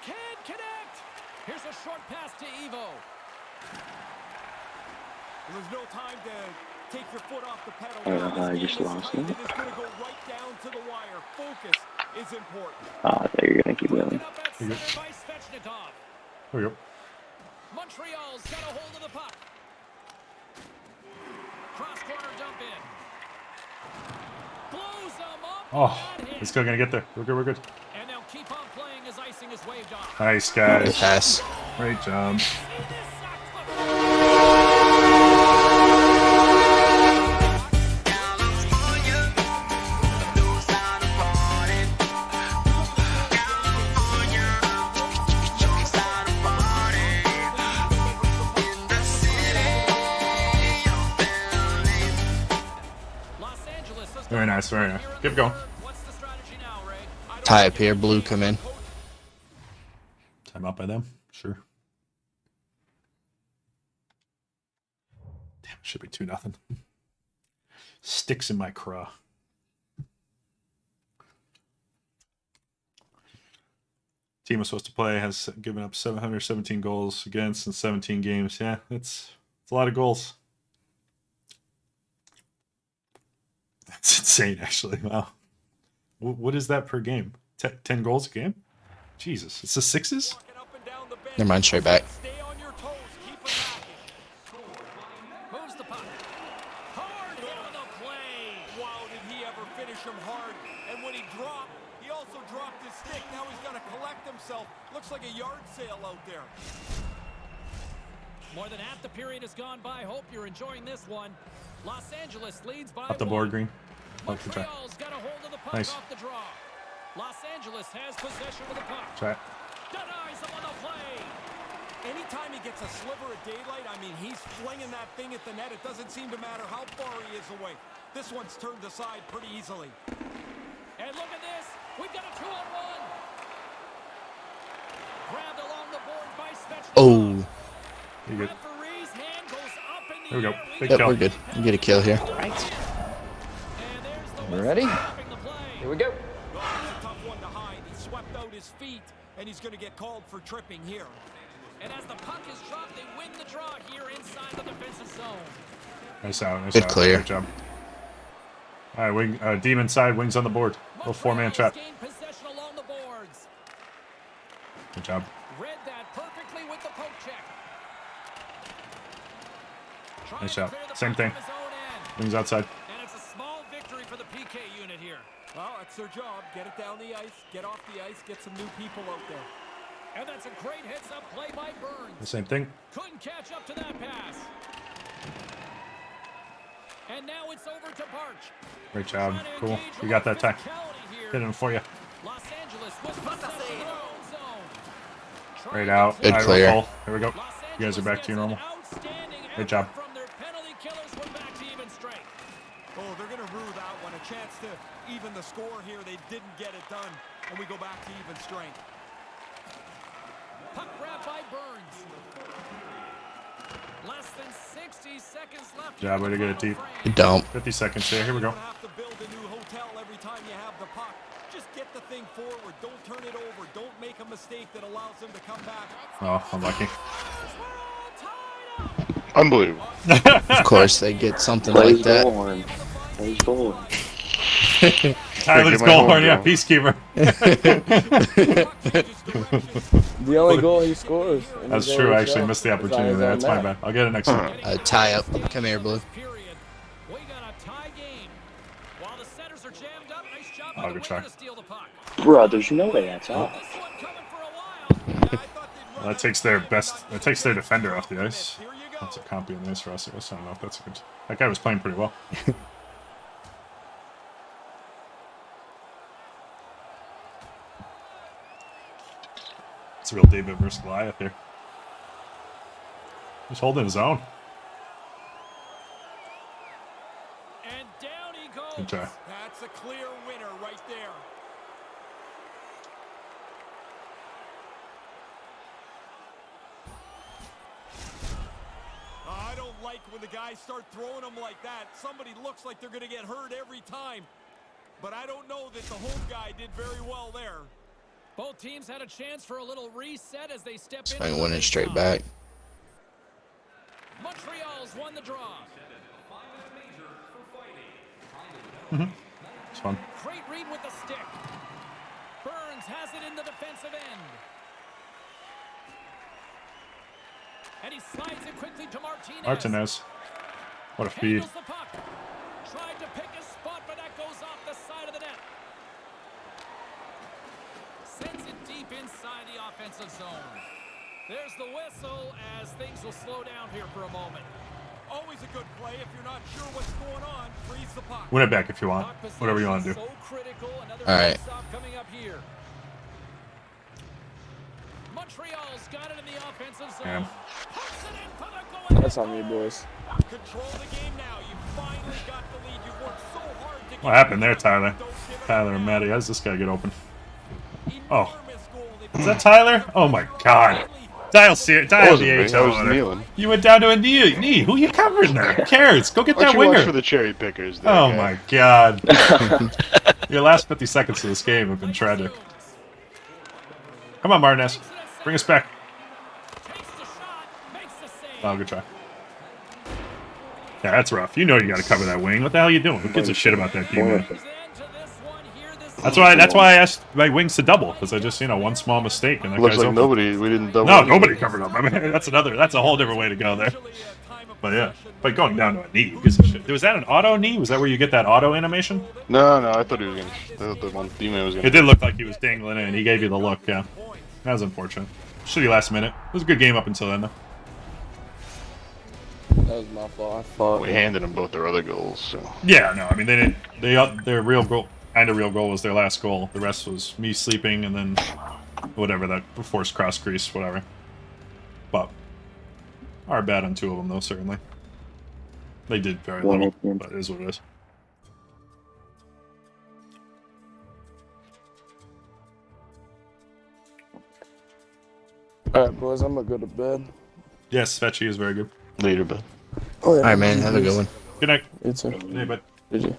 Can't connect. Here's a short pass to Evo. There's no time to take your foot off the pedal. I don't know how I just lost him. It is going to go right down to the wire. Focus is important. Ah, there you're gonna keep going. There we go. By Svechnikov. There we go. Montreal's got a hold of the puck. Cross corner dump in. Blows them up. Oh, he's still gonna get there. We're good, we're good. And they'll keep on playing as icing is waved off. Nice, guys. Good pass. Great job. Very nice, very nice. Keep going. Tie up here, blue come in. Time out by them? Sure. Damn, it should be 2-0. Sticks in my craw. Team was supposed to play has given up 717 goals against in 17 games. Yeah, it's a lot of goals. That's insane, actually. Wow. What is that per game? 10 goals a game? Jesus. It's the sixes? Never mind, straight back. Moves the puck. Hard hit on the play. Wow, did he ever finish him hard. And when he dropped, he also dropped his stick. Now he's got to collect himself. Looks like a yard sale out there. More than half the period has gone by. Hope you're enjoying this one. Los Angeles leads by Up the board, Green. Montreal's got a hold of the puck off the draw. Los Angeles has possession of the puck. Try. Denies him on the play. Anytime he gets a sliver of daylight, I mean, he's flinging that thing at the net. It doesn't seem to matter how far he is away. This one's turned aside pretty easily. And look at this. We've got a 2-on-1. Grabbed along the board by Svechnikov. Oh. You're good. Referee's hand goes up in the Here we go. air. Big Yep, kill. we're good. We get a kill here. Ready? Here we go. Well, it's a tough one to hide. He swept out his feet, and he's going to get called for tripping here. And as the puck is dropped, they win the draw here inside the defensive zone. Nice out. Nice Good out. clear. Good job. All right, wing, demon side, wings on the board. Little four-man trap. Gain possession along the boards. Good job. Read that perfectly with the poke check. Nice shot. Same thing. Wings outside. And it's a small victory for the PK unit here. Well, that's their job. Get it down the ice, get off the ice, get some new people out there. And that's a great heads-up play by Burns. The same thing. Couldn't catch up to that pass. And now it's over to Barch. Great job. Cool. You got that time. Hit him for you. Los Angeles with possession in their own zone. Right out. Good All clear. Full. Here we go. You guys are back to your normal. Great job. From their penalty killers, we're back to even strength. Oh, they're going to rue that one. A chance to even the score here. They didn't get it done. And we go back to even strength. Puck grab by Burns. Less than 60 seconds left. Job. Way to get it deep. You don't. 50 seconds here. Here we go. You don't have to build a new hotel every time you have the puck. Just get the thing forward. Don't turn it over. Don't make a mistake that allows them to come back. Oh, unlucky. Unbelievable. Of course, they get something like that. Plays goal. Tyler's goal horn, yeah, peacekeeper. The only goal he scores. That's true. I actually missed the opportunity there. That's my bad. I'll get it next time. Tie up. Come here, Blue. We got a tie game. While the centers are jammed up, nice job Oh, by the good winger try. to steal the puck. Bro, there's no way that's off. Well, that takes their best. That takes their defender off the ice. That's a copy on the ice for us. I don't know if that's a good. That guy was playing pretty well. It's a real David versus Goliath here. He's holding his own. And down he goes. Good try. That's a clear winner right there. I don't like when the guys start throwing them like that. Somebody looks like they're going to get hurt every time. But I don't know that the home guy did very well there. Both teams had a chance for a little reset as they step in. Swing winning straight back. Montreal's won the draw. It's fun. Great read with the stick. Burns has it in the defensive end. And he slides it quickly to Martinez. Martinez. What a feed. Handles the puck. Tried to pick a spot, but that goes off the side of the net. Sends it deep inside the offensive zone. There's the whistle as things will slow down here for a moment. Always a good play. If you're not sure what's going on, freeze the puck. Win it back if you want. Whatever you want to do. So critical. Another all right. stop coming up here. Montreal's got it in the offensive zone. That's on me, boys. Control the game now. You finally got the lead. You worked so hard to What happened there, Tyler? Tyler and Maddie. How does this guy get open? Oh. Is that Tyler? Oh my god. Dial wasn't the me. I AHL was order. kneeling. You went down to a knee. Who you covering there? Who cares? Go get Why that don't you watch winger. for the cherry pickers there, Oh guy? my god. Your last 50 seconds of this game have been tragic. Come on, Martinez. Bring us back. Oh, good try. Yeah, that's rough. You know you gotta cover that wing. What the hell are you doing? Who gives a shit about that D, man? That's why I asked my wings to double, because I just, one small mistake and that Looks guy's like open. we didn't double. No, anyway. nobody covered up. I mean, that's a whole different way to go there. But yeah, but going down to a knee, who gives a shit? Was that an auto knee? Was that where you get that auto animation? No, I thought he was gonna. I thought the one D-man was gonna. It did look like he was dangling in. He gave you the look, yeah. That was unfortunate. Shitty last minute. It was a good game up until then, though. That was my fault. I thought We handed them both their other goals, so. Yeah, no, I mean, they didn't. Their real goal, real goal was their last goal. The rest was me sleeping and then whatever, that forced cross crease, whatever. But, our bad on 2 of them, though, certainly. They did very little, but it is what it is. Alright, boys, I'm gonna go to bed. Yes, Fetchy is very good. Later, bud. Oh, yeah. All right, man. Have a good one. Good night. You too. Hey, bud. Did you?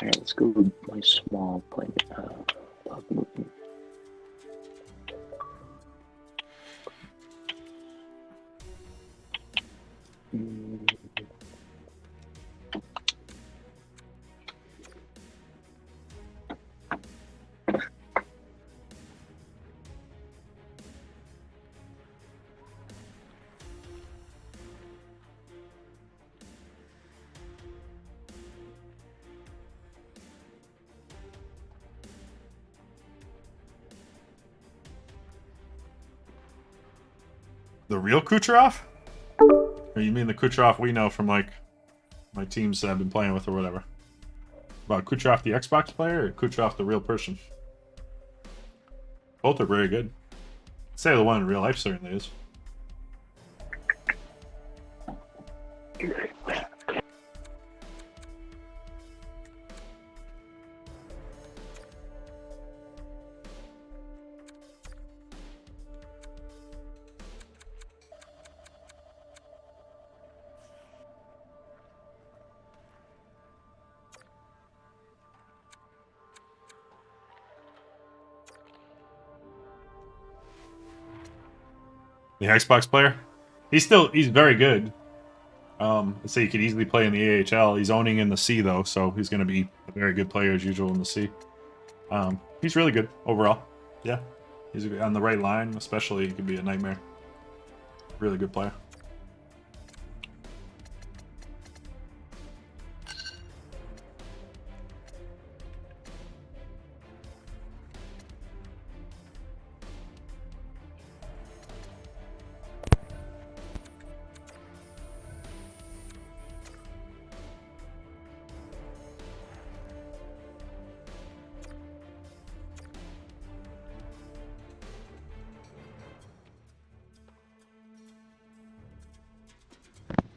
Alright, let's go with my small plane. Love movie. The real Kucherov? Or you mean the Kucherov we know from, like, my teams that I've been playing with or whatever? About Kucherov the Xbox player or Kucherov the real person? Both are very good. I'd say the one in real life certainly is. The Xbox player? He's very good. I'd say he could easily play in the AHL. He's owning in the C though, so he's going to be a very good player as usual in the C. He's really good overall. Yeah, he's on the right line, especially. He could be a nightmare. Really good player.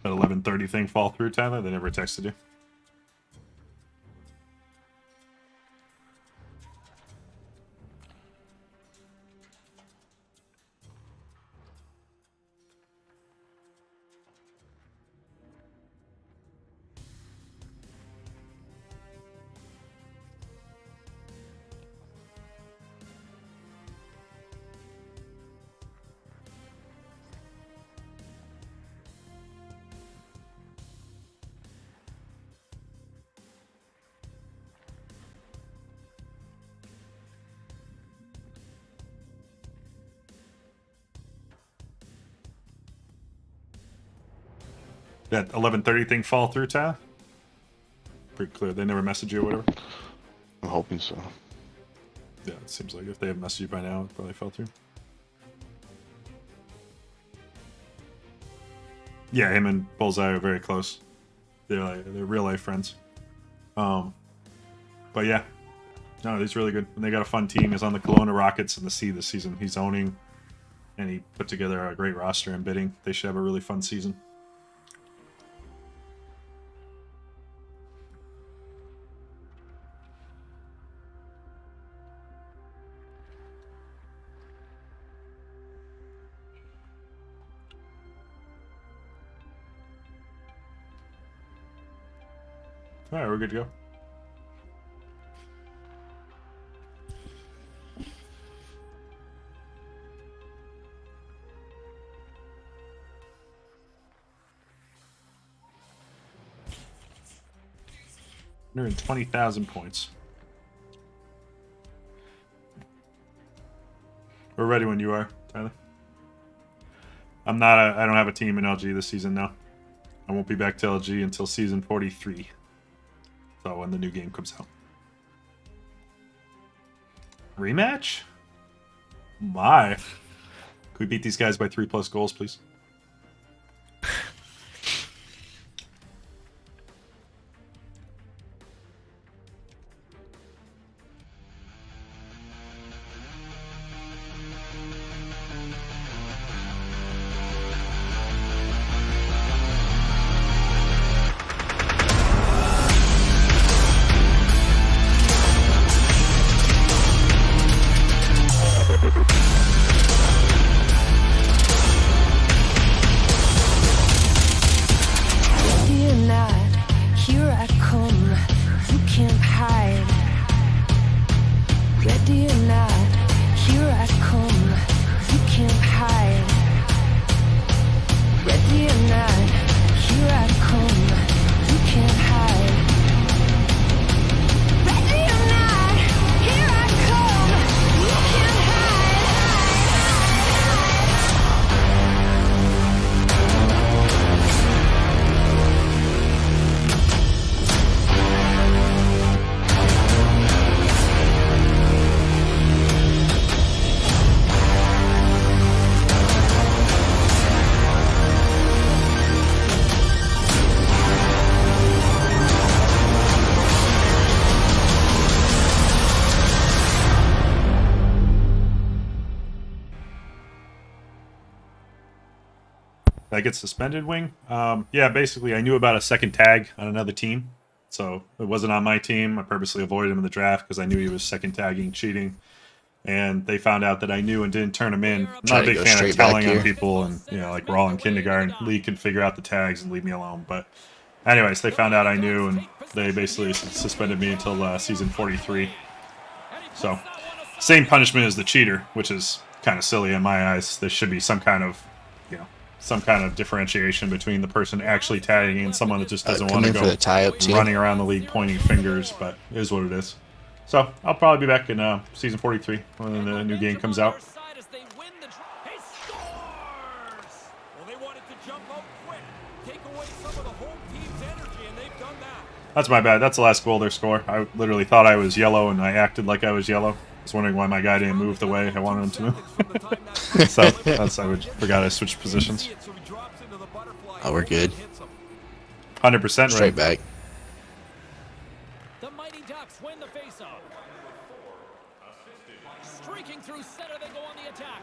That 11:30 thing fall through, Tyler? They never texted you? That 11:30 thing fall through, Tyler? Pretty clear. They never messaged you or whatever? I'm hoping so. Yeah, it seems like if they have messaged you by now, it probably fell through. Yeah, him and Bullseye are very close. They're real life friends. But yeah, no, he's really good. And they got a fun team. He's on the Kelowna Rockets in the C this season. He's owning. and he put together a great roster and bidding. They should have a really fun season. All right, we're good to go. You're in 20,000 points. We're ready when you are, Tyler. I don't have a team in LG this season now. I won't be back to LG until season 43. So when the new game comes out. Rematch? My. Could we beat these guys by 3+ goals, please? Did I get suspended, Wing? Yeah, basically, I knew about a second tag on another team. So it wasn't on my team. I purposely avoided him in the draft because I knew he was second tagging, cheating. And they found out that I knew and didn't turn him in. I'm not a big fan of telling on people, and like we're all in kindergarten. Lee can figure out the tags and leave me alone. But anyways, they found out I knew, and they basically suspended me until season 43. So same punishment as the cheater, which is kind of silly in my eyes. There should be some kind of differentiation between the person actually tagging and someone that just doesn't want to go running around the league pointing fingers, but it is what it is. So I'll probably be back in season 43 when the new game comes out. That's my bad. That's the last goal they score. I literally thought I was yellow and I acted like I was yellow. I was wondering why my guy didn't move the way I wanted him to move. So forgot I switched positions. Oh, we're good. 100% Straight back. The Mighty Ducks win the faceoff. Streaking through center, they go on the attack.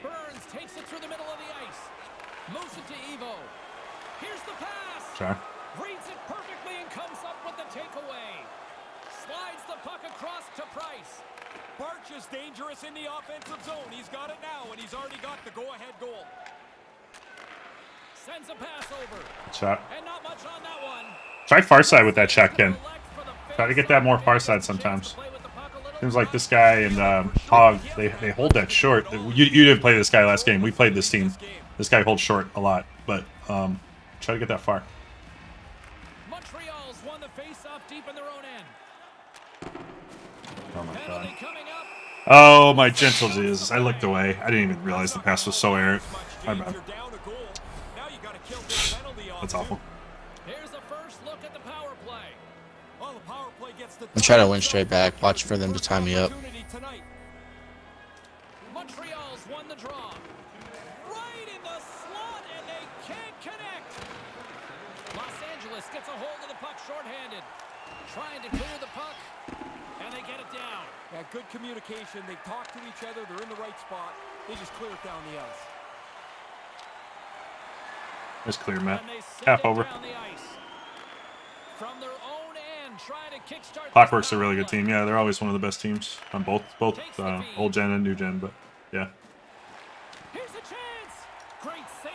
Burns takes it through the middle of the ice. Moves it to Evo. Here's the pass. Sure. Reads it perfectly and comes up with the takeaway. Slides the puck across to Price. Barch is dangerous in the offensive zone. He's got it now, and he's already got the go-ahead goal. Sends a pass over. Shot. And not much on that one. Try far side with that shot, Ken. Try to get that more far side sometimes. Seems like this guy and Hog, they hold that short. You didn't play this guy last game. We played this team. This guy holds short a lot, but try to get that far. Montreal's won the face-off deep in their own end. Oh my god. Oh my gentle Jesus. I looked away. I didn't even realize the pass was so errant. My bad. That's awful. Here's the first look at the power play. Well, the power play gets the I'm trying to win straight back. Watch for them to tie me up. Montreal's won the draw. Right in the slot, and they can't connect. Los Angeles gets a hold of the puck shorthanded. Trying to clear the puck, and they get it down. Yeah, good communication. They talk to each other. They're in the right spot. They just clear it down the ice. It's clear, Matt. And they send Half it over. down the ice. From their own end, trying to kickstart Clockwork's a really good team. Yeah, they're always one of the best teams on both old gen and new gen. But yeah, Here's a chance.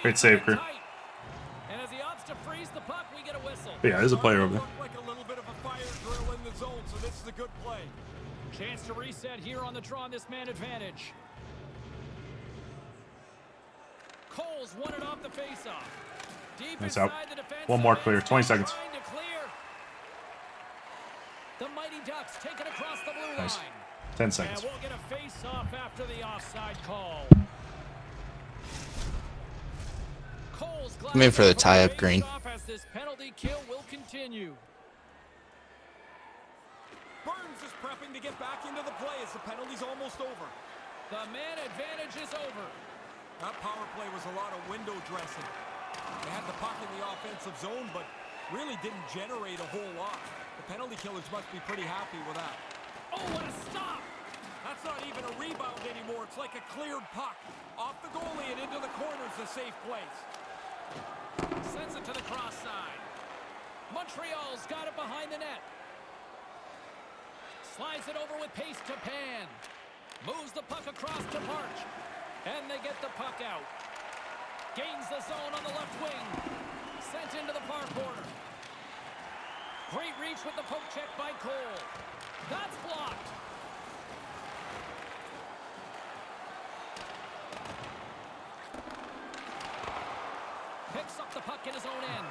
great save, crew. And as he opts to freeze the puck, we get a whistle. But yeah, there's a player over there. Like a little bit of a fire drill in the zone, so this is a good play. Chance to reset here on the draw on this man advantage. Cole's won it off the faceoff. Deep Nice out. inside the defense. One more clear. 20 seconds. Trying to clear. The Mighty Ducks take it across the blue Nice. line. 10 seconds. And we'll get a face-off after the offside call. Cole's I'm in for the tie-up green. as this penalty kill will continue. Burns is prepping to get back into the play as the penalty's almost over. The man advantage is over. That power play was a lot of window dressing. They had the puck in the offensive zone, but really didn't generate a whole lot. The penalty killers must be pretty happy with that. Oh, what a stop! That's not even a rebound anymore. It's like a cleared puck. Off the goalie and into the corner's a safe place. Sends it to the cross side. Montreal's got it behind the net. Slides it over with pace to Pan. Moves the puck across to March. And they get the puck out. Gains the zone on the left wing. Sent into the far corner. Great reach with the poke check by Cole. That's blocked. Picks up the puck in his own end.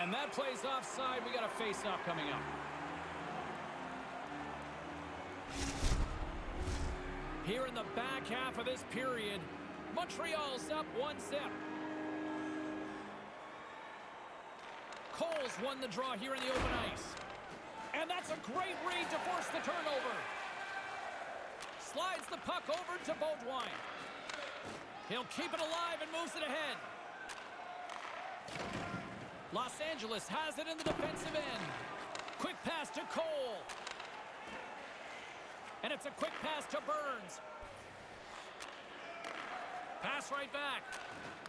And that plays offside. We got a face-off coming up. Here in the back half of this period, Montreal's up 1-0. Cole's won the draw here in the open ice. And that's a great read to force the turnover. Slides the puck over to Beaudoin. He'll keep it alive and moves it ahead. Los Angeles has it in the defensive end. Quick pass to Cole. And it's a quick pass to Burns. Pass right back.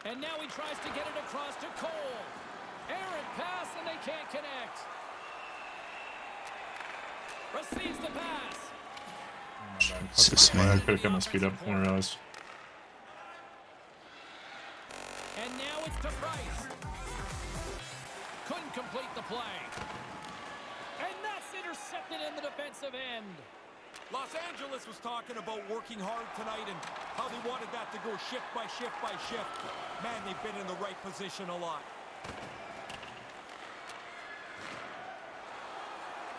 And now he tries to get it across to Cole. Errant pass, and they can't connect. Receives the pass. I could have got my speed up. I didn't realize. And now it's to Price. Couldn't complete the play. And that's intercepted in the defensive end. Los Angeles was talking about working hard tonight and how they wanted that to go shift by shift by shift. Man, they've been in the right position a lot.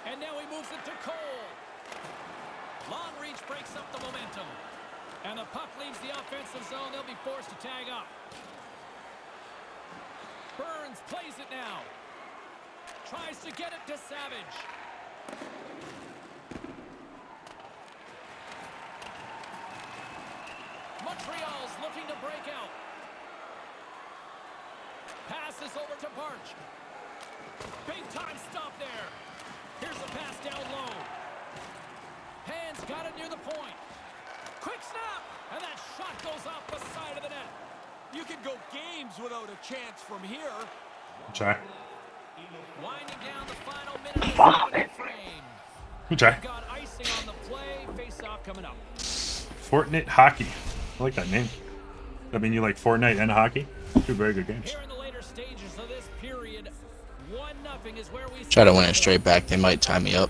And now he moves it to Cole. Long reach breaks up the momentum. And the puck leaves the offensive zone. They'll be forced to tag up. Burns plays it now. Tries to get it to Savage. Montreal's looking to break out. Passes over to Barch. Big time stop there. Here's a pass down low. Hands got it near the point. Quick snap. And that shot goes off the side of the net. You could go games without a chance from here. Okay. Winding down the final minute of the frame. Okay. Got icing on the play. Face off coming up. Fortnite Hockey. I like that name. I mean, you like Fortnite and hockey? Two very good games. Here in the later stages of this period, 1-0 is where we Try to win it straight back. They might tie me up.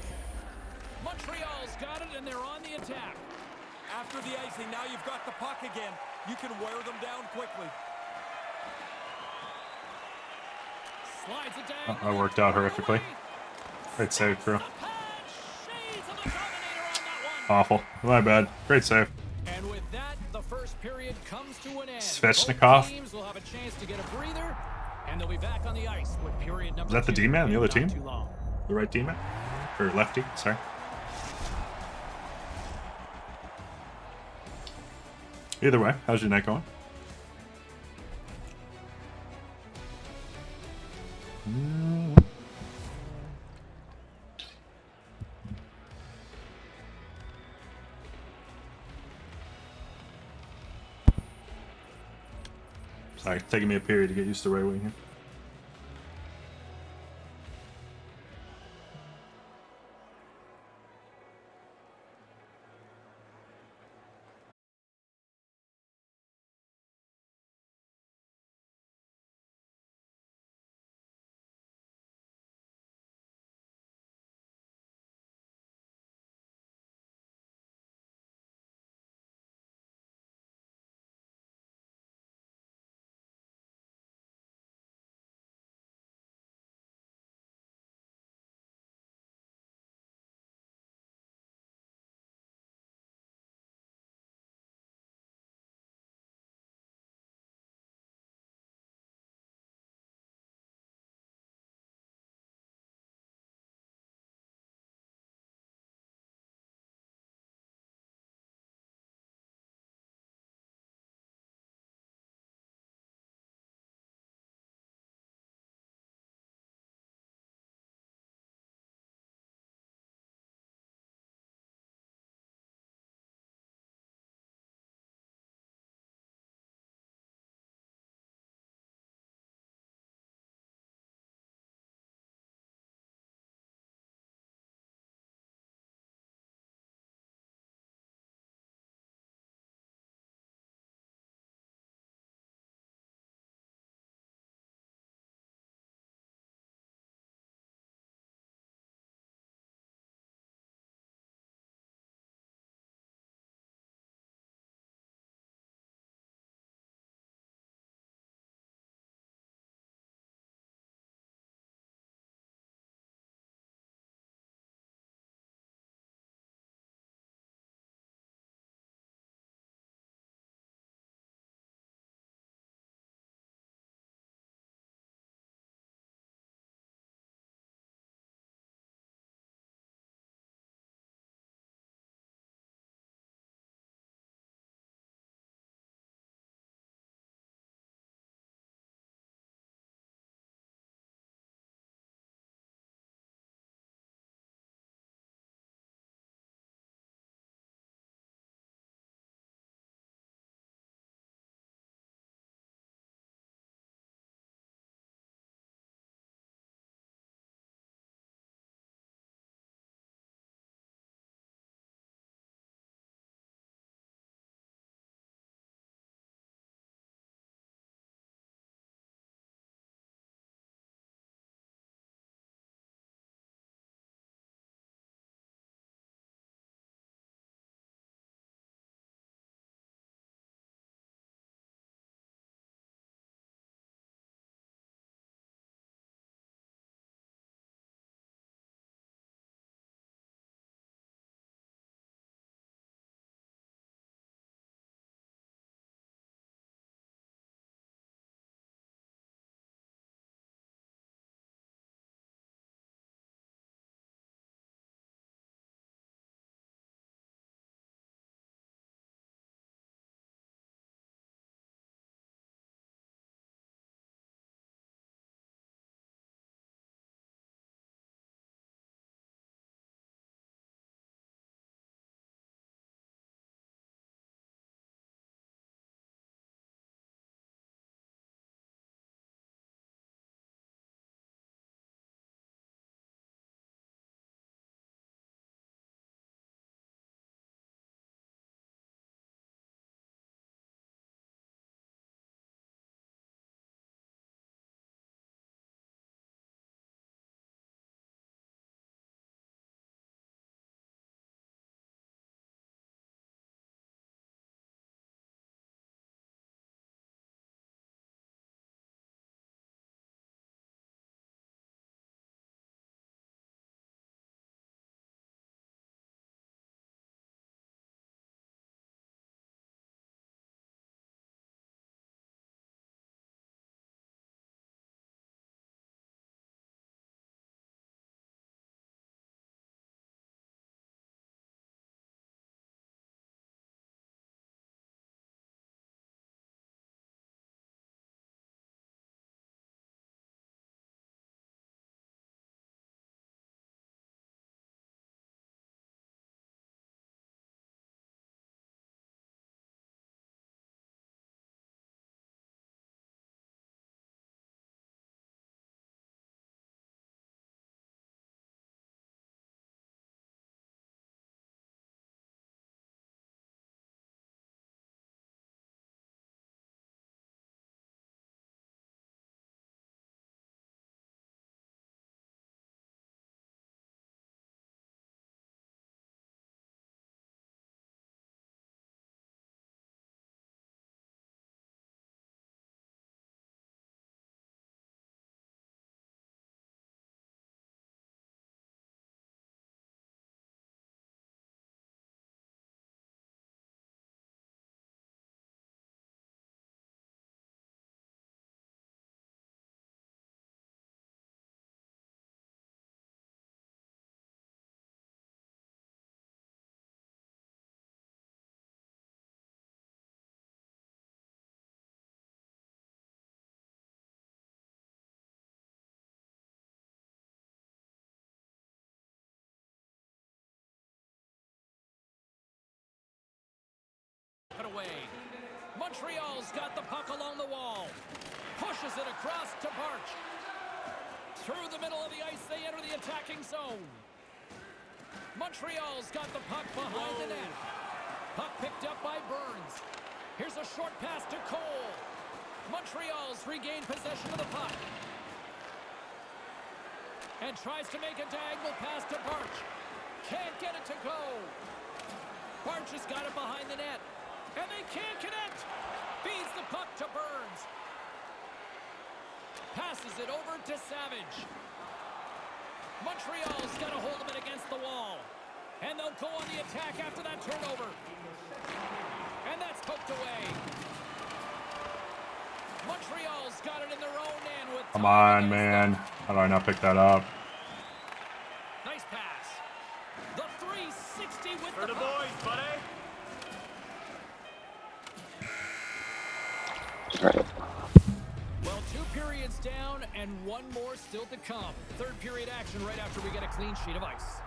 Montreal's got it, and they're on the attack. After the icing, now you've got the puck again. You can wear them down quickly. Slides it down. That worked out horrifically. Great save, crew. Awful. My bad. Great save. And with that, the first period comes to an end. Svechnikov. Both teams will have a chance to get a breather, and they'll be back on the ice with period number Is that the 2 D-man, the in other not team? too long. The right D-man? Or lefty, sorry. Either way, how's your night going? Sorry, taking me a period to get used to right wing here. away. Montreal's got the puck along the wall. Pushes it across to Barch. Through the middle of the ice, they enter the attacking zone. Montreal's got the puck behind the net. Puck picked up by Burns. Here's a short pass to Cole. Montreal's regained possession of the puck. And tries to make a diagonal pass to Barch. Can't get it to go. Barch has got it behind the net. And they can't connect. Feeds the puck to Burns. Passes it over to Savage. Montreal's got a hold of it against the wall. And they'll go on the attack after that turnover. And that's poked away. Montreal's got it in their own end with... Come on, man. How do I not pick that up? Nice pass. The 360 with For the puck. boys, buddy. Well, 2 periods down and 1 more still to come. Third period action right after we get a clean sheet of ice.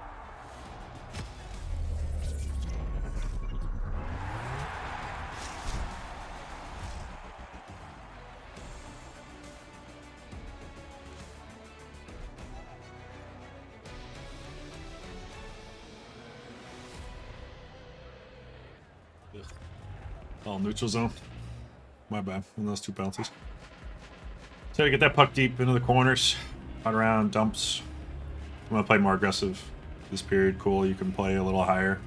Oh, neutral zone. My bad. And those 2 penalties. So to get that puck deep into the corners, out around dumps. I'm gonna play more aggressive this period. Cool. You can play a little higher,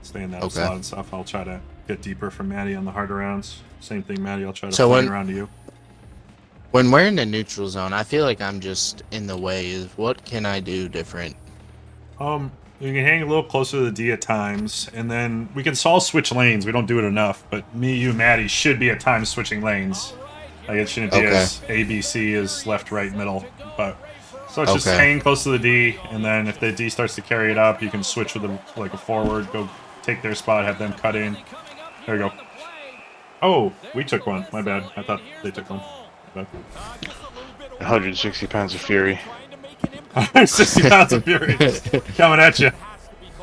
stay in that slot and stuff. I'll try to get deeper from Maddie on the hard rounds. Same thing, Maddie. I'll try to play around to you. When we're in the neutral zone, I feel like I'm just in the way. What can I do different? You can hang a little closer to the D at times, and then we can all switch lanes. We don't do it enough, but me, you, Maddie should be at times switching lanes. Like it shouldn't be as A, B, C is left, right, middle. But so it's just hang close to the D, and then if the D starts to carry it up, you can switch with them like a forward, go take their spot, have them cut in. There we go. Oh, we took one. My bad. I thought they took one. My bad. 160 pounds of fury. 60 pounds of fury coming at you.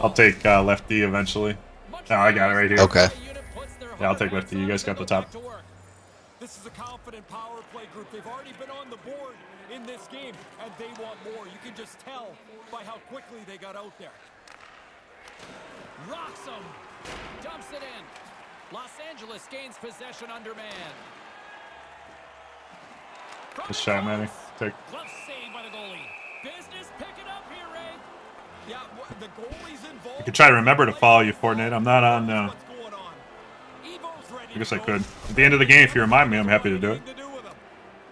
I'll take left D eventually. Oh, I got it right here. Okay. Yeah, I'll take left D. You guys got the top. This is a confident power play group. They've already been on the board in this game, and they want more. You can just tell by how quickly they got out there. Rocks him. Dumps it in. Los Angeles gains possession under man. Good shot, Manny. Take. Glove save by the goalie. Business picking up here, Ray. Yeah, the goalie's involved. I could try to remember to follow you, Fortnite. I'm not on. I guess I could. At the end of the game, if you remind me, I'm happy to do it.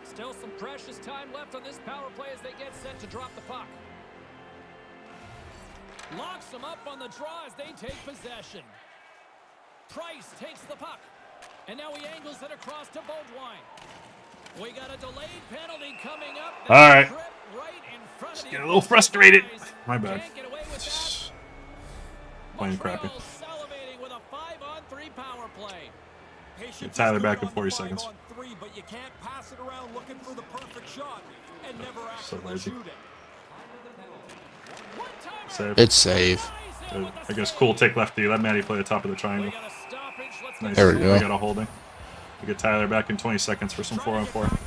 Still some precious time left on this power play as they get set to drop the puck. Locks them up on the draw as they take possession. Price takes the puck. And now he angles it across to Beaudoin. We got a delayed penalty coming up. All right. Just get a little frustrated. My bad. Playing crappy. Get Tyler back in 40 seconds. But you can't pass it around looking for the perfect shot and never So actually lazy. shoot it. Save. It's safe. Good. I guess cool. Take lefty. Let Maddie play the top of the triangle. Nice. There we go. We got a holding. We get Tyler back in 20 seconds for some 4-on-4.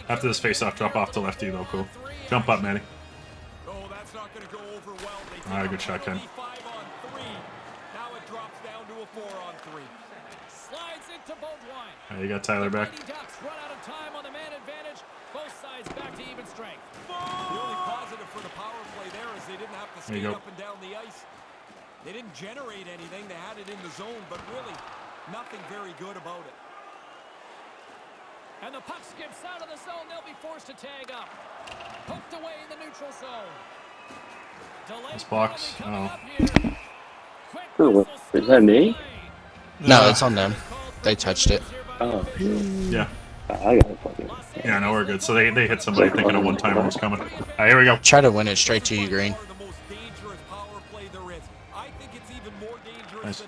After this face-off, drop off to lefty though. Cool. Jump up, Maddie. All right, good shot, Ken. Now it drops down to a 4-on-3. Slides into Beaudoin. All right, you got Tyler back. Ducks run out of time on the man advantage. Both sides back to even strength. The only positive for the power play there is they didn't have to skate up and down the ice. They didn't generate anything. They had it in the zone, but really nothing very good about it. And the puck skips out of the zone. They'll be forced to tag up. Poked away in the neutral zone. This box. Oh. Is that me? No, it's on them. They touched it. Oh. Yeah. I got it fucking. Yeah, no, we're good. So they hit somebody thinking a one-timer was coming. All right, here we go. Try to win it straight to you, Green. Nice.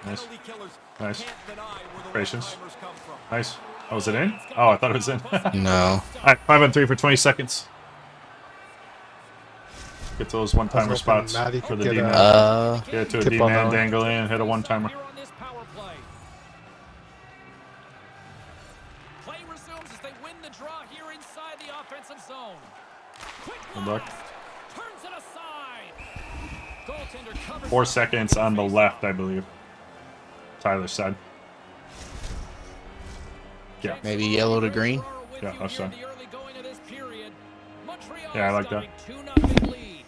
Nice. Nice. Patience. Nice. Oh, was it in? Oh, I thought it was in. No. All right, 5-on-3 for 20 seconds. Get to those one-timer hoping spots Maddie for could the get D-man. a Get it to a tip on that D-man, one. dangle in, hit a one-timer. Play resumes as they win the draw here inside the offensive zone. Quick Good luck. blast. Turns it aside. Goaltender covers 4 seconds on the left, I believe. Tyler's side. Yeah. Maybe yellow to green. Yeah, that's fine. Montreal Yeah, I like that. 2-0 lead.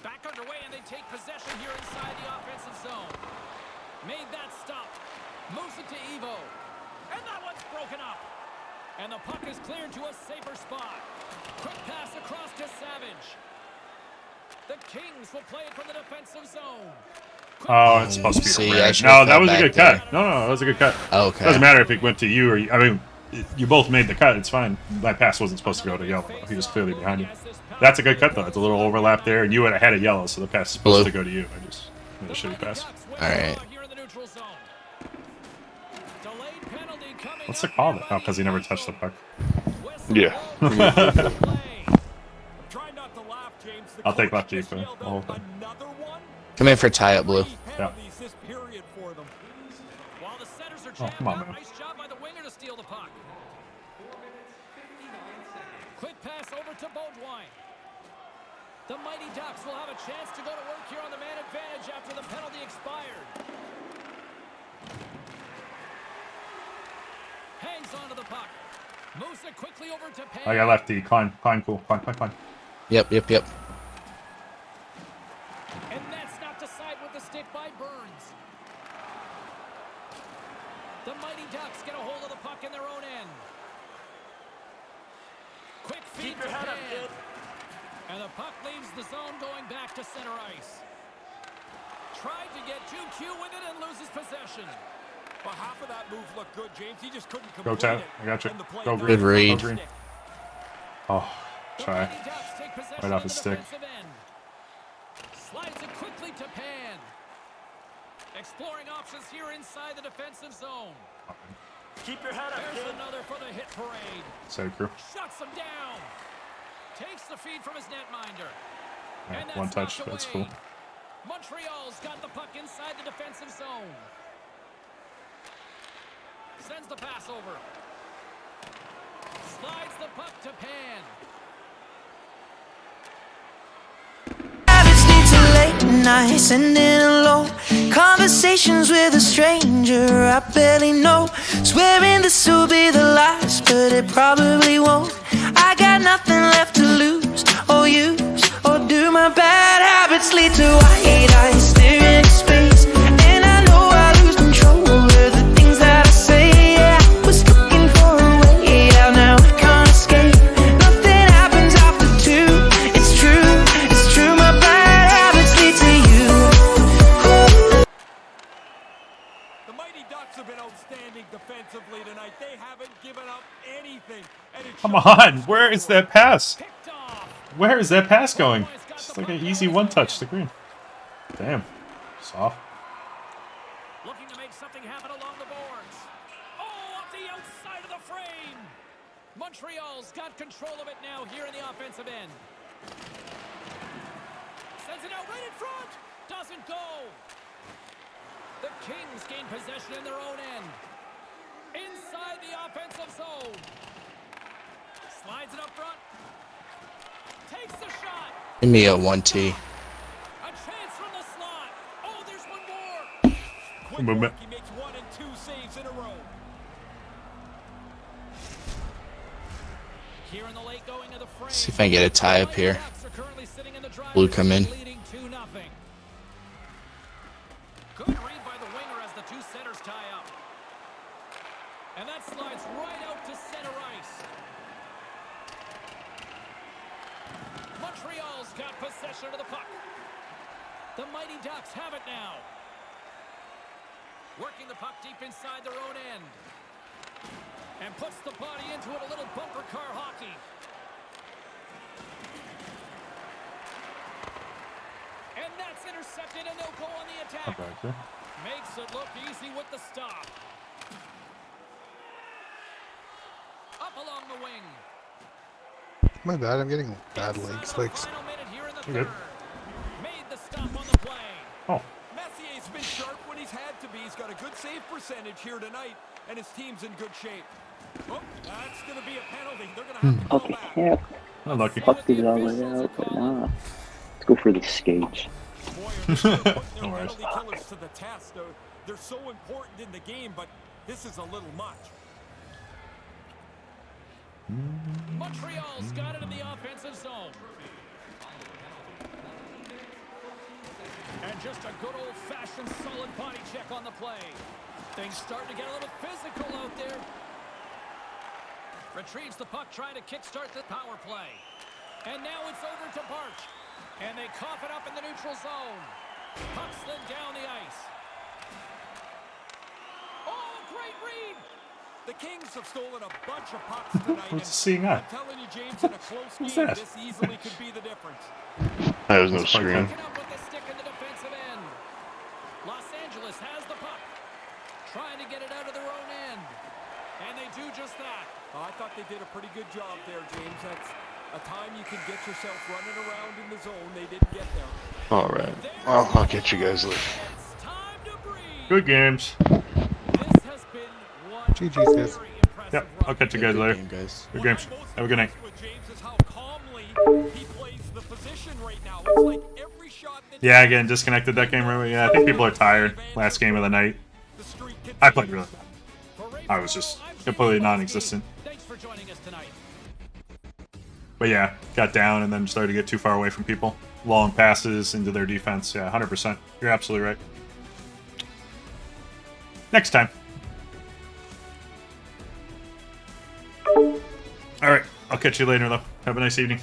Back underway, and they take possession here inside the offensive zone. Made that stop. Moves it to Evo. And that one's broken up. And the puck is cleared to a safer spot. Quick pass across to Savage. The Kings will play it from the defensive zone. Oh, it's supposed to be See, red. I should've No, that fell was a back good there. cut. No, that was a good cut. Okay. Doesn't matter if it went to you or I mean, you both made the cut. It's fine. That pass wasn't supposed to go to yellow. He was clearly behind you. That's a good cut though. It's a little overlap there, and you would have had a yellow, so the pass is supposed to go to you. I just made a shitty pass. All right. What's the call? Oh, because he never touched the puck. Yeah. I'll take lefty for the whole thing. Come in for tie up, Blue. Yeah. Oh, come on, man. Nice job by the winger to steal the puck. Quick pass over to Beaudoin. The Mighty Ducks will have a chance to go to work here on the man advantage after the penalty expired. Hangs onto the puck. Moves it quickly over to Pan. I got lefty. Climb, cool. Climb. Yep. And that's knocked aside with the stick by Burns. The Mighty Ducks get a hold of the puck in their own end. Quick feed to Pan. And the puck leaves the zone going back to center ice. Tried to get 2Q with it and loses possession. Well, half of that move looked good, James. He just couldn't Go, complete Tyler. it. I got you. And the play Go got green. Good read. Go green. Oh, try. Right off his stick. Slides it quickly to Pan. Exploring options here inside the defensive zone. Keep your head up, There's kid. another for the hit parade. Save crew. Shuts him down. Takes the feed from his netminder. Yeah, And one that's touch. knocked That's away. cool. Montreal's got the puck inside the defensive zone. Sends the pass over. Slides the puck to Pan. Night, sending alone conversations with a stranger I barely know, swearing this will be the last, but it probably won't. I got nothing left to lose or use, or do my bad habits lead to white eyes staring into space, and I know I lose control of the things that I say. Yeah, I was looking for a way out, now I can't escape. Nothing happens after two. It's true, my bad habits lead to you. The Mighty Ducks have been outstanding defensively tonight. They haven't given up anything. And it Come on. Where is that pass? Where is that pass going? It's like an easy one-touch to green. Damn. Soft. Looking to make something happen along the boards. Oh, off the outside of the frame. Montreal's got control of it now here in the offensive end. Sends it out right in front. Doesn't go. The Kings gain possession in their own end. Inside the offensive zone. Slides it up front. Takes the shot. Give me a 1T. A chance from the slot. Oh, there's one more. quick Movement. work. He makes 1 and 2 saves in a row. Here in the late going of the frame. See if I can get a tie up here. Ducks are currently sitting in the driver's Blue come in. seat, leading 2-0. Good read by the winger as the two centers tie up. And that slides right out to center ice. Montreal's got possession of the puck. The Mighty Ducks have it now. Working the puck deep inside their own end. And puts the body into it, a little bumper car hockey. And that's intercepted, and they'll go on the attack. Okay. Makes it look easy with the stop. Up along the wing. My bad, I'm getting bad leg spikes. Final minute Good. Made the stop on the play. Oh. Messier's been sharp when he's had to be. He's got a good save percentage here tonight, and his team's in good shape. Oh, that's going to be a penalty. They're going to have to call back. Yeah. Unlucky. Puck the other way out, but nah. Let's go for the skates. No worries. Penalty killers to the test. They're so important in the game, but this is a little much. Montreal's got it in the offensive zone. And just a good old-fashioned solid body check on the play. Things starting to get a little physical out there. Retrieves the puck, trying to kickstart the power play. And now it's over to Barch. And they cough it up in the neutral zone. Puck slid down the ice. Oh, great read! The Kings have stolen a bunch of pucks tonight. What's seeing that? I'm telling you, James, in a close What's game, that? this easily could be the difference. There's no screen. Picking up with the stick in the defensive end. Los Angeles has the puck. Trying to get it out of their own end. And they do just that. I thought they did a pretty good job there, James. That's a time you can get yourself running around in the zone. They didn't get there. All right. Well, I'll catch you guys later. Good games. This has been one GG's, guys. Yep. I'll catch you guys later. Good games. Have a good night. James is how calmly he plays the position right now. It's like every shot that Yeah, again, disconnected that game right away. Yeah, I think people are tired. Last game of the night. I played really bad. I was just completely non-existent. Thanks for joining us tonight. But yeah, got down and then started to get too far away from people. Long passes into their defense. Yeah, 100%. You're absolutely right. Next time. Alright, I'll catch you later though. Have a nice evening.